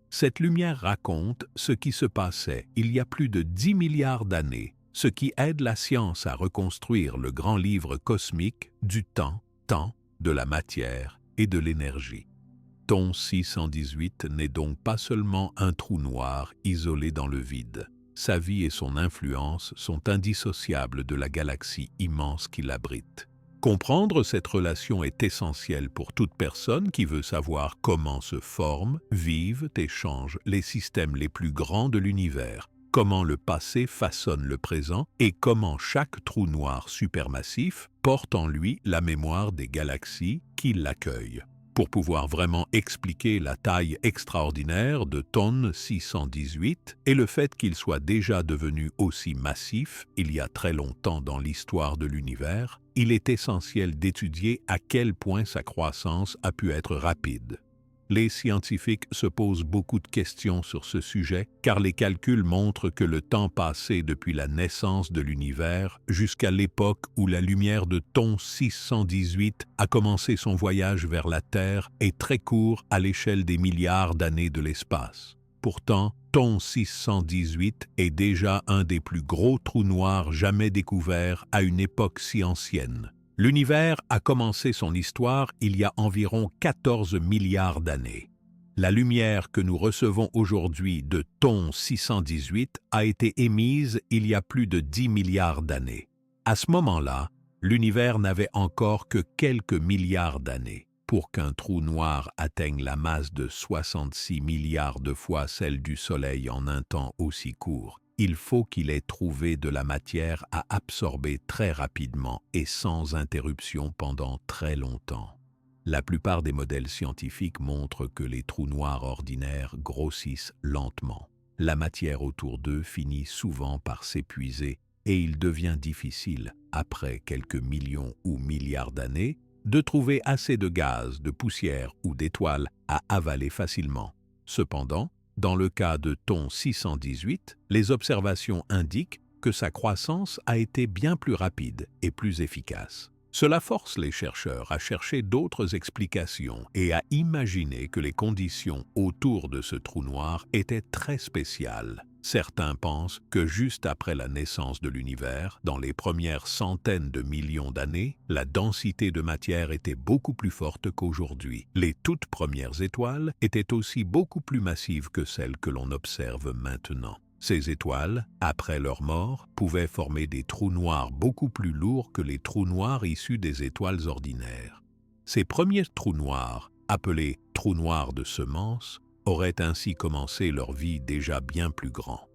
Cette lumière raconte ce qui se passait il y a plus de 10 milliards d'années, ce qui aide la science à reconstruire le grand livre cosmique du temps, de la matière et de l'énergie. Thon 618 n'est donc pas seulement un trou noir isolé dans le vide. Sa vie et son influence sont indissociables de la galaxie immense qui l'abrite. Comprendre cette relation est essentiel pour toute personne qui veut savoir comment se forment, vivent et changent les systèmes les plus grands de l'univers, comment le passé façonne le présent et comment chaque trou noir supermassif porte en lui la mémoire des galaxies qui l'accueillent. Pour pouvoir vraiment expliquer la taille extraordinaire de Thon 618 et le fait qu'il soit déjà devenu aussi massif il y a très longtemps dans l'histoire de l'univers, il est essentiel d'étudier à quel point sa croissance a pu être rapide. Les scientifiques se posent beaucoup de questions sur ce sujet car les calculs montrent que le temps passé depuis la naissance de l'univers jusqu'à l'époque où la lumière de Thon 618 a commencé son voyage vers la Terre est très court à l'échelle des milliards d'années de l'espace. Pourtant, Thon 618 est déjà un des plus gros trous noirs jamais découverts à une époque si ancienne. L'univers a commencé son histoire il y a environ 14 milliards d'années. La lumière que nous recevons aujourd'hui de Thon 618 a été émise il y a plus de 10 milliards d'années. À ce moment-là, l'univers n'avait encore que quelques milliards d'années. Pour qu'un trou noir atteigne la masse de 66 milliards de fois celle du Soleil en un temps aussi court, il faut qu'il ait trouvé de la matière à absorber très rapidement et sans interruption pendant très longtemps. La plupart des modèles scientifiques montrent que les trous noirs ordinaires grossissent lentement. La matière autour d'eux finit souvent par s'épuiser et il devient difficile, après quelques millions ou milliards d'années, de trouver assez de gaz, de poussière ou d'étoiles à avaler facilement. Cependant, dans le cas de Thon 618, les observations indiquent que sa croissance a été bien plus rapide et plus efficace. Cela force les chercheurs à chercher d'autres explications et à imaginer que les conditions autour de ce trou noir étaient très spéciales. Certains pensent que juste après la naissance de l'univers, dans les premières centaines de millions d'années, la densité de matière était beaucoup plus forte qu'aujourd'hui. Les toutes premières étoiles étaient aussi beaucoup plus massives que celles que l'on observe maintenant. Ces étoiles, après leur mort, pouvaient former des trous noirs beaucoup plus lourds que les trous noirs issus des étoiles ordinaires. Ces premiers trous noirs, appelés trous noirs de semence, auraient ainsi commencé leur vie déjà bien plus grand.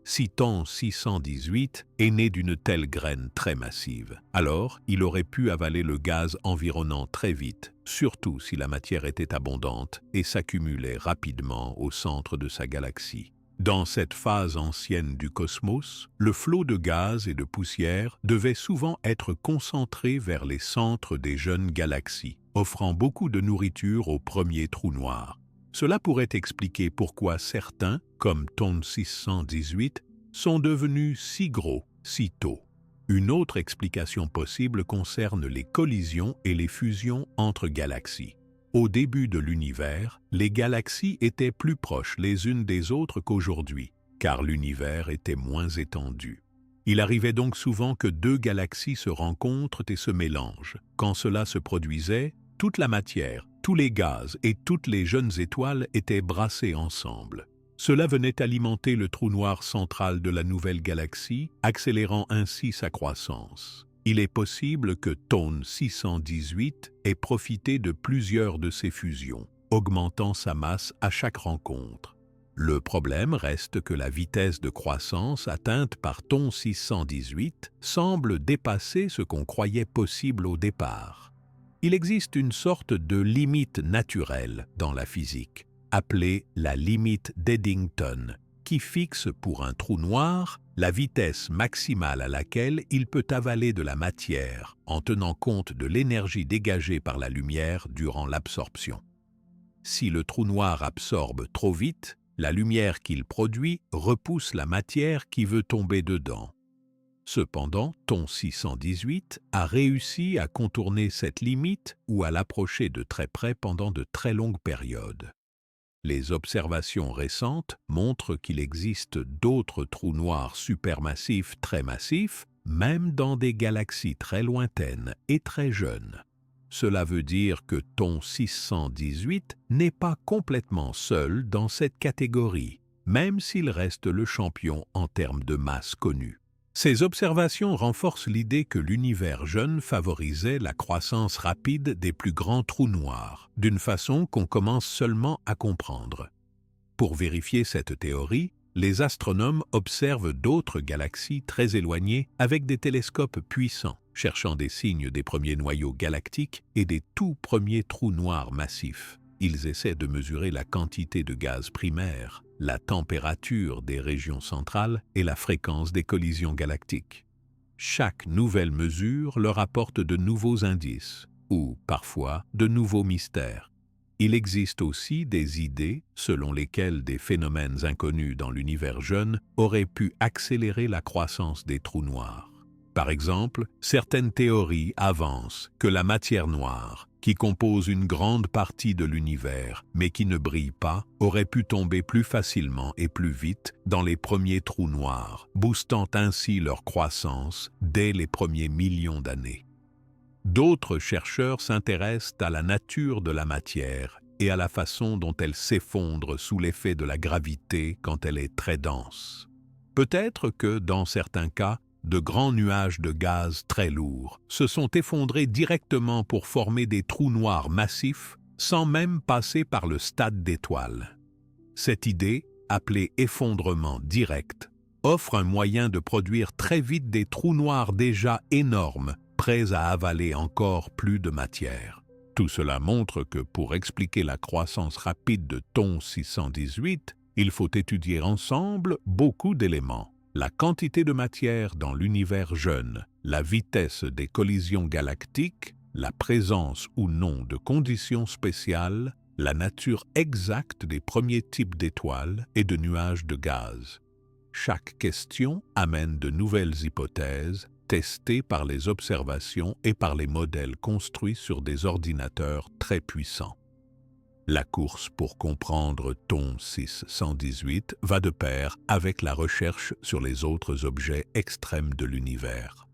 Si Thon 618 est né d'une telle graine très massive, alors il aurait pu avaler le gaz environnant très vite, surtout si la matière était abondante et s'accumulait rapidement au centre de sa galaxie. Dans cette phase ancienne du cosmos, le flot de gaz et de poussière devait souvent être concentré vers les centres des jeunes galaxies, offrant beaucoup de nourriture aux premiers trous noirs. Cela pourrait expliquer pourquoi certains, comme Thon 618, sont devenus si gros, si tôt. Une autre explication possible concerne les collisions et les fusions entre galaxies. Au début de l'univers, les galaxies étaient plus proches les unes des autres qu'aujourd'hui, car l'univers était moins étendu. Il arrivait donc souvent que deux galaxies se rencontrent et se mélangent. Quand cela se produisait, toute la matière, tous les gaz et toutes les jeunes étoiles étaient brassés ensemble. Cela venait alimenter le trou noir central de la nouvelle galaxie, accélérant ainsi sa croissance. Il est possible que Thon 618 ait profité de plusieurs de ces fusions, augmentant sa masse à chaque rencontre. Le problème reste que la vitesse de croissance atteinte par Thon 618 semble dépasser ce qu'on croyait possible au départ. Il existe une sorte de limite naturelle dans la physique, appelée la limite d'Eddington, qui fixe pour un trou noir la vitesse maximale à laquelle il peut avaler de la matière en tenant compte de l'énergie dégagée par la lumière durant l'absorption. Si le trou noir absorbe trop vite, la lumière qu'il produit repousse la matière qui veut tomber dedans. Cependant, Thon 618 a réussi à contourner cette limite ou à l'approcher de très près pendant de très longues périodes. Les observations récentes montrent qu'il existe d'autres trous noirs supermassifs très massifs, même dans des galaxies très lointaines et très jeunes. Cela veut dire que Thon 618 n'est pas complètement seul dans cette catégorie, même s'il reste le champion en termes de masse connue. Ces observations renforcent l'idée que l'univers jeune favorisait la croissance rapide des plus grands trous noirs, d'une façon qu'on commence seulement à comprendre. Pour vérifier cette théorie, les astronomes observent d'autres galaxies très éloignées avec des télescopes puissants, cherchant des signes des premiers noyaux galactiques et des tout premiers trous noirs massifs. Ils essaient de mesurer la quantité de gaz primaire, la température des régions centrales et la fréquence des collisions galactiques. Chaque nouvelle mesure leur apporte de nouveaux indices, ou parfois de nouveaux mystères. Il existe aussi des idées selon lesquelles des phénomènes inconnus dans l'univers jeune auraient pu accélérer la croissance des trous noirs. Par exemple, certaines théories avancent que la matière noire, qui compose une grande partie de l'univers, mais qui ne brille pas, aurait pu tomber plus facilement et plus vite dans les premiers trous noirs, boostant ainsi leur croissance dès les premiers millions d'années. D'autres chercheurs s'intéressent à la nature de la matière et à la façon dont elle s'effondre sous l'effet de la gravité quand elle est très dense. Peut-être que, dans certains cas, de grands nuages de gaz très lourds se sont effondrés directement pour former des trous noirs massifs sans même passer par le stade d'étoile. Cette idée, appelée effondrement direct, offre un moyen de produire très vite des trous noirs déjà énormes, prêts à avaler encore plus de matière. Tout cela montre que pour expliquer la croissance rapide de Thon 618, il faut étudier ensemble beaucoup d'éléments. La quantité de matière dans l'univers jeune, la vitesse des collisions galactiques, la présence ou non de conditions spéciales, la nature exacte des premiers types d'étoiles et de nuages de gaz. Chaque question amène de nouvelles hypothèses, testées par les observations et par les modèles construits sur des ordinateurs très puissants. La course pour comprendre Thon 618 va de pair avec la recherche sur les autres objets extrêmes de l'univers.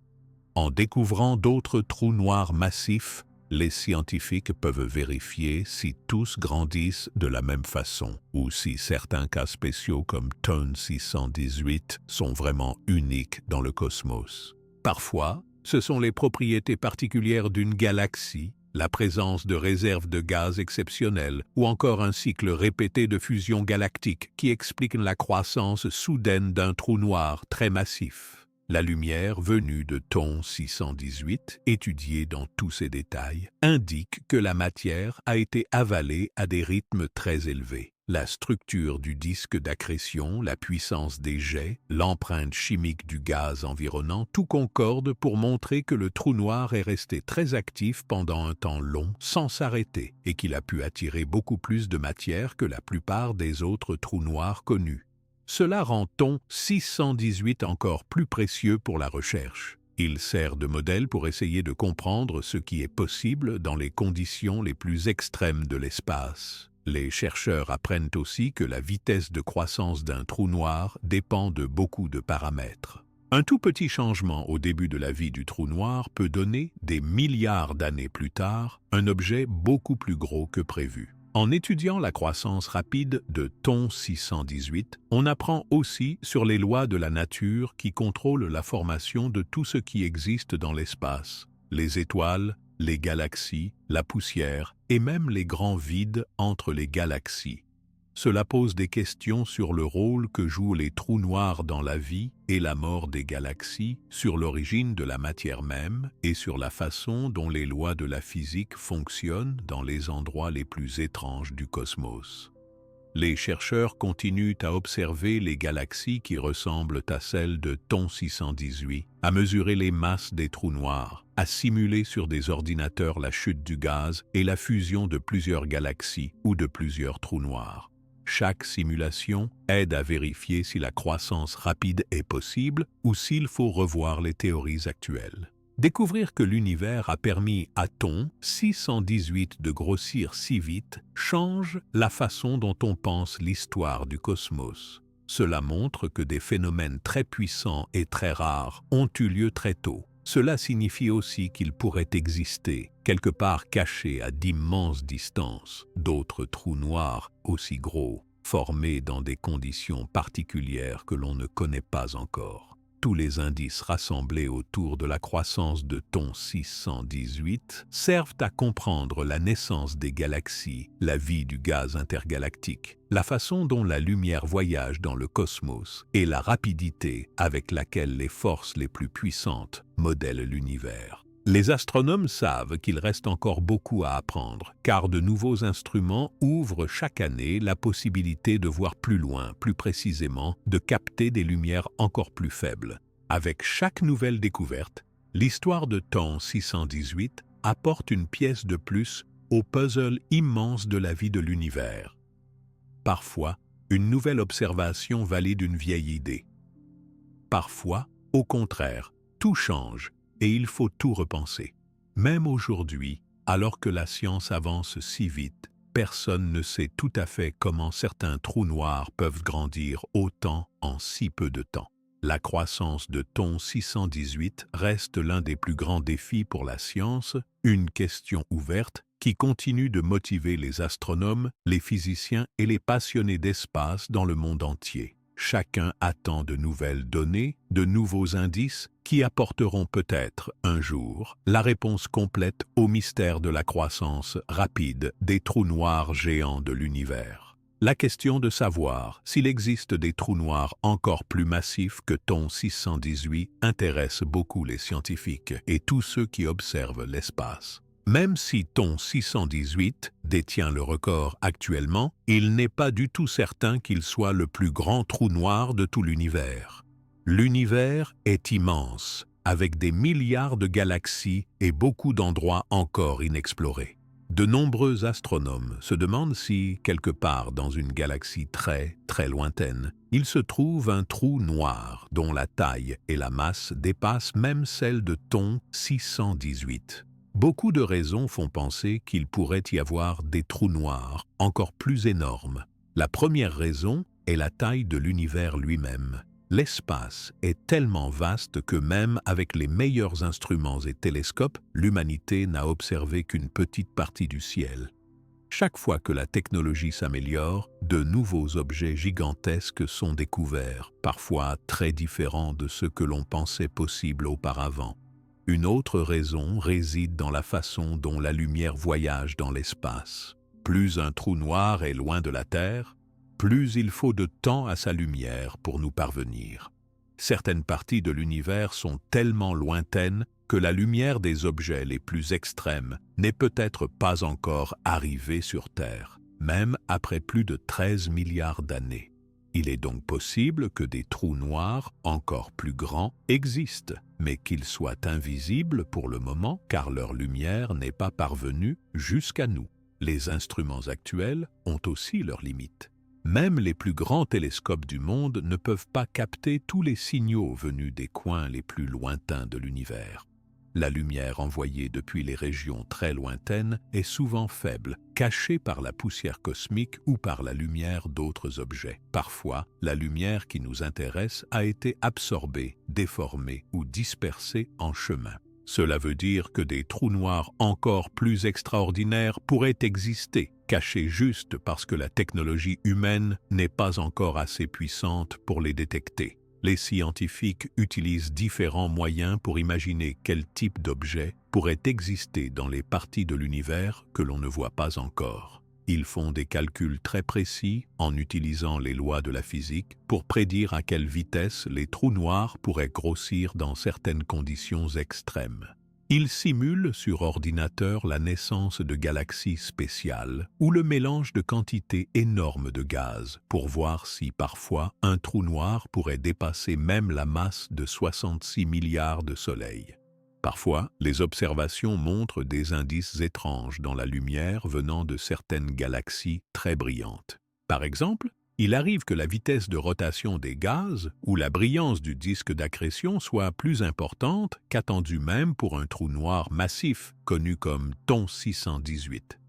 En découvrant d'autres trous noirs massifs, les scientifiques peuvent vérifier si tous grandissent de la même façon ou si certains cas spéciaux comme Thon 618 sont vraiment uniques dans le cosmos. Parfois, ce sont les propriétés particulières d'une galaxie, la présence de réserves de gaz exceptionnelles ou encore un cycle répété de fusion galactique qui expliquent la croissance soudaine d'un trou noir très massif. La lumière venue de Thon 618, étudiée dans tous ses détails, indique que la matière a été avalée à des rythmes très élevés. La structure du disque d'accrétion, la puissance des jets, l'empreinte chimique du gaz environnant, tout concorde pour montrer que le trou noir est resté très actif pendant un temps long sans s'arrêter et qu'il a pu attirer beaucoup plus de matière que la plupart des autres trous noirs connus. Cela rend Thon 618 encore plus précieux pour la recherche. Il sert de modèle pour essayer de comprendre ce qui est possible dans les conditions les plus extrêmes de l'espace. Les chercheurs apprennent aussi que la vitesse de croissance d'un trou noir dépend de beaucoup de paramètres. Un tout petit changement au début de la vie du trou noir peut donner, des milliards d'années plus tard, un objet beaucoup plus gros que prévu. En étudiant la croissance rapide de Thon 618, on apprend aussi sur les lois de la nature qui contrôlent la formation de tout ce qui existe dans l'espace, les étoiles, les galaxies, la poussière et même les grands vides entre les galaxies. Cela pose des questions sur le rôle que jouent les trous noirs dans la vie et la mort des galaxies, sur l'origine de la matière même et sur la façon dont les lois de la physique fonctionnent dans les endroits les plus étranges du cosmos. Les chercheurs continuent à observer les galaxies qui ressemblent à celles de Thon 618, à mesurer les masses des trous noirs, à simuler sur des ordinateurs la chute du gaz et la fusion de plusieurs galaxies ou de plusieurs trous noirs. Chaque simulation aide à vérifier si la croissance rapide est possible ou s'il faut revoir les théories actuelles. Découvrir que l'univers a permis à Thon 618 de grossir si vite change la façon dont on pense l'histoire du cosmos. Cela montre que des phénomènes très puissants et très rares ont eu lieu très tôt. Cela signifie aussi qu'il pourrait exister, quelque part cachés à d'immenses distances, d'autres trous noirs aussi gros, formés dans des conditions particulières que l'on ne connaît pas encore. Tous les indices rassemblés autour de la croissance de Thon 618 servent à comprendre la naissance des galaxies, la vie du gaz intergalactique, la façon dont la lumière voyage dans le cosmos et la rapidité avec laquelle les forces les plus puissantes modèlent l'univers. Les astronomes savent qu'il reste encore beaucoup à apprendre, car de nouveaux instruments ouvrent chaque année la possibilité de voir plus loin, plus précisément, de capter des lumières encore plus faibles. Avec chaque nouvelle découverte, l'histoire de Thon 618 apporte une pièce de plus au puzzle immense de la vie de l'univers. Parfois, une nouvelle observation valide une vieille idée. Parfois, au contraire, tout change et il faut tout repenser. Même aujourd'hui, alors que la science avance si vite, personne ne sait tout à fait comment certains trous noirs peuvent grandir autant en si peu de temps. La croissance de Thon 618 reste l'un des plus grands défis pour la science, une question ouverte qui continue de motiver les astronomes, les physiciens et les passionnés d'espace dans le monde entier. Chacun attend de nouvelles données, de nouveaux indices qui apporteront peut-être, un jour, la réponse complète au mystère de la croissance rapide des trous noirs géants de l'univers. La question de savoir s'il existe des trous noirs encore plus massifs que TON 618 intéresse beaucoup les scientifiques et tous ceux qui observent l'espace. Même si TON 618 détient le record actuellement, il n'est pas du tout certain qu'il soit le plus grand trou noir de tout l'univers. L'univers est immense, avec des milliards de galaxies et beaucoup d'endroits encore inexplorés. De nombreux astronomes se demandent si, quelque part dans une galaxie très, très lointaine, il se trouve un trou noir dont la taille et la masse dépassent même celle de TON 618. Beaucoup de raisons font penser qu'il pourrait y avoir des trous noirs encore plus énormes. La première raison est la taille de l'univers lui-même. L'espace est tellement vaste que même avec les meilleurs instruments et télescopes, l'humanité n'a observé qu'une petite partie du ciel. Chaque fois que la technologie s'améliore, de nouveaux objets gigantesques sont découverts, parfois très différents de ce que l'on pensait possible auparavant. Une autre raison réside dans la façon dont la lumière voyage dans l'espace. Plus un trou noir est loin de la Terre, plus il faut de temps à sa lumière pour nous parvenir. Certaines parties de l'univers sont tellement lointaines que la lumière des objets les plus extrêmes n'est peut-être pas encore arrivée sur Terre, même après plus de 13 milliards d'années. Il est donc possible que des trous noirs encore plus grands existent, mais qu'ils soient invisibles pour le moment car leur lumière n'est pas parvenue jusqu'à nous. Les instruments actuels ont aussi leurs limites. Même les plus grands télescopes du monde ne peuvent pas capter tous les signaux venus des coins les plus lointains de l'univers. La lumière envoyée depuis les régions très lointaines est souvent faible, cachée par la poussière cosmique ou par la lumière d'autres objets. Parfois, la lumière qui nous intéresse a été absorbée, déformée ou dispersée en chemin. Cela veut dire que des trous noirs encore plus extraordinaires pourraient exister, cachés juste parce que la technologie humaine n'est pas encore assez puissante pour les détecter. Les scientifiques utilisent différents moyens pour imaginer quel type d'objet pourrait exister dans les parties de l'univers que l'on ne voit pas encore. Ils font des calculs très précis en utilisant les lois de la physique pour prédire à quelle vitesse les trous noirs pourraient grossir dans certaines conditions extrêmes. Ils simulent sur ordinateur la naissance de galaxies spéciales ou le mélange de quantités énormes de gaz pour voir si parfois un trou noir pourrait dépasser même la masse de 66 milliards de soleils. Parfois, les observations montrent des indices étranges dans la lumière venant de certaines galaxies très brillantes. Par exemple, il arrive que la vitesse de rotation des gaz ou la brillance du disque d'accrétion soit plus importante qu'attendue même pour un trou noir massif connu comme TON 618.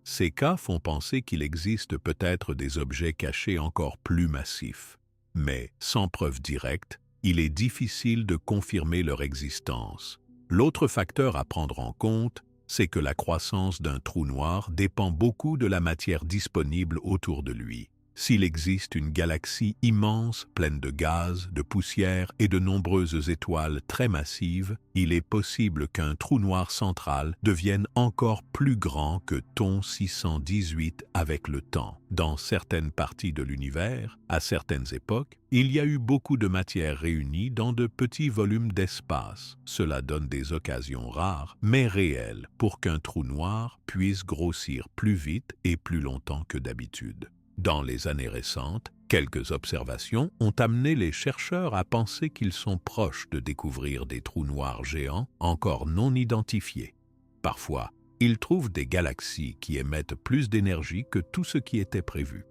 Ces cas font penser qu'il existe peut-être des objets cachés encore plus massifs. Mais, sans preuve directe, il est difficile de confirmer leur existence. L'autre facteur à prendre en compte, c'est que la croissance d'un trou noir dépend beaucoup de la matière disponible autour de lui. S'il existe une galaxie immense, pleine de gaz, de poussière et de nombreuses étoiles très massives, il est possible qu'un trou noir central devienne encore plus grand que TON 618 avec le temps. Dans certaines parties de l'univers, à certaines époques, il y a eu beaucoup de matière réunie dans de petits volumes d'espace. Cela donne des occasions rares, mais réelles, pour qu'un trou noir puisse grossir plus vite et plus longtemps que d'habitude. Dans les années récentes, quelques observations ont amené les chercheurs à penser qu'ils sont proches de découvrir des trous noirs géants encore non identifiés. Parfois, ils trouvent des galaxies qui émettent plus d'énergie que tout ce qui était prévu.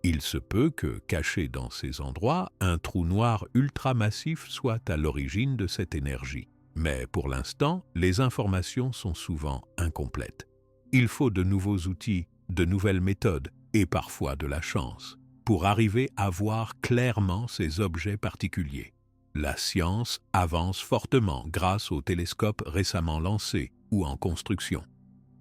Il se peut que, caché dans ces endroits, un trou noir ultramassif soit à l'origine de cette énergie. Mais pour l'instant, les informations sont souvent incomplètes. Il faut de nouveaux outils, de nouvelles méthodes, et parfois de la chance, pour arriver à voir clairement ces objets particuliers. La science avance fortement grâce aux télescopes récemment lancés ou en construction.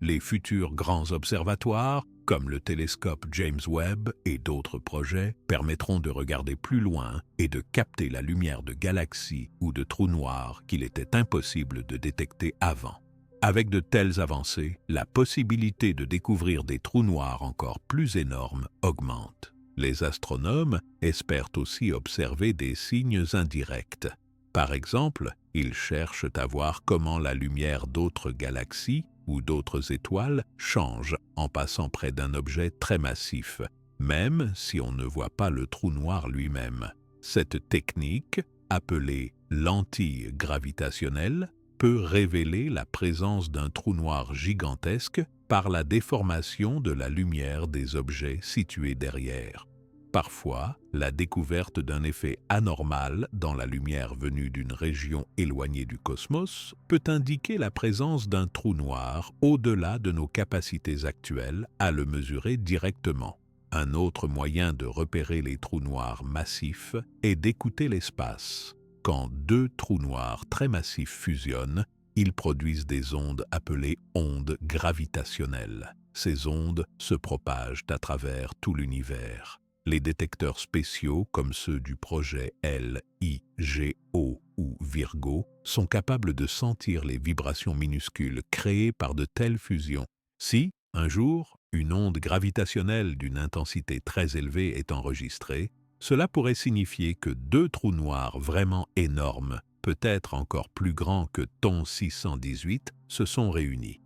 Les futurs grands observatoires, comme le télescope James Webb et d'autres projets, permettront de regarder plus loin et de capter la lumière de galaxies ou de trous noirs qu'il était impossible de détecter avant. Avec de telles avancées, la possibilité de découvrir des trous noirs encore plus énormes augmente. Les astronomes espèrent aussi observer des signes indirects. Par exemple, ils cherchent à voir comment la lumière d'autres galaxies ou d'autres étoiles change en passant près d'un objet très massif, même si on ne voit pas le trou noir lui-même. Cette technique, appelée lentille gravitationnelle, peut révéler la présence d'un trou noir gigantesque par la déformation de la lumière des objets situés derrière. Parfois, la découverte d'un effet anormal dans la lumière venue d'une région éloignée du cosmos peut indiquer la présence d'un trou noir au-delà de nos capacités actuelles à le mesurer directement. Un autre moyen de repérer les trous noirs massifs est d'écouter l'espace. Quand deux trous noirs très massifs fusionnent, ils produisent des ondes appelées ondes gravitationnelles. Ces ondes se propagent à travers tout l'univers. Les détecteurs spéciaux, comme ceux du projet LIGO ou Virgo, sont capables de sentir les vibrations minuscules créées par de telles fusions. Si, un jour, une onde gravitationnelle d'une intensité très élevée est enregistrée, cela pourrait signifier que deux trous noirs vraiment énormes, peut-être encore plus grands que TON 618, se sont réunis.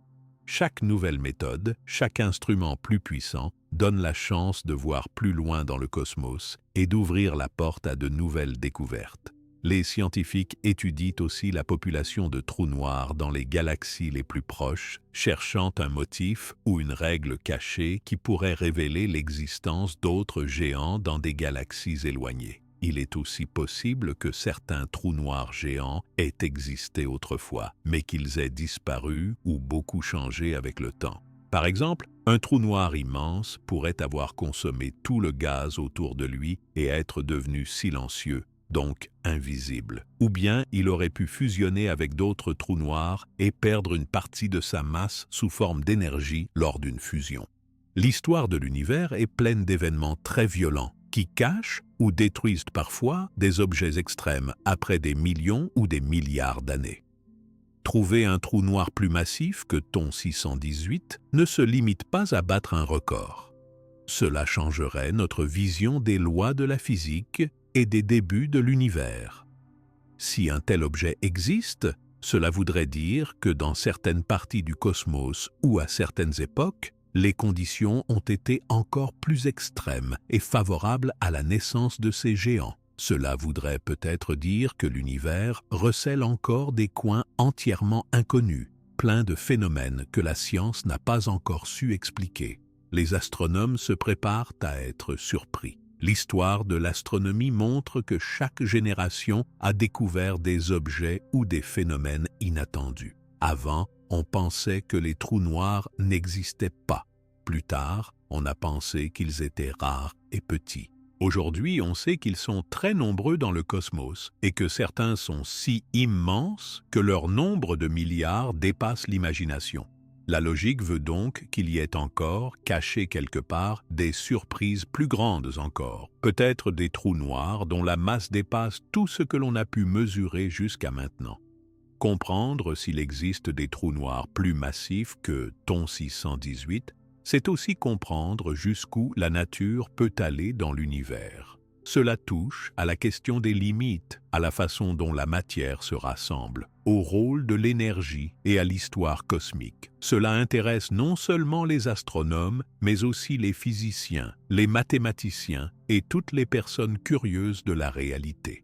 Chaque nouvelle méthode, chaque instrument plus puissant, donne la chance de voir plus loin dans le cosmos et d'ouvrir la porte à de nouvelles découvertes. Les scientifiques étudient aussi la population de trous noirs dans les galaxies les plus proches, cherchant un motif ou une règle cachée qui pourrait révéler l'existence d'autres géants dans des galaxies éloignées. Il est aussi possible que certains trous noirs géants aient existé autrefois, mais qu'ils aient disparu ou beaucoup changé avec le temps. Par exemple, un trou noir immense pourrait avoir consommé tout le gaz autour de lui et être devenu silencieux, donc invisible. Ou bien il aurait pu fusionner avec d'autres trous noirs et perdre une partie de sa masse sous forme d'énergie lors d'une fusion. L'histoire de l'univers est pleine d'événements très violents qui cachent ou détruisent parfois des objets extrêmes après des millions ou des milliards d'années. Trouver un trou noir plus massif que TON 618 ne se limite pas à battre un record. Cela changerait notre vision des lois de la physique et des débuts de l'univers. Si un tel objet existe, cela voudrait dire que dans certaines parties du cosmos ou à certaines époques, les conditions ont été encore plus extrêmes et favorables à la naissance de ces géants. Cela voudrait peut-être dire que l'univers recèle encore des coins entièrement inconnus, pleins de phénomènes que la science n'a pas encore su expliquer. Les astronomes se préparent à être surpris. L'histoire de l'astronomie montre que chaque génération a découvert des objets ou des phénomènes inattendus. Avant, on pensait que les trous noirs n'existaient pas. Plus tard, on a pensé qu'ils étaient rares et petits. Aujourd'hui, on sait qu'ils sont très nombreux dans le cosmos et que certains sont si immenses que leur nombre de milliards dépasse l'imagination. La logique veut donc qu'il y ait encore, cachés quelque part, des surprises plus grandes encore. Peut-être des trous noirs dont la masse dépasse tout ce que l'on a pu mesurer jusqu'à maintenant. Comprendre s'il existe des trous noirs plus massifs que TON 618, c'est aussi comprendre jusqu'où la nature peut aller dans l'univers. Cela touche à la question des limites, à la façon dont la matière se rassemble, au rôle de l'énergie et à l'histoire cosmique. Cela intéresse non seulement les astronomes, mais aussi les physiciens, les mathématiciens et toutes les personnes curieuses de la réalité.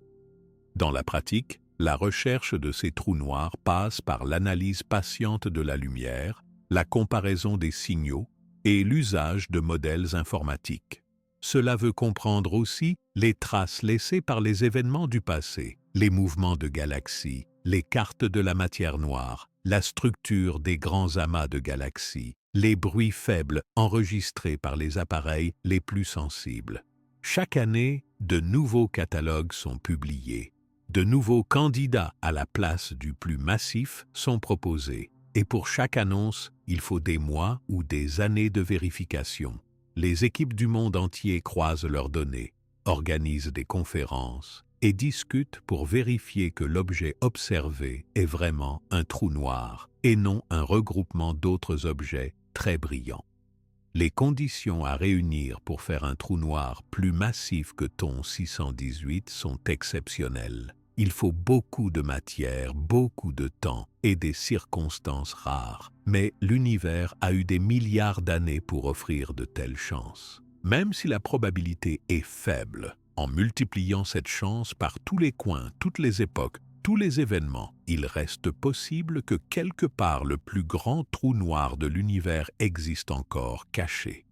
Dans la pratique, la recherche de ces trous noirs passe par l'analyse patiente de la lumière, la comparaison des signaux et l'usage de modèles informatiques. Cela veut comprendre aussi les traces laissées par les événements du passé, les mouvements de galaxies, les cartes de la matière noire, la structure des grands amas de galaxies, les bruits faibles enregistrés par les appareils les plus sensibles. Chaque année, de nouveaux catalogues sont publiés. De nouveaux candidats à la place du plus massif sont proposés. Et pour chaque annonce, il faut des mois ou des années de vérification. Les équipes du monde entier croisent leurs données, organisent des conférences et discutent pour vérifier que l'objet observé est vraiment un trou noir et non un regroupement d'autres objets très brillants. Les conditions à réunir pour faire un trou noir plus massif que Thon 618 sont exceptionnelles. Il faut beaucoup de matière, beaucoup de temps et des circonstances rares. Mais l'univers a eu des milliards d'années pour offrir de telles chances. Même si la probabilité est faible, en multipliant cette chance par tous les coins, toutes les époques, tous les événements, il reste possible que quelque part le plus grand trou noir de l'univers existe encore caché.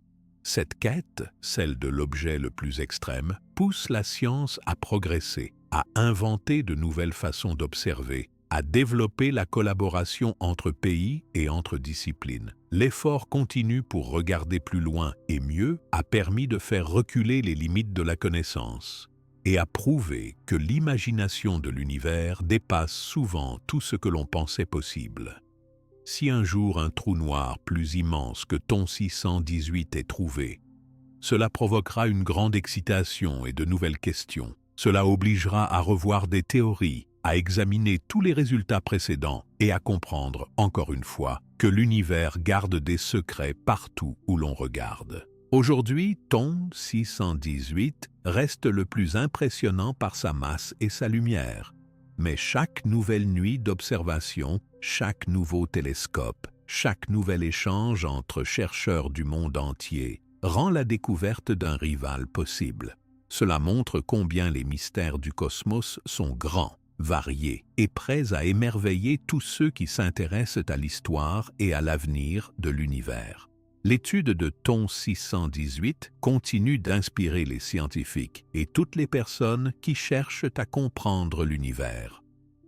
Cette quête, celle de l'objet le plus extrême, pousse la science à progresser, à inventer de nouvelles façons d'observer, à développer la collaboration entre pays et entre disciplines. L'effort continu pour regarder plus loin et mieux a permis de faire reculer les limites de la connaissance et a prouvé que l'imagination de l'univers dépasse souvent tout ce que l'on pensait possible. Si un jour un trou noir plus immense que Thon 618 est trouvé, cela provoquera une grande excitation et de nouvelles questions. Cela obligera à revoir des théories, à examiner tous les résultats précédents et à comprendre, encore une fois, que l'univers garde des secrets partout où l'on regarde. Aujourd'hui, Thon 618 reste le plus impressionnant par sa masse et sa lumière. Mais chaque nouvelle nuit d'observation, chaque nouveau télescope, chaque nouvel échange entre chercheurs du monde entier rend la découverte d'un rival possible. Cela montre combien les mystères du cosmos sont grands, variés et prêts à émerveiller tous ceux qui s'intéressent à l'histoire et à l'avenir de l'univers. L'étude de Thon 618 continue d'inspirer les scientifiques et toutes les personnes qui cherchent à comprendre l'univers.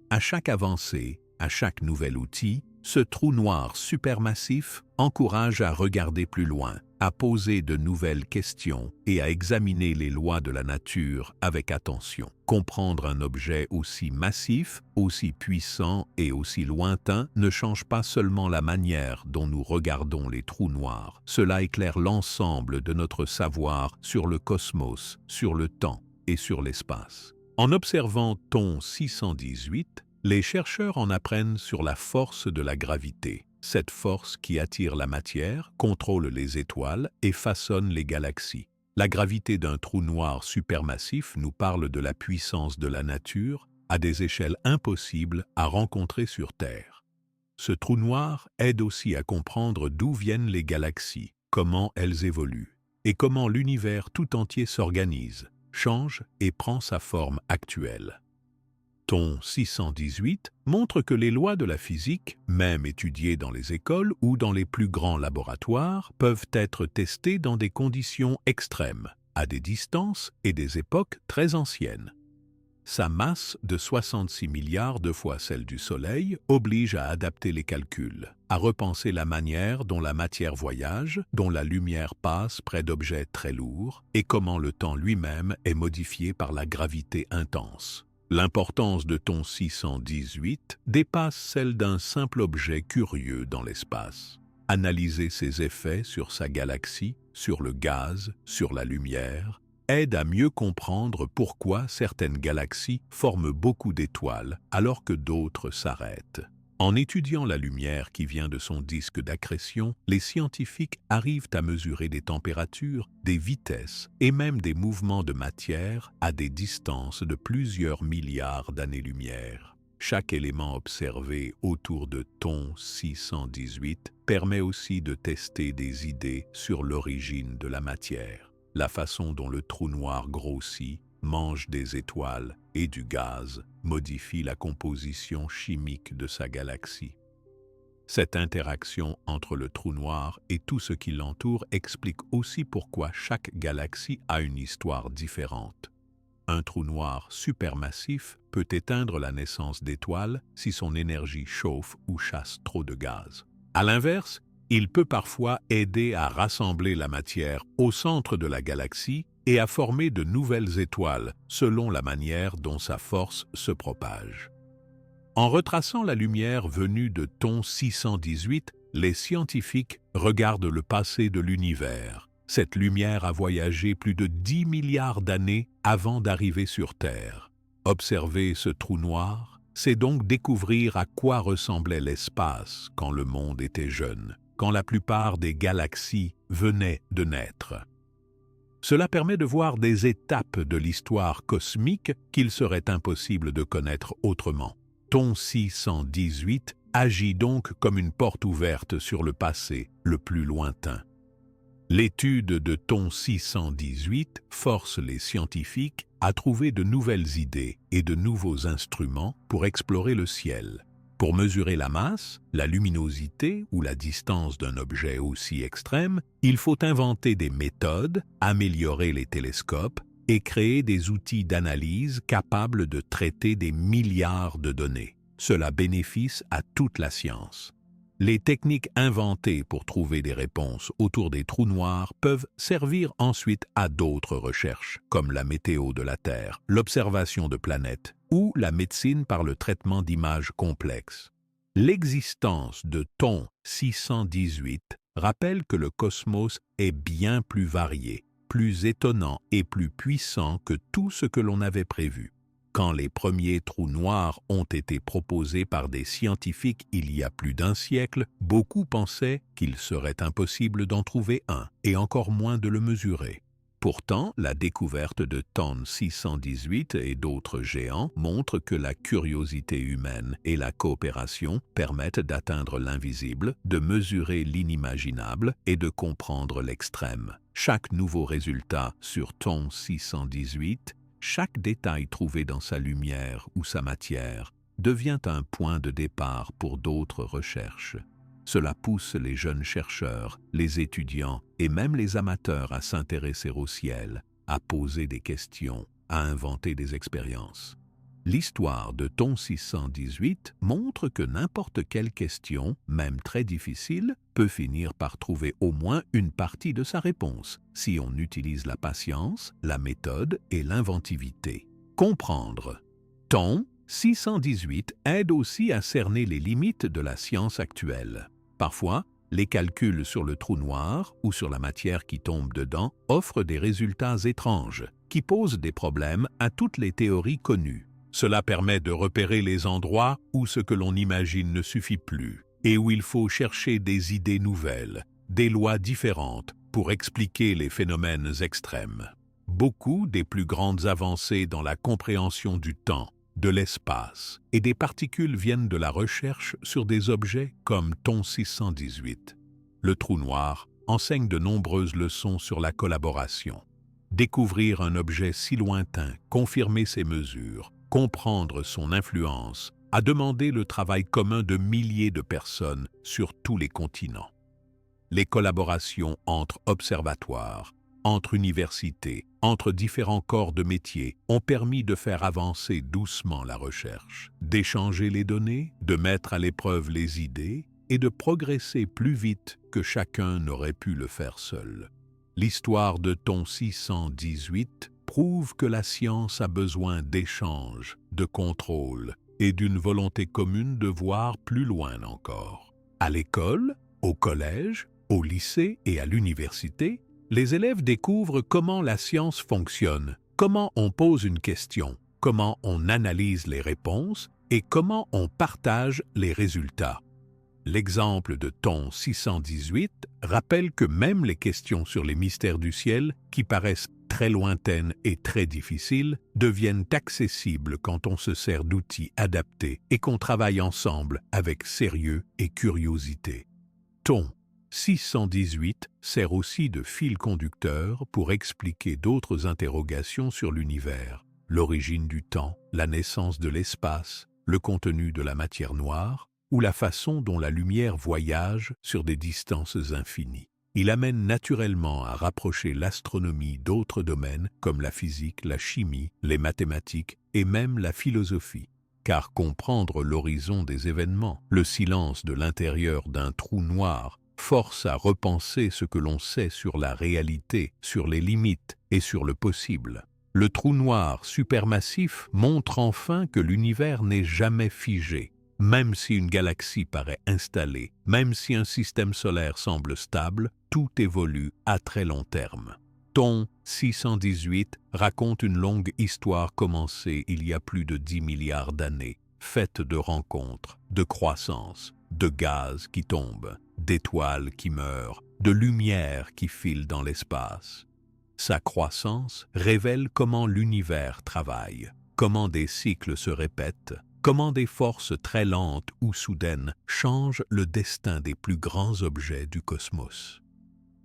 À chaque avancée, à chaque nouvel outil, ce trou noir supermassif encourage à regarder plus loin, à poser de nouvelles questions et à examiner les lois de la nature avec attention. Comprendre un objet aussi massif, aussi puissant et aussi lointain ne change pas seulement la manière dont nous regardons les trous noirs. Cela éclaire l'ensemble de notre savoir sur le cosmos, sur le temps et sur l'espace. En observant Thon 618, les chercheurs en apprennent sur la force de la gravité. Cette force qui attire la matière, contrôle les étoiles et façonne les galaxies. La gravité d'un trou noir supermassif nous parle de la puissance de la nature à des échelles impossibles à rencontrer sur Terre. Ce trou noir aide aussi à comprendre d'où viennent les galaxies, comment elles évoluent, et comment l'univers tout entier s'organise, change et prend sa forme actuelle. Thon 618 montre que les lois de la physique, même étudiées dans les écoles ou dans les plus grands laboratoires, peuvent être testées dans des conditions extrêmes, à des distances et des époques très anciennes. Sa masse de 66 milliards de fois celle du Soleil oblige à adapter les calculs, à repenser la manière dont la matière voyage, dont la lumière passe près d'objets très lourds, et comment le temps lui-même est modifié par la gravité intense. L'importance de Thon 618 dépasse celle d'un simple objet curieux dans l'espace. Analyser ses effets sur sa galaxie, sur le gaz, sur la lumière, aide à mieux comprendre pourquoi certaines galaxies forment beaucoup d'étoiles alors que d'autres s'arrêtent. En étudiant la lumière qui vient de son disque d'accrétion, les scientifiques arrivent à mesurer des températures, des vitesses et même des mouvements de matière à des distances de plusieurs milliards d'années-lumière. Chaque élément observé autour de Thon 618 permet aussi de tester des idées sur l'origine de la matière, la façon dont le trou noir grossit, mange des étoiles et du gaz, modifie la composition chimique de sa galaxie. Cette interaction entre le trou noir et tout ce qui l'entoure explique aussi pourquoi chaque galaxie a une histoire différente. Un trou noir supermassif peut éteindre la naissance d'étoiles si son énergie chauffe ou chasse trop de gaz. À l'inverse, il peut parfois aider à rassembler la matière au centre de la galaxie et à former de nouvelles étoiles selon la manière dont sa force se propage. En retraçant la lumière venue de Thon 618, les scientifiques regardent le passé de l'univers. Cette lumière a voyagé plus de 10 milliards d'années avant d'arriver sur Terre. Observer ce trou noir, c'est donc découvrir à quoi ressemblait l'espace quand le monde était jeune, quand la plupart des galaxies venaient de naître. Cela permet de voir des étapes de l'histoire cosmique qu'il serait impossible de connaître autrement. Ton 618 agit donc comme une porte ouverte sur le passé le plus lointain. L'étude de Ton 618 force les scientifiques à trouver de nouvelles idées et de nouveaux instruments pour explorer le ciel. Pour mesurer la masse, la luminosité ou la distance d'un objet aussi extrême, il faut inventer des méthodes, améliorer les télescopes et créer des outils d'analyse capables de traiter des milliards de données. Cela bénéficie à toute la science. Les techniques inventées pour trouver des réponses autour des trous noirs peuvent servir ensuite à d'autres recherches, comme la météo de la Terre, l'observation de planètes ou la médecine par le traitement d'images complexes. L'existence de Ton 618 rappelle que le cosmos est bien plus varié, plus étonnant et plus puissant que tout ce que l'on avait prévu. Quand les premiers trous noirs ont été proposés par des scientifiques il y a plus d'un siècle, beaucoup pensaient qu'il serait impossible d'en trouver un, et encore moins de le mesurer. Pourtant, la découverte de Ton 618 et d'autres géants montre que la curiosité humaine et la coopération permettent d'atteindre l'invisible, de mesurer l'inimaginable et de comprendre l'extrême. Chaque nouveau résultat sur Ton 618, chaque détail trouvé dans sa lumière ou sa matière, devient un point de départ pour d'autres recherches. Cela pousse les jeunes chercheurs, les étudiants et même les amateurs à s'intéresser au ciel, à poser des questions, à inventer des expériences. L'histoire de Ton 618 montre que n'importe quelle question, même très difficile, peut finir par trouver au moins une partie de sa réponse, si on utilise la patience, la méthode et l'inventivité. Comprendre. Ton 618 aide aussi à cerner les limites de la science actuelle. Parfois, les calculs sur le trou noir ou sur la matière qui tombe dedans offrent des résultats étranges, qui posent des problèmes à toutes les théories connues. Cela permet de repérer les endroits où ce que l'on imagine ne suffit plus et où il faut chercher des idées nouvelles, des lois différentes pour expliquer les phénomènes extrêmes. Beaucoup des plus grandes avancées dans la compréhension du temps, de l'espace et des particules viennent de la recherche sur des objets comme Ton 618. Le trou noir enseigne de nombreuses leçons sur la collaboration. Découvrir un objet si lointain, confirmer ses mesures, comprendre son influence, a demandé le travail commun de milliers de personnes sur tous les continents. Les collaborations entre observatoires, entre universités, entre différents corps de métier ont permis de faire avancer doucement la recherche, d'échanger les données, de mettre à l'épreuve les idées et de progresser plus vite que chacun n'aurait pu le faire seul. L'histoire de Ton 618 prouve que la science a besoin d'échanges, de contrôle et d'une volonté commune de voir plus loin encore. À l'école, au collège, au lycée et à l'université, les élèves découvrent comment la science fonctionne, comment on pose une question, comment on analyse les réponses et comment on partage les résultats. L'exemple de Ton 618 rappelle que même les questions sur les mystères du ciel, qui paraissent très lointaines et très difficiles, deviennent accessibles quand on se sert d'outils adaptés et qu'on travaille ensemble avec sérieux et curiosité. Ton 618 sert aussi de fil conducteur pour expliquer d'autres interrogations sur l'univers, l'origine du temps, la naissance de l'espace, le contenu de la matière noire ou la façon dont la lumière voyage sur des distances infinies. Il amène naturellement à rapprocher l'astronomie d'autres domaines comme la physique, la chimie, les mathématiques et même la philosophie. Car comprendre l'horizon des événements, le silence de l'intérieur d'un trou noir, force à repenser ce que l'on sait sur la réalité, sur les limites et sur le possible. Le trou noir supermassif montre enfin que l'univers n'est jamais figé. Même si une galaxie paraît installée, même si un système solaire semble stable, tout évolue à très long terme. Thon 618 raconte une longue histoire commencée il y a plus de 10 milliards d'années, faite de rencontres, de croissance, de gaz qui tombent, d'étoiles qui meurent, de lumière qui file dans l'espace. Sa croissance révèle comment l'univers travaille, comment des cycles se répètent, comment des forces très lentes ou soudaines changent le destin des plus grands objets du cosmos.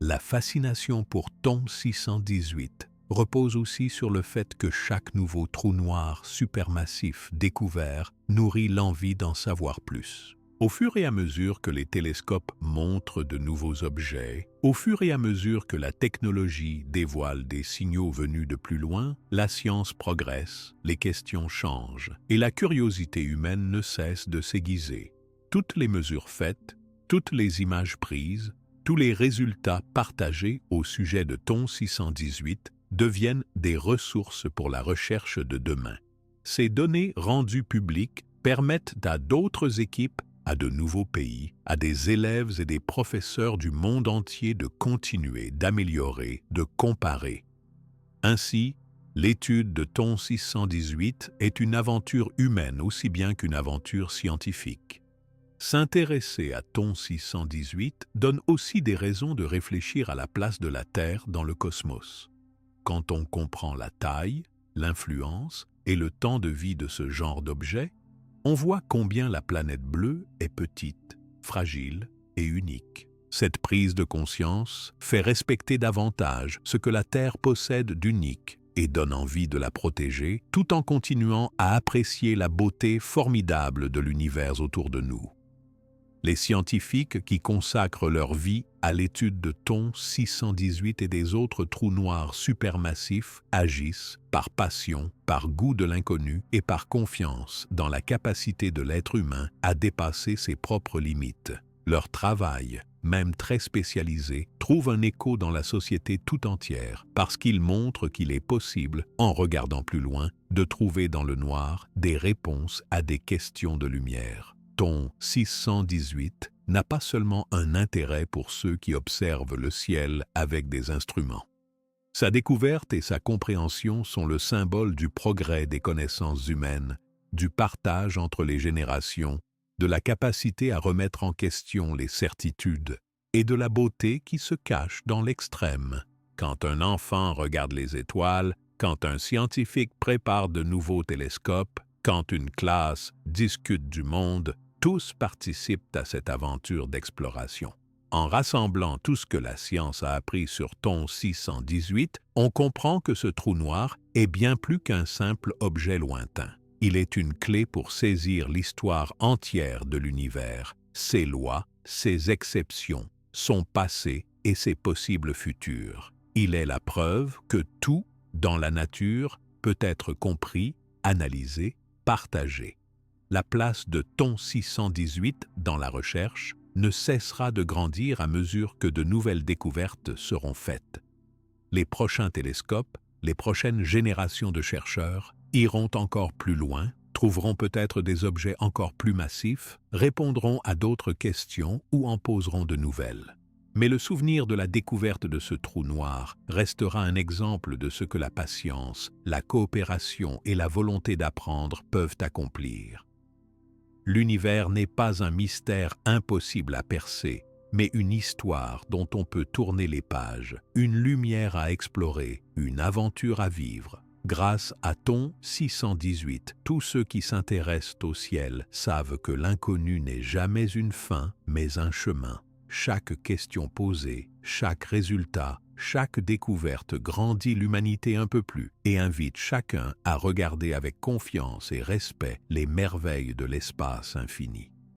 La fascination pour Thon 618 repose aussi sur le fait que chaque nouveau trou noir supermassif découvert nourrit l'envie d'en savoir plus. Au fur et à mesure que les télescopes montrent de nouveaux objets, au fur et à mesure que la technologie dévoile des signaux venus de plus loin, la science progresse, les questions changent, et la curiosité humaine ne cesse de s'aiguiser. Toutes les mesures faites, toutes les images prises, tous les résultats partagés au sujet de Thon 618 deviennent des ressources pour la recherche de demain. Ces données rendues publiques permettent à d'autres équipes, à de nouveaux pays, à des élèves et des professeurs du monde entier de continuer, d'améliorer, de comparer. Ainsi, l'étude de Thon 618 est une aventure humaine aussi bien qu'une aventure scientifique. S'intéresser à Thon 618 donne aussi des raisons de réfléchir à la place de la Terre dans le cosmos. Quand on comprend la taille, l'influence et le temps de vie de ce genre d'objet, on voit combien la planète bleue est petite, fragile et unique. Cette prise de conscience fait respecter davantage ce que la Terre possède d'unique et donne envie de la protéger tout en continuant à apprécier la beauté formidable de l'univers autour de nous. Les scientifiques qui consacrent leur vie à l'étude de Thon 618 et des autres trous noirs supermassifs agissent par passion, par goût de l'inconnu et par confiance dans la capacité de l'être humain à dépasser ses propres limites. Leur travail, même très spécialisé, trouve un écho dans la société tout entière parce qu'il montre qu'il est possible, en regardant plus loin, de trouver dans le noir des réponses à des questions de lumière. Thon 618 n'a pas seulement un intérêt pour ceux qui observent le ciel avec des instruments. Sa découverte et sa compréhension sont le symbole du progrès des connaissances humaines, du partage entre les générations, de la capacité à remettre en question les certitudes et de la beauté qui se cache dans l'extrême. Quand un enfant regarde les étoiles, quand un scientifique prépare de nouveaux télescopes, quand une classe discute du monde, tous participent à cette aventure d'exploration. En rassemblant tout ce que la science a appris sur Thon 618, on comprend que ce trou noir est bien plus qu'un simple objet lointain. Il est une clé pour saisir l'histoire entière de l'univers, ses lois, ses exceptions, son passé et ses possibles futurs. Il est la preuve que tout, dans la nature, peut être compris, analysé, partagé. La place de Thon 618 dans la recherche ne cessera de grandir à mesure que de nouvelles découvertes seront faites. Les prochains télescopes, les prochaines générations de chercheurs iront encore plus loin, trouveront peut-être des objets encore plus massifs, répondront à d'autres questions ou en poseront de nouvelles. Mais le souvenir de la découverte de ce trou noir restera un exemple de ce que la patience, la coopération et la volonté d'apprendre peuvent accomplir. L'univers n'est pas un mystère impossible à percer, mais une histoire dont on peut tourner les pages, une lumière à explorer, une aventure à vivre. Grâce à Thon 618, tous ceux qui s'intéressent au ciel savent que l'inconnu n'est jamais une fin, mais un chemin. Chaque question posée, chaque résultat, chaque découverte grandit l'humanité un peu plus et invite chacun à regarder avec confiance et respect les merveilles de l'espace infini.